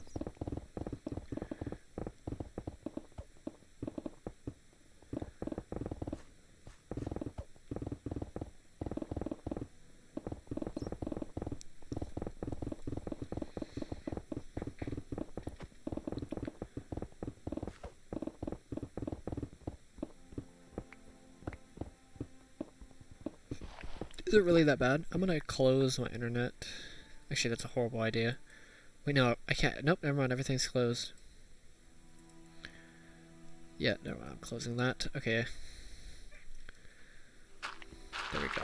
Is it really that bad? I'm gonna close my internet. Actually, that's a horrible idea. Wait, no, I can't. Nope, never mind. Everything's closed. Yeah, never mind. I'm closing that. Okay. There we go.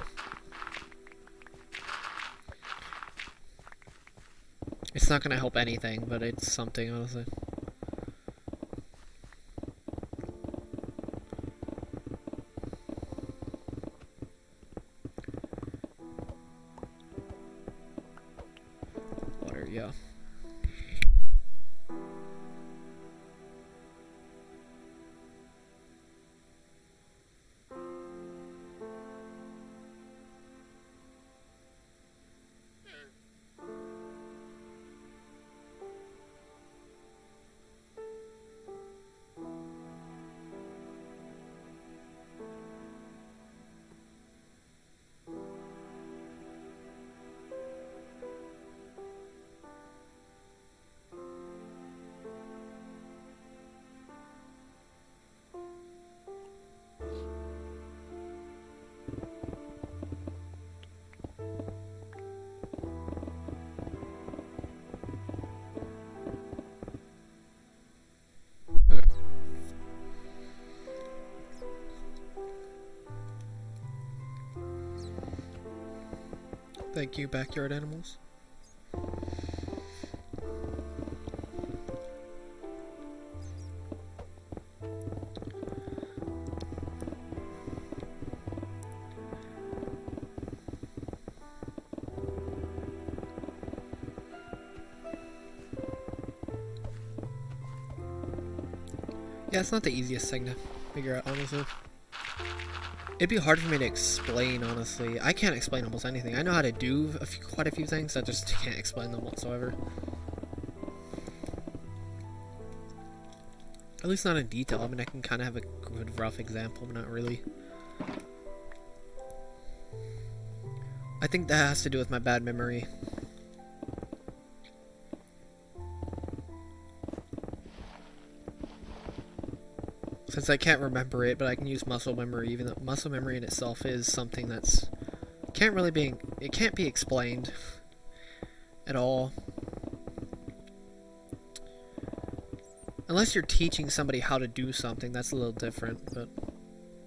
It's not gonna help anything, but it's something, honestly. Water, yeah. Thank you, backyard animals. Yeah, it's not the easiest thing to figure out, honestly. It'd be hard for me to explain, honestly. I can't explain almost anything. I know how to do quite a few things, I just can't explain them whatsoever. At least not in detail. I mean, I can kind of have a good rough example, but not really. I think that has to do with my bad memory. Since I can't remember it, but I can use muscle memory, even though muscle memory in itself is something that's it can't be explained at all. Unless you're teaching somebody how to do something, that's a little different, but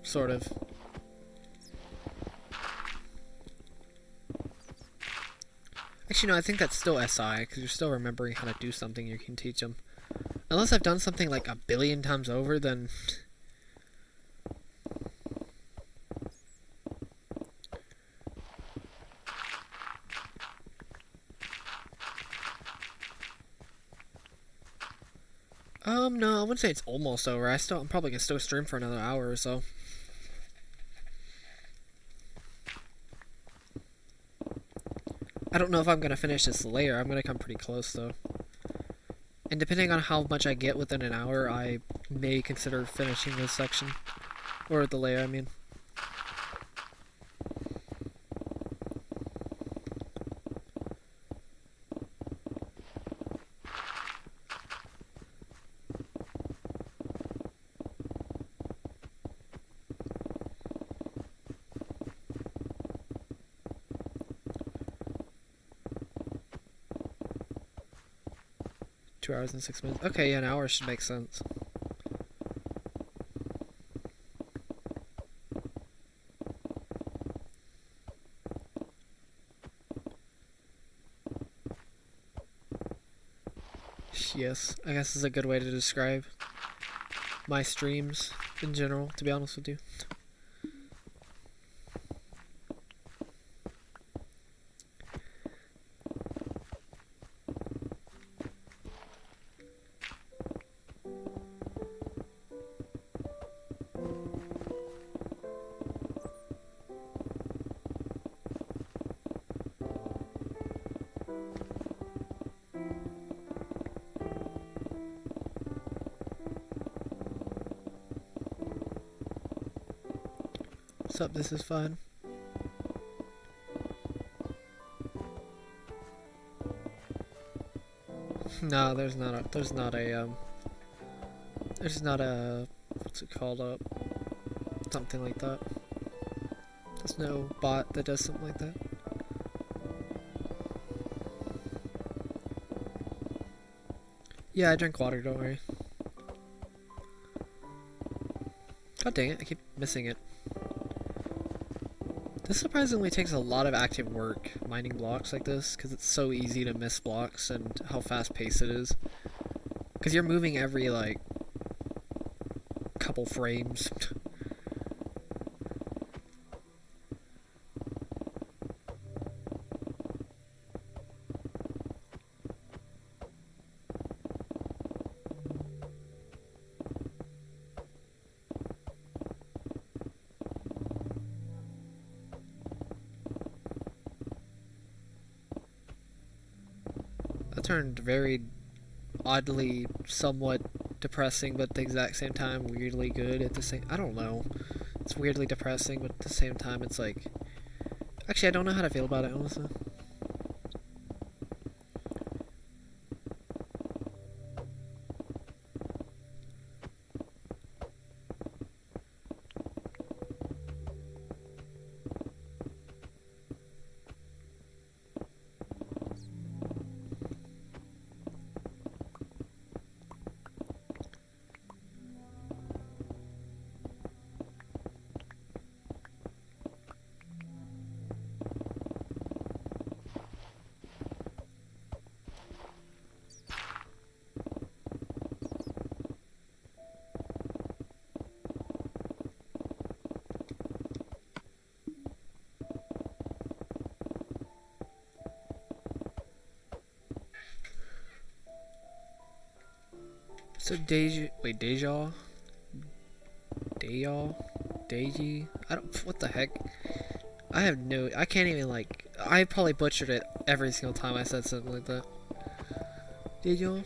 sort of. Actually, no, I think that's still SI, because you're still remembering how to do something you can teach them. Unless I've done something like a billion times over, then... no, I wouldn't say it's almost over. I'm probably gonna still stream for another hour or so. I don't know if I'm gonna finish this layer. I'm gonna come pretty close, though. And depending on how much I get within an hour, I may consider finishing this section. Or the layer, I mean. Two hours and 6 minutes. Okay, yeah, an hour should make sense. Yes, I guess is a good way to describe my streams in general, to be honest with you. What's up? This is fun. No, there's not a, what's it called, something like that. There's no bot that does something like that. Yeah, I drink water, don't worry. God dang it, I keep missing it. This surprisingly takes a lot of active work, mining blocks like this, because it's so easy to miss blocks and how fast-paced it is. Because you're moving every, like, couple frames. That turned very oddly somewhat depressing, but at the exact same time weirdly good at the same... I don't know. It's weirdly depressing, but at the same time it's like... Actually, I don't know how to feel about it, honestly. So Deji, I don't, what the heck? I can't even like, I probably butchered it every single time I said something like that. Deja?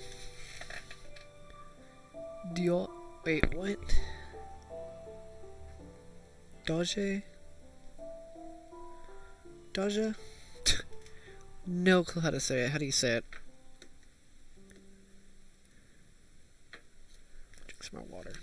Wait, what? Doja? No clue how to say it. How do you say it? Drink some more water.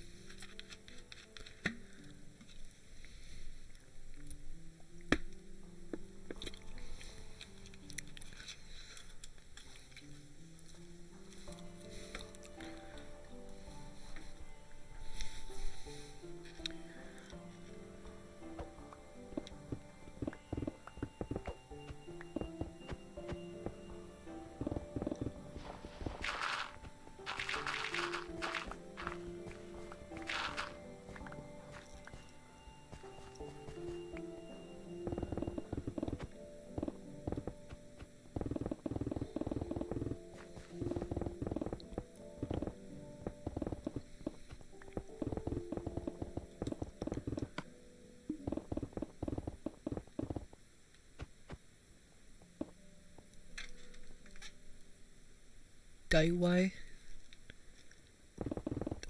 Daiwai?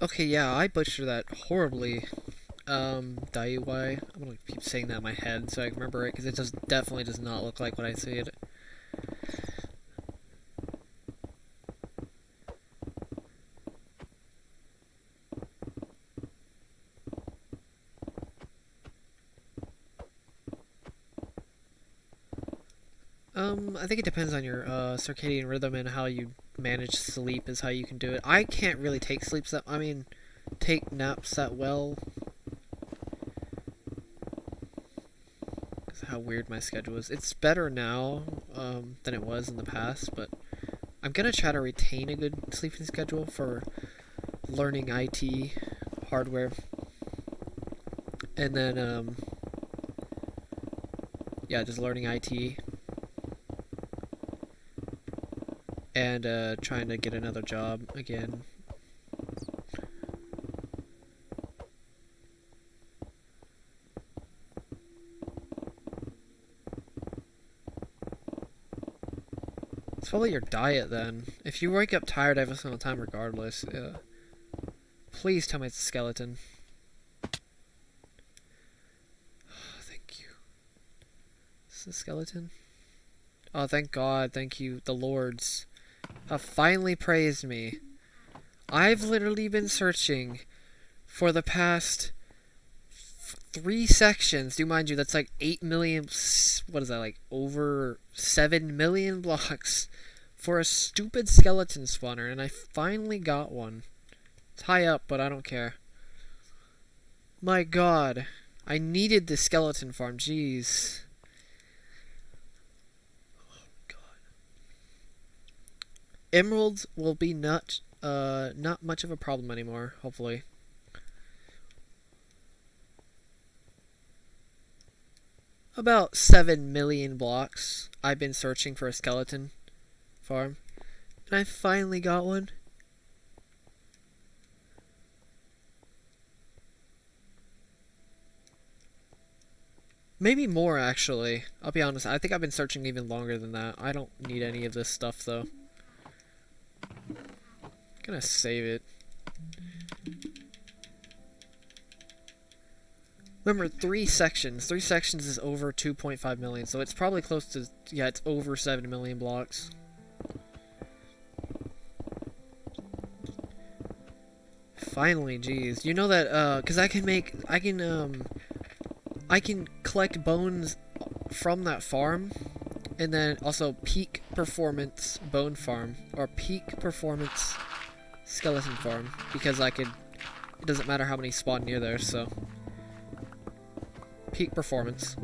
Okay, yeah, I butchered that horribly. Daiwai. I'm gonna keep saying that in my head so I can remember it, because it just definitely does not look like what I see it. I think it depends on your circadian rhythm and how you manage sleep is how you can do it. I can't really take take naps that well. Because of how weird my schedule is. It's better now than it was in the past, but I'm gonna try to retain a good sleeping schedule for learning IT hardware. And then, yeah, just learning IT. And trying to get another job again. It's probably your diet then. If you wake up tired every single time regardless, please tell me it's a skeleton. Thank you. Is this a skeleton? Oh, thank God. Thank you, the lords. Have finally praised me. I've literally been searching for the past 3 sections. Do mind you, that's like 8 million. What is that, like over 7 million blocks for a stupid skeleton spawner, and I finally got one. It's high up, but I don't care. My god. I needed the skeleton farm, jeez. Oh god. Emeralds will be not much of a problem anymore, hopefully. About 7 million blocks I've been searching for a skeleton farm, and I finally got one. Maybe more, actually. I'll be honest, I think I've been searching even longer than that. I don't need any of this stuff, though. I'm gonna save it. Remember, 3 sections. 3 sections is over 2.5 million, so it's probably close to... Yeah, it's over 7 million blocks. Finally, geez. You know that, because I can collect bones from that farm, and then also peak performance bone farm, or peak performance skeleton farm, because it doesn't matter how many spawn near there, so... Peak performance.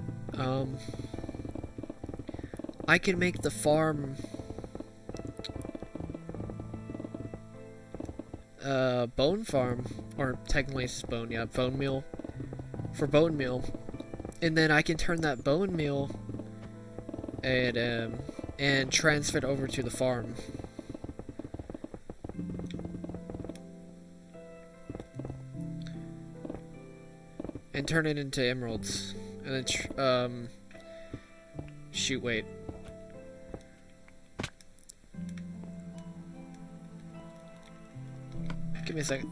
I can make the farm bone farm, or technically it's bone, yeah, bone meal, for bone meal, and then I can turn that bone meal and transfer it over to the farm. And turn it into emeralds. And then, shoot, wait. Give me a second.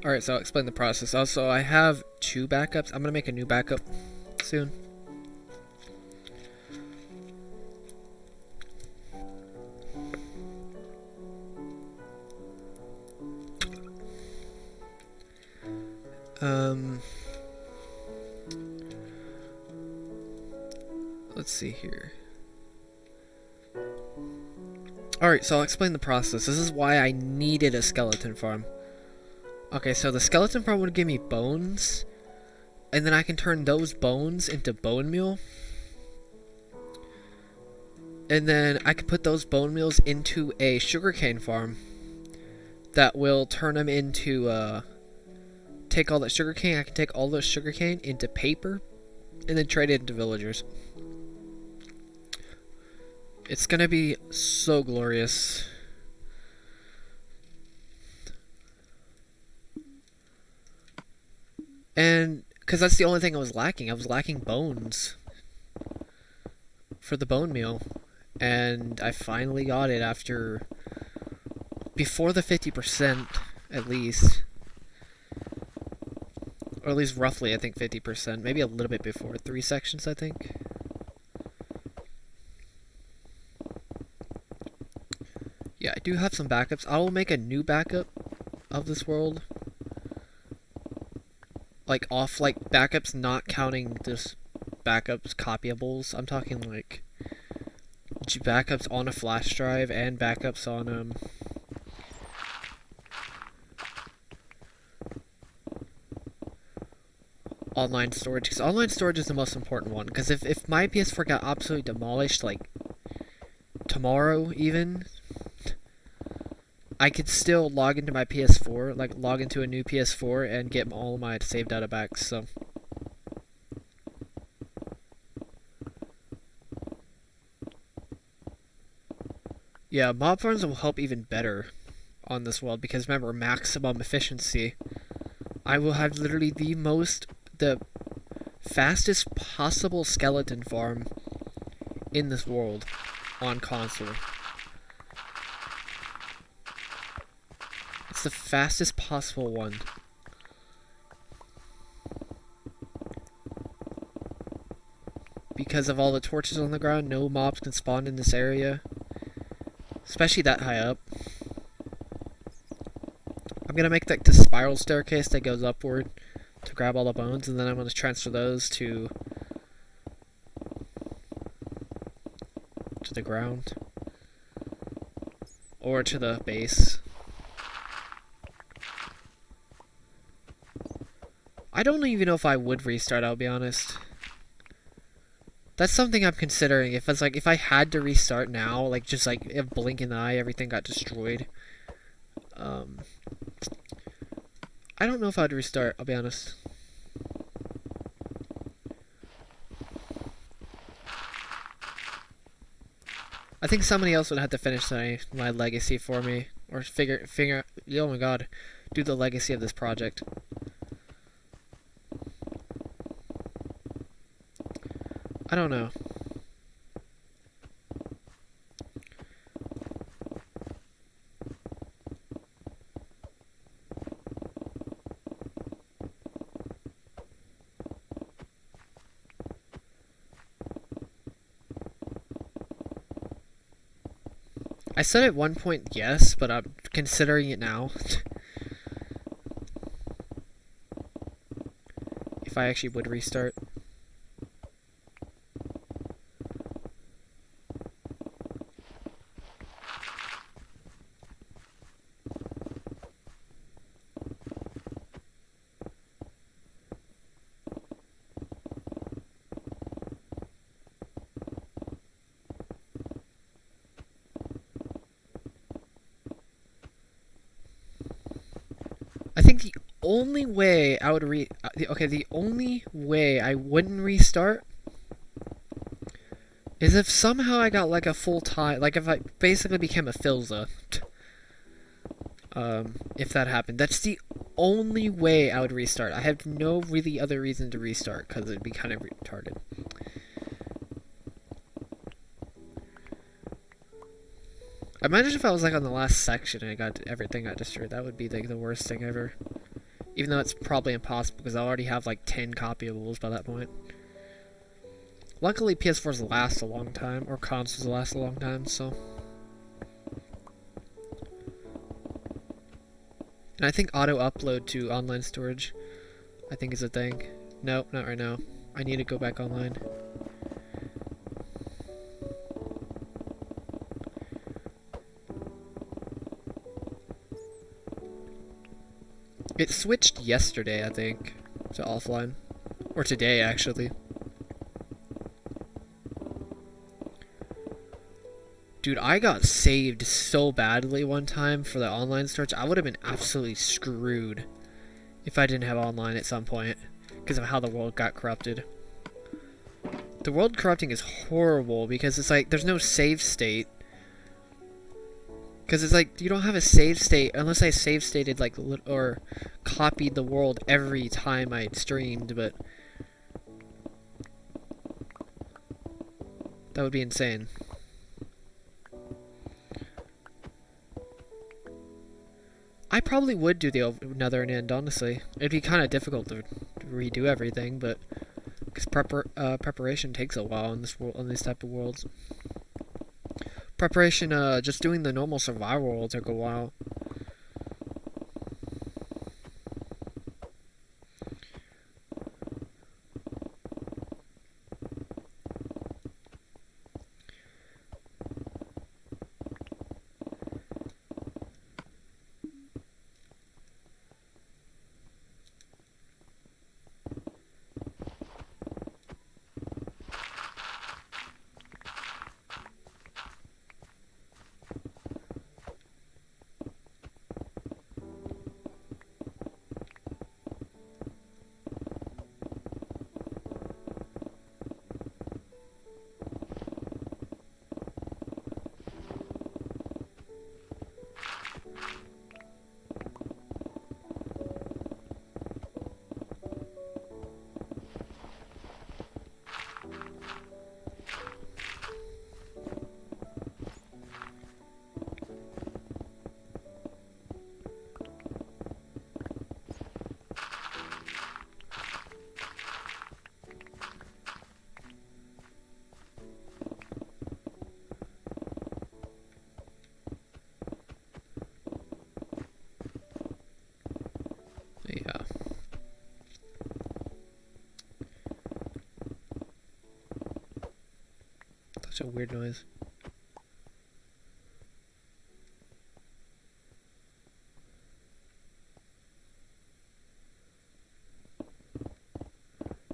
Alright, so I'll explain the process. Also, I have 2 backups. I'm gonna make a new backup soon. Let's see here. Alright, so I'll explain the process. This is why I needed a skeleton farm. Okay, so the skeleton farm would give me bones, and then I can turn those bones into bone meal. And then I can put those bone meals into a sugarcane farm that will turn them into, take all that sugarcane. I can take all the sugarcane into paper, and then trade it into villagers. It's gonna be so glorious. And because that's the only thing I was lacking. I was lacking bones for the bone meal. And I finally got it after... before the 50%, at least. Or at least roughly, I think 50%. Maybe a little bit before. 3 sections, I think. Yeah, I do have some backups. I will make a new backup of this world. Like, off, like, backups not counting this backups copyables. I'm talking, like, backups on a flash drive and backups on, online storage. Because online storage is the most important one. Because if my PS4 got absolutely demolished, like, tomorrow, even... I could still log into my PS4, like log into a new PS4 and get all of my saved data back, so. Yeah, mob farms will help even better on this world because remember, maximum efficiency. I will have literally the fastest possible skeleton farm in this world on console. It's the fastest possible one. Because of all the torches on the ground, no mobs can spawn in this area. Especially that high up. I'm gonna make like the spiral staircase that goes upward to grab all the bones, and then I'm gonna transfer those to the ground. Or to the base. I don't even know if I would restart, I'll be honest. That's something I'm considering. If it's like, if I had to restart now, like just like a blink in the eye, everything got destroyed. I don't know if I'd restart, I'll be honest. I think somebody else would have to finish my legacy for me. Or figure, oh my god, do the legacy of this project. I don't know. I said at one point yes, but I'm considering it now. If I actually would restart. I think the only way I would the only way I wouldn't restart is if somehow I got like a full-time, like if I basically became a Filza. If that happened. That's the only way I would restart. I have no really other reason to restart, because it'd be kind of retarded. Imagine if I was like on the last section and everything got destroyed. That would be like the worst thing ever. Even though it's probably impossible because I already have like 10 copyables by that point. Luckily PS4s last a long time, or consoles last a long time, so. And I think auto upload to online storage, I think is a thing. Nope, not right now. I need to go back online. It switched yesterday, I think, to offline. Or today, actually. Dude, I got saved so badly one time for the online storage. I would have been absolutely screwed if I didn't have online at some point, because of how the world got corrupted. The world corrupting is horrible because it's like there's no save state. Because it's like you don't have a save state unless I save stated like or copied the world every time I streamed, but that would be insane. I probably would do the Nether End, honestly. It'd be kind of difficult to redo everything, but because preparation takes a while in this world, on these type of worlds. Preparation, just doing the normal survival world took a while. Yeah. Such a weird noise.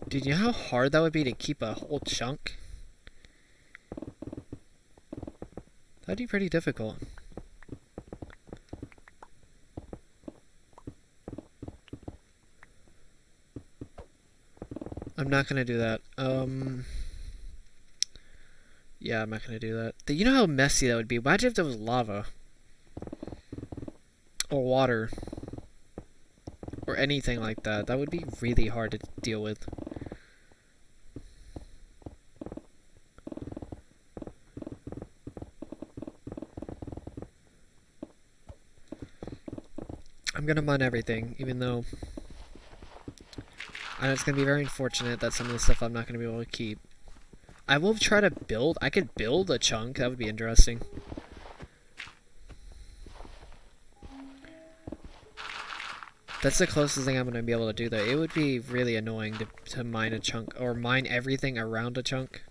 Dude, you know how hard that would be to keep a whole chunk? That'd be pretty difficult. I'm not gonna do that. Yeah, I'm not gonna do that. You know how messy that would be? Imagine if there was lava. Or water. Or anything like that. That would be really hard to deal with. I'm gonna mine everything, even though I know it's gonna be very unfortunate that some of the stuff I'm not gonna be able to keep. I will try to build. I could build a chunk. That would be interesting. That's the closest thing I'm gonna be able to do, though. It would be really annoying to mine a chunk or mine everything around a chunk.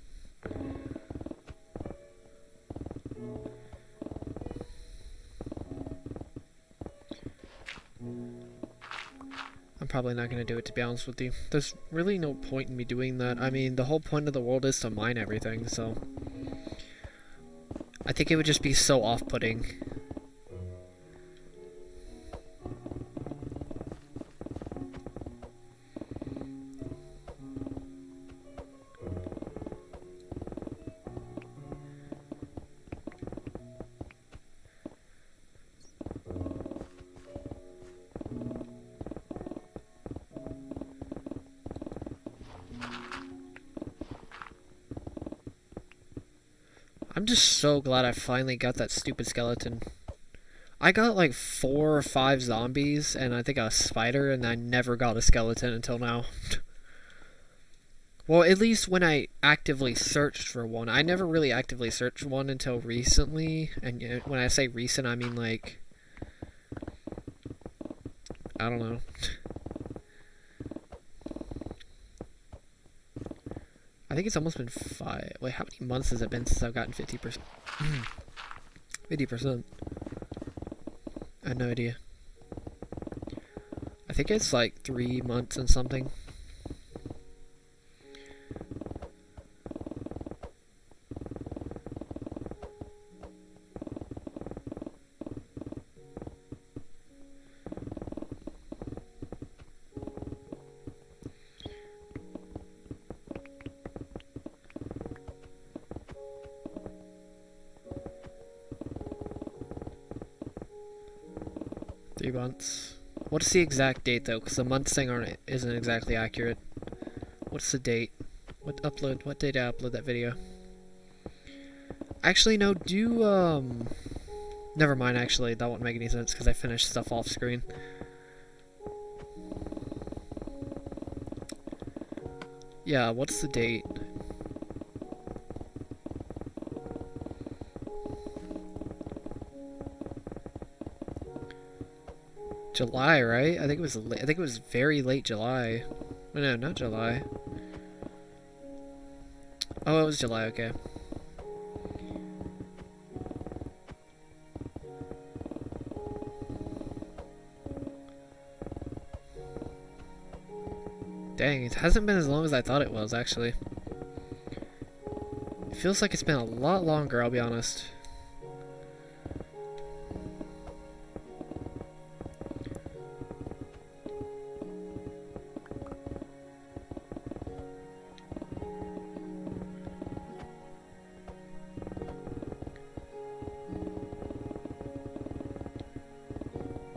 I'm probably not going to do it, to be honest with you. There's really no point in me doing that. I mean, the whole point of the world is to mine everything, so I think it would just be so off-putting. I'm just so glad I finally got that stupid skeleton. I got like 4 or 5 zombies and I think a spider, and I never got a skeleton until now. Well, at least when I actively searched for one. I never really actively searched one until recently. And when I say recent, I mean like, I don't know. I think it's almost been 5. Wait, how many months has it been since I've gotten 50%? 50%. I have no idea. I think it's like 3 months and something. months. What's the exact date though? Because the months thing isn't exactly accurate. What's the date? What date I upload that video? Actually, no, never mind, actually, that won't make any sense because I finished stuff off screen. Yeah, what's the date? July, right? I think it was very late July. Oh, no, not July. Oh, it was July, okay. Dang, it hasn't been as long as I thought it was, actually. It feels like it's been a lot longer, I'll be honest.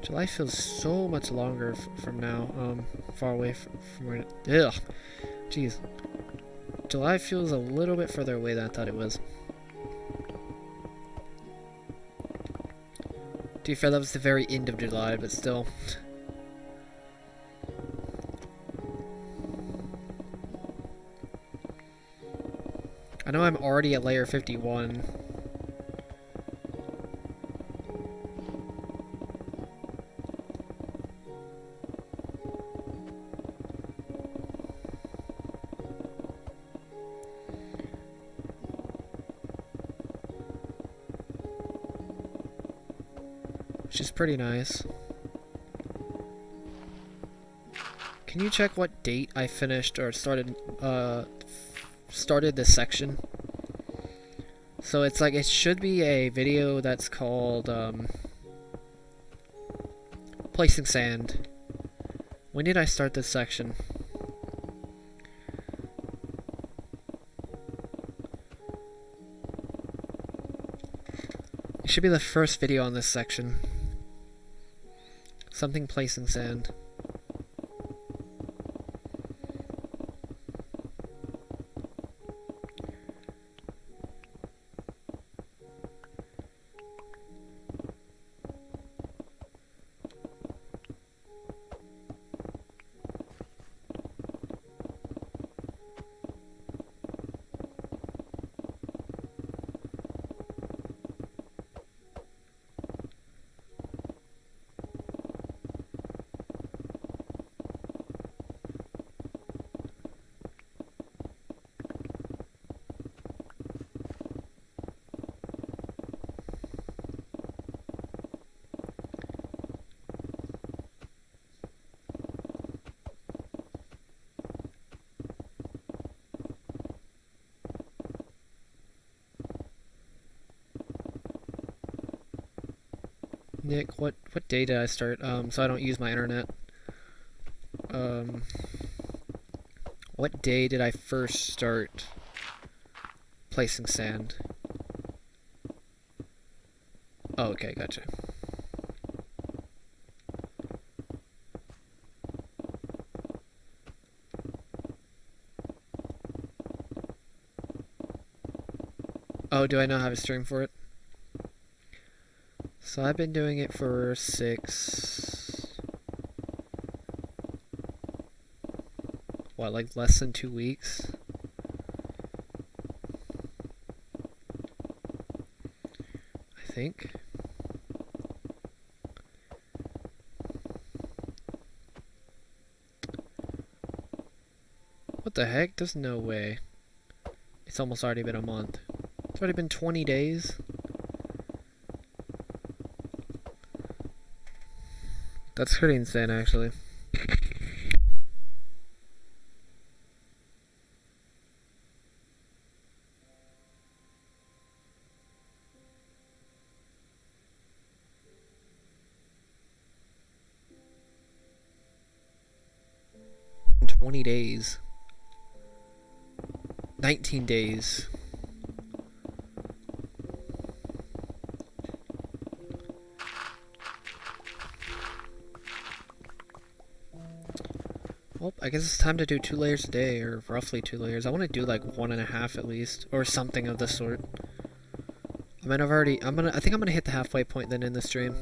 July feels so much longer from now, far away from where ugh. Jeez. July feels a little bit further away than I thought it was. To be fair, that was the very end of July, but still. I know I'm already at layer 51. Which is pretty nice. Can you check what date I finished or started this section? So it's like, it should be a video that's called placing sand. When did I start this section? It should be the first video on this section. Something placing sand. Nick, what day did I start? So I don't use my internet. What day did I first start placing sand? Oh, okay, gotcha. Oh, do I not have a stream for it? So I've been doing it for like less than 2 weeks? I think. What the heck? There's no way. It's almost already been a month. It's already been 20 days. That's pretty insane, actually. In 20 days. 19 days. Well, I guess it's time to do 2 layers a day, or roughly 2 layers. I want to do like 1.5 at least, or something of the sort. I mean, I think I'm gonna hit the halfway point then in the stream.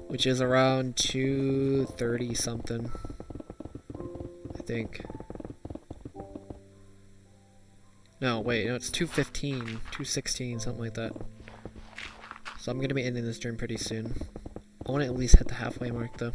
Which is around 2:30 something, I think. No, wait, no, it's 2:15, 2:16, something like that. So I'm gonna be ending this stream pretty soon. I want to at least hit the halfway mark though.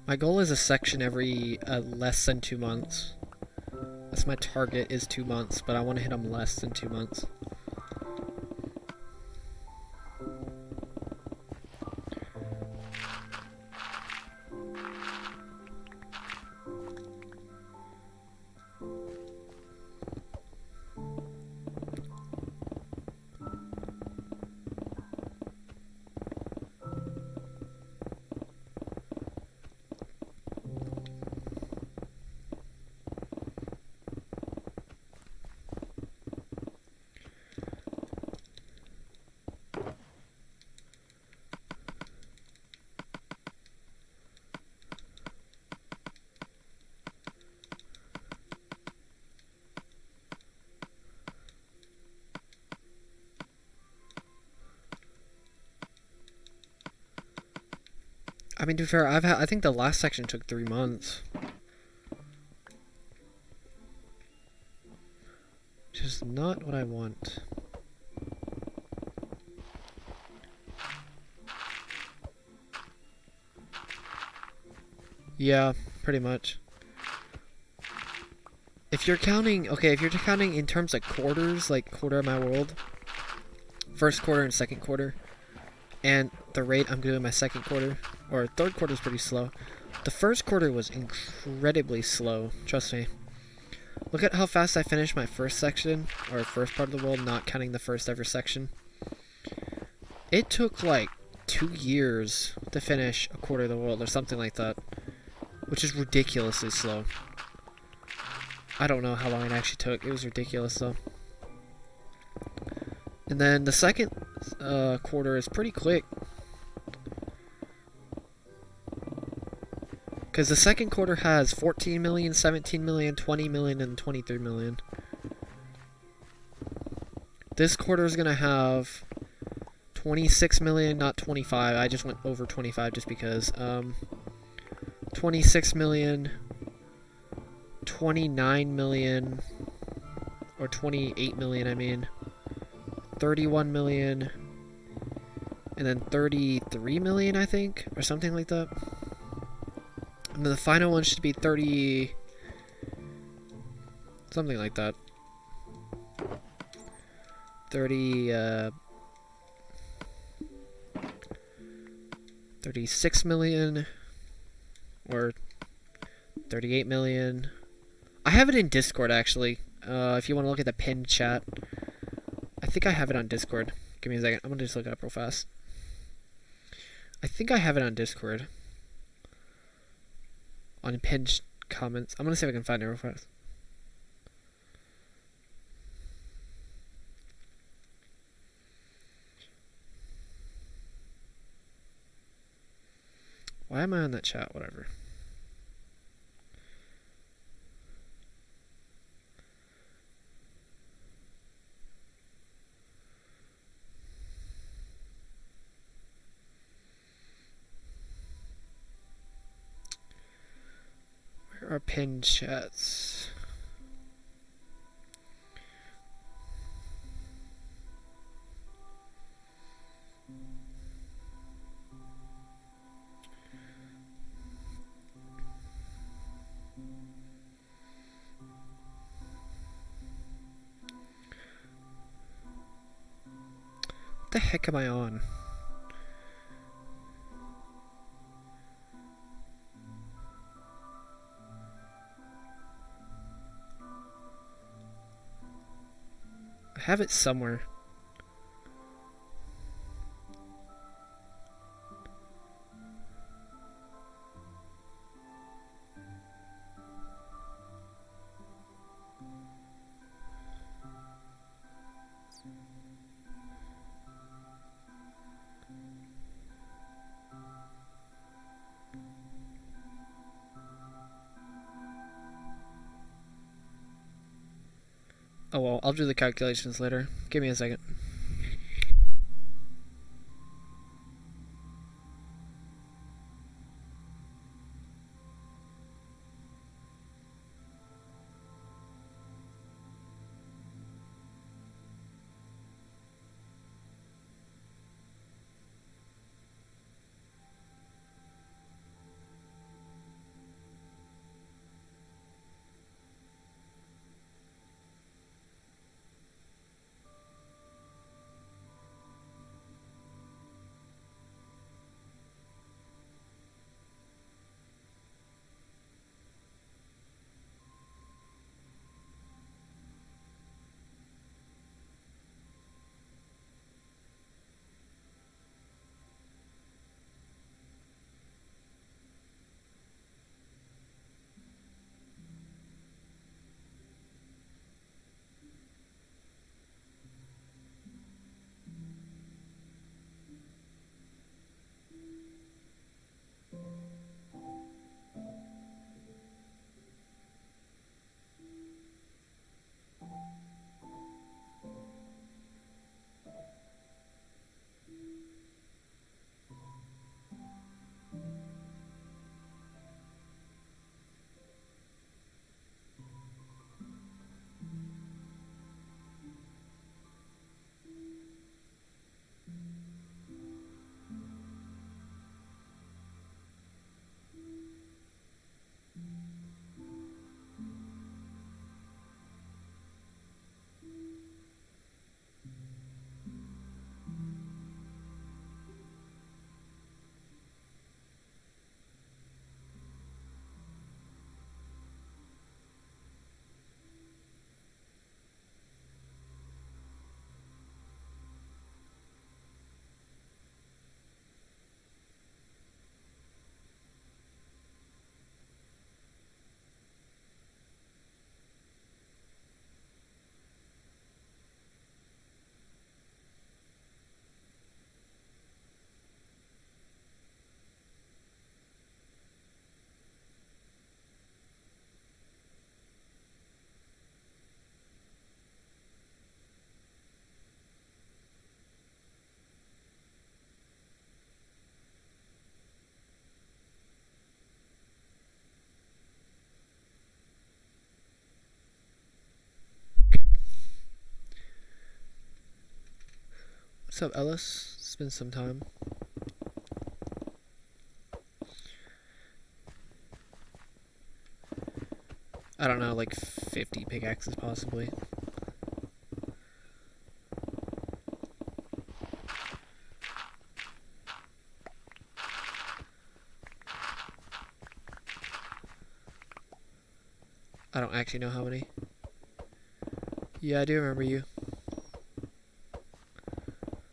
My goal is a section every less than 2 months. That's my target, is 2 months, but I want to hit them less than 2 months. I mean, to be fair, I think the last section took 3 months. Which is not what I want. Yeah, pretty much. If you're counting, okay, if you're counting in terms of quarters, like quarter of my world, first quarter and second quarter, and the rate I'm doing my second quarter, or third quarter is pretty slow. The first quarter was incredibly slow, trust me. Look at how fast I finished my first section, or first part of the world, not counting the first ever section. It took like 2 years to finish a quarter of the world, or something like that, which is ridiculously slow. I don't know how long it actually took, it was ridiculous though. And then the second quarter is pretty quick. Because the second quarter has 14 million, 17 million, 20 million, and 23 million. This quarter is going to have 26 million, not 25. I just went over 25 just because. 26 million, 29 million, or 28 million, I mean. 31 million, and then 33 million, I think, or something like that. And then the final one should be 30... something like that. 36 million, or 38 million. I have it in Discord, actually, if you want to look at the pinned chat. I think I have it on Discord. Give me a second. I'm going to just look it up real fast. I think I have it on Discord. On pinned comments. I'm going to see if I can find it real fast. Why am I on that chat? Whatever. Where are pinned chats? What the heck am I on? I have it somewhere. Oh well, I'll do the calculations later. Give me a second. What's up, Ellis? It's been some time. I don't know, like 50 pickaxes possibly. I don't actually know how many. Yeah, I do remember you.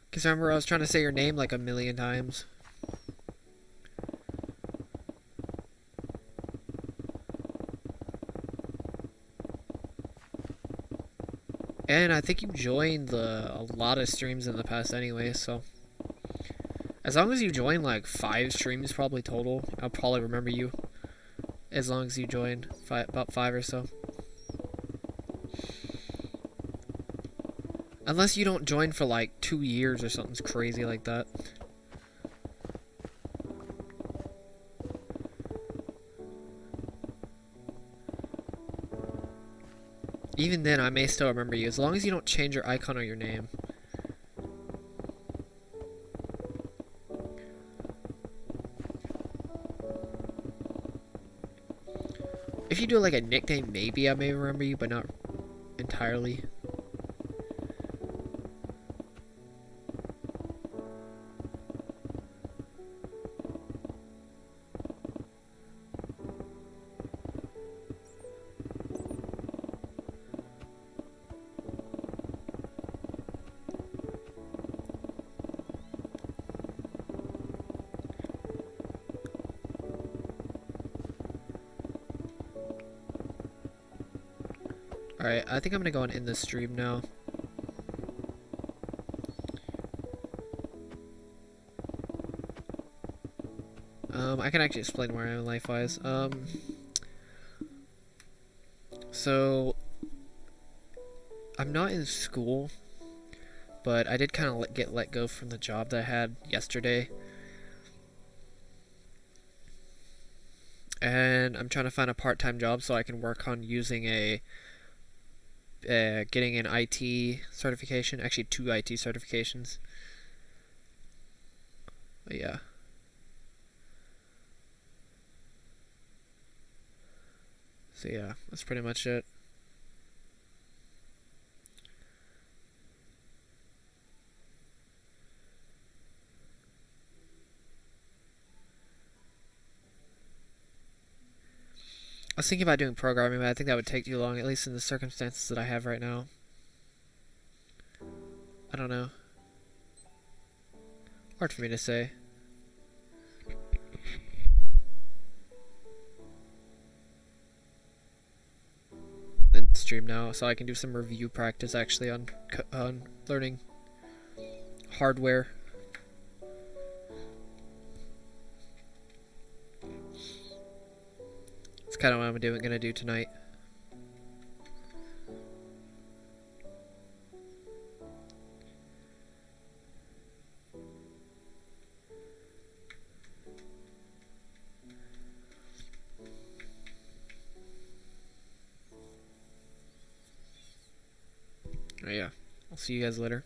Because remember I was trying to say your name like a million times. And I think you joined a lot of streams in the past anyway, so... As long as you join like 5 streams probably total, I'll probably remember you. As long as you joined about 5 or so. Unless you don't join for like 2 years or something crazy like that. Even then, I may still remember you, as long as you don't change your icon or your name. If you do like a nickname, maybe I may remember you, but not entirely. Alright, I think I'm gonna go and end this stream now. I can actually explain where I am life-wise. So, I'm not in school, but I did kind of get let go from the job that I had yesterday. And I'm trying to find a part-time job so I can work on using getting an IT certification. Actually, 2 IT certifications. But yeah. So yeah, that's pretty much it. I was thinking about doing programming, but I think that would take too long, at least in the circumstances that I have right now. I don't know. Hard for me to say. In stream now, so I can do some review practice actually on learning hardware. It's kind of what I'm gonna do tonight. Oh yeah, I'll see you guys later.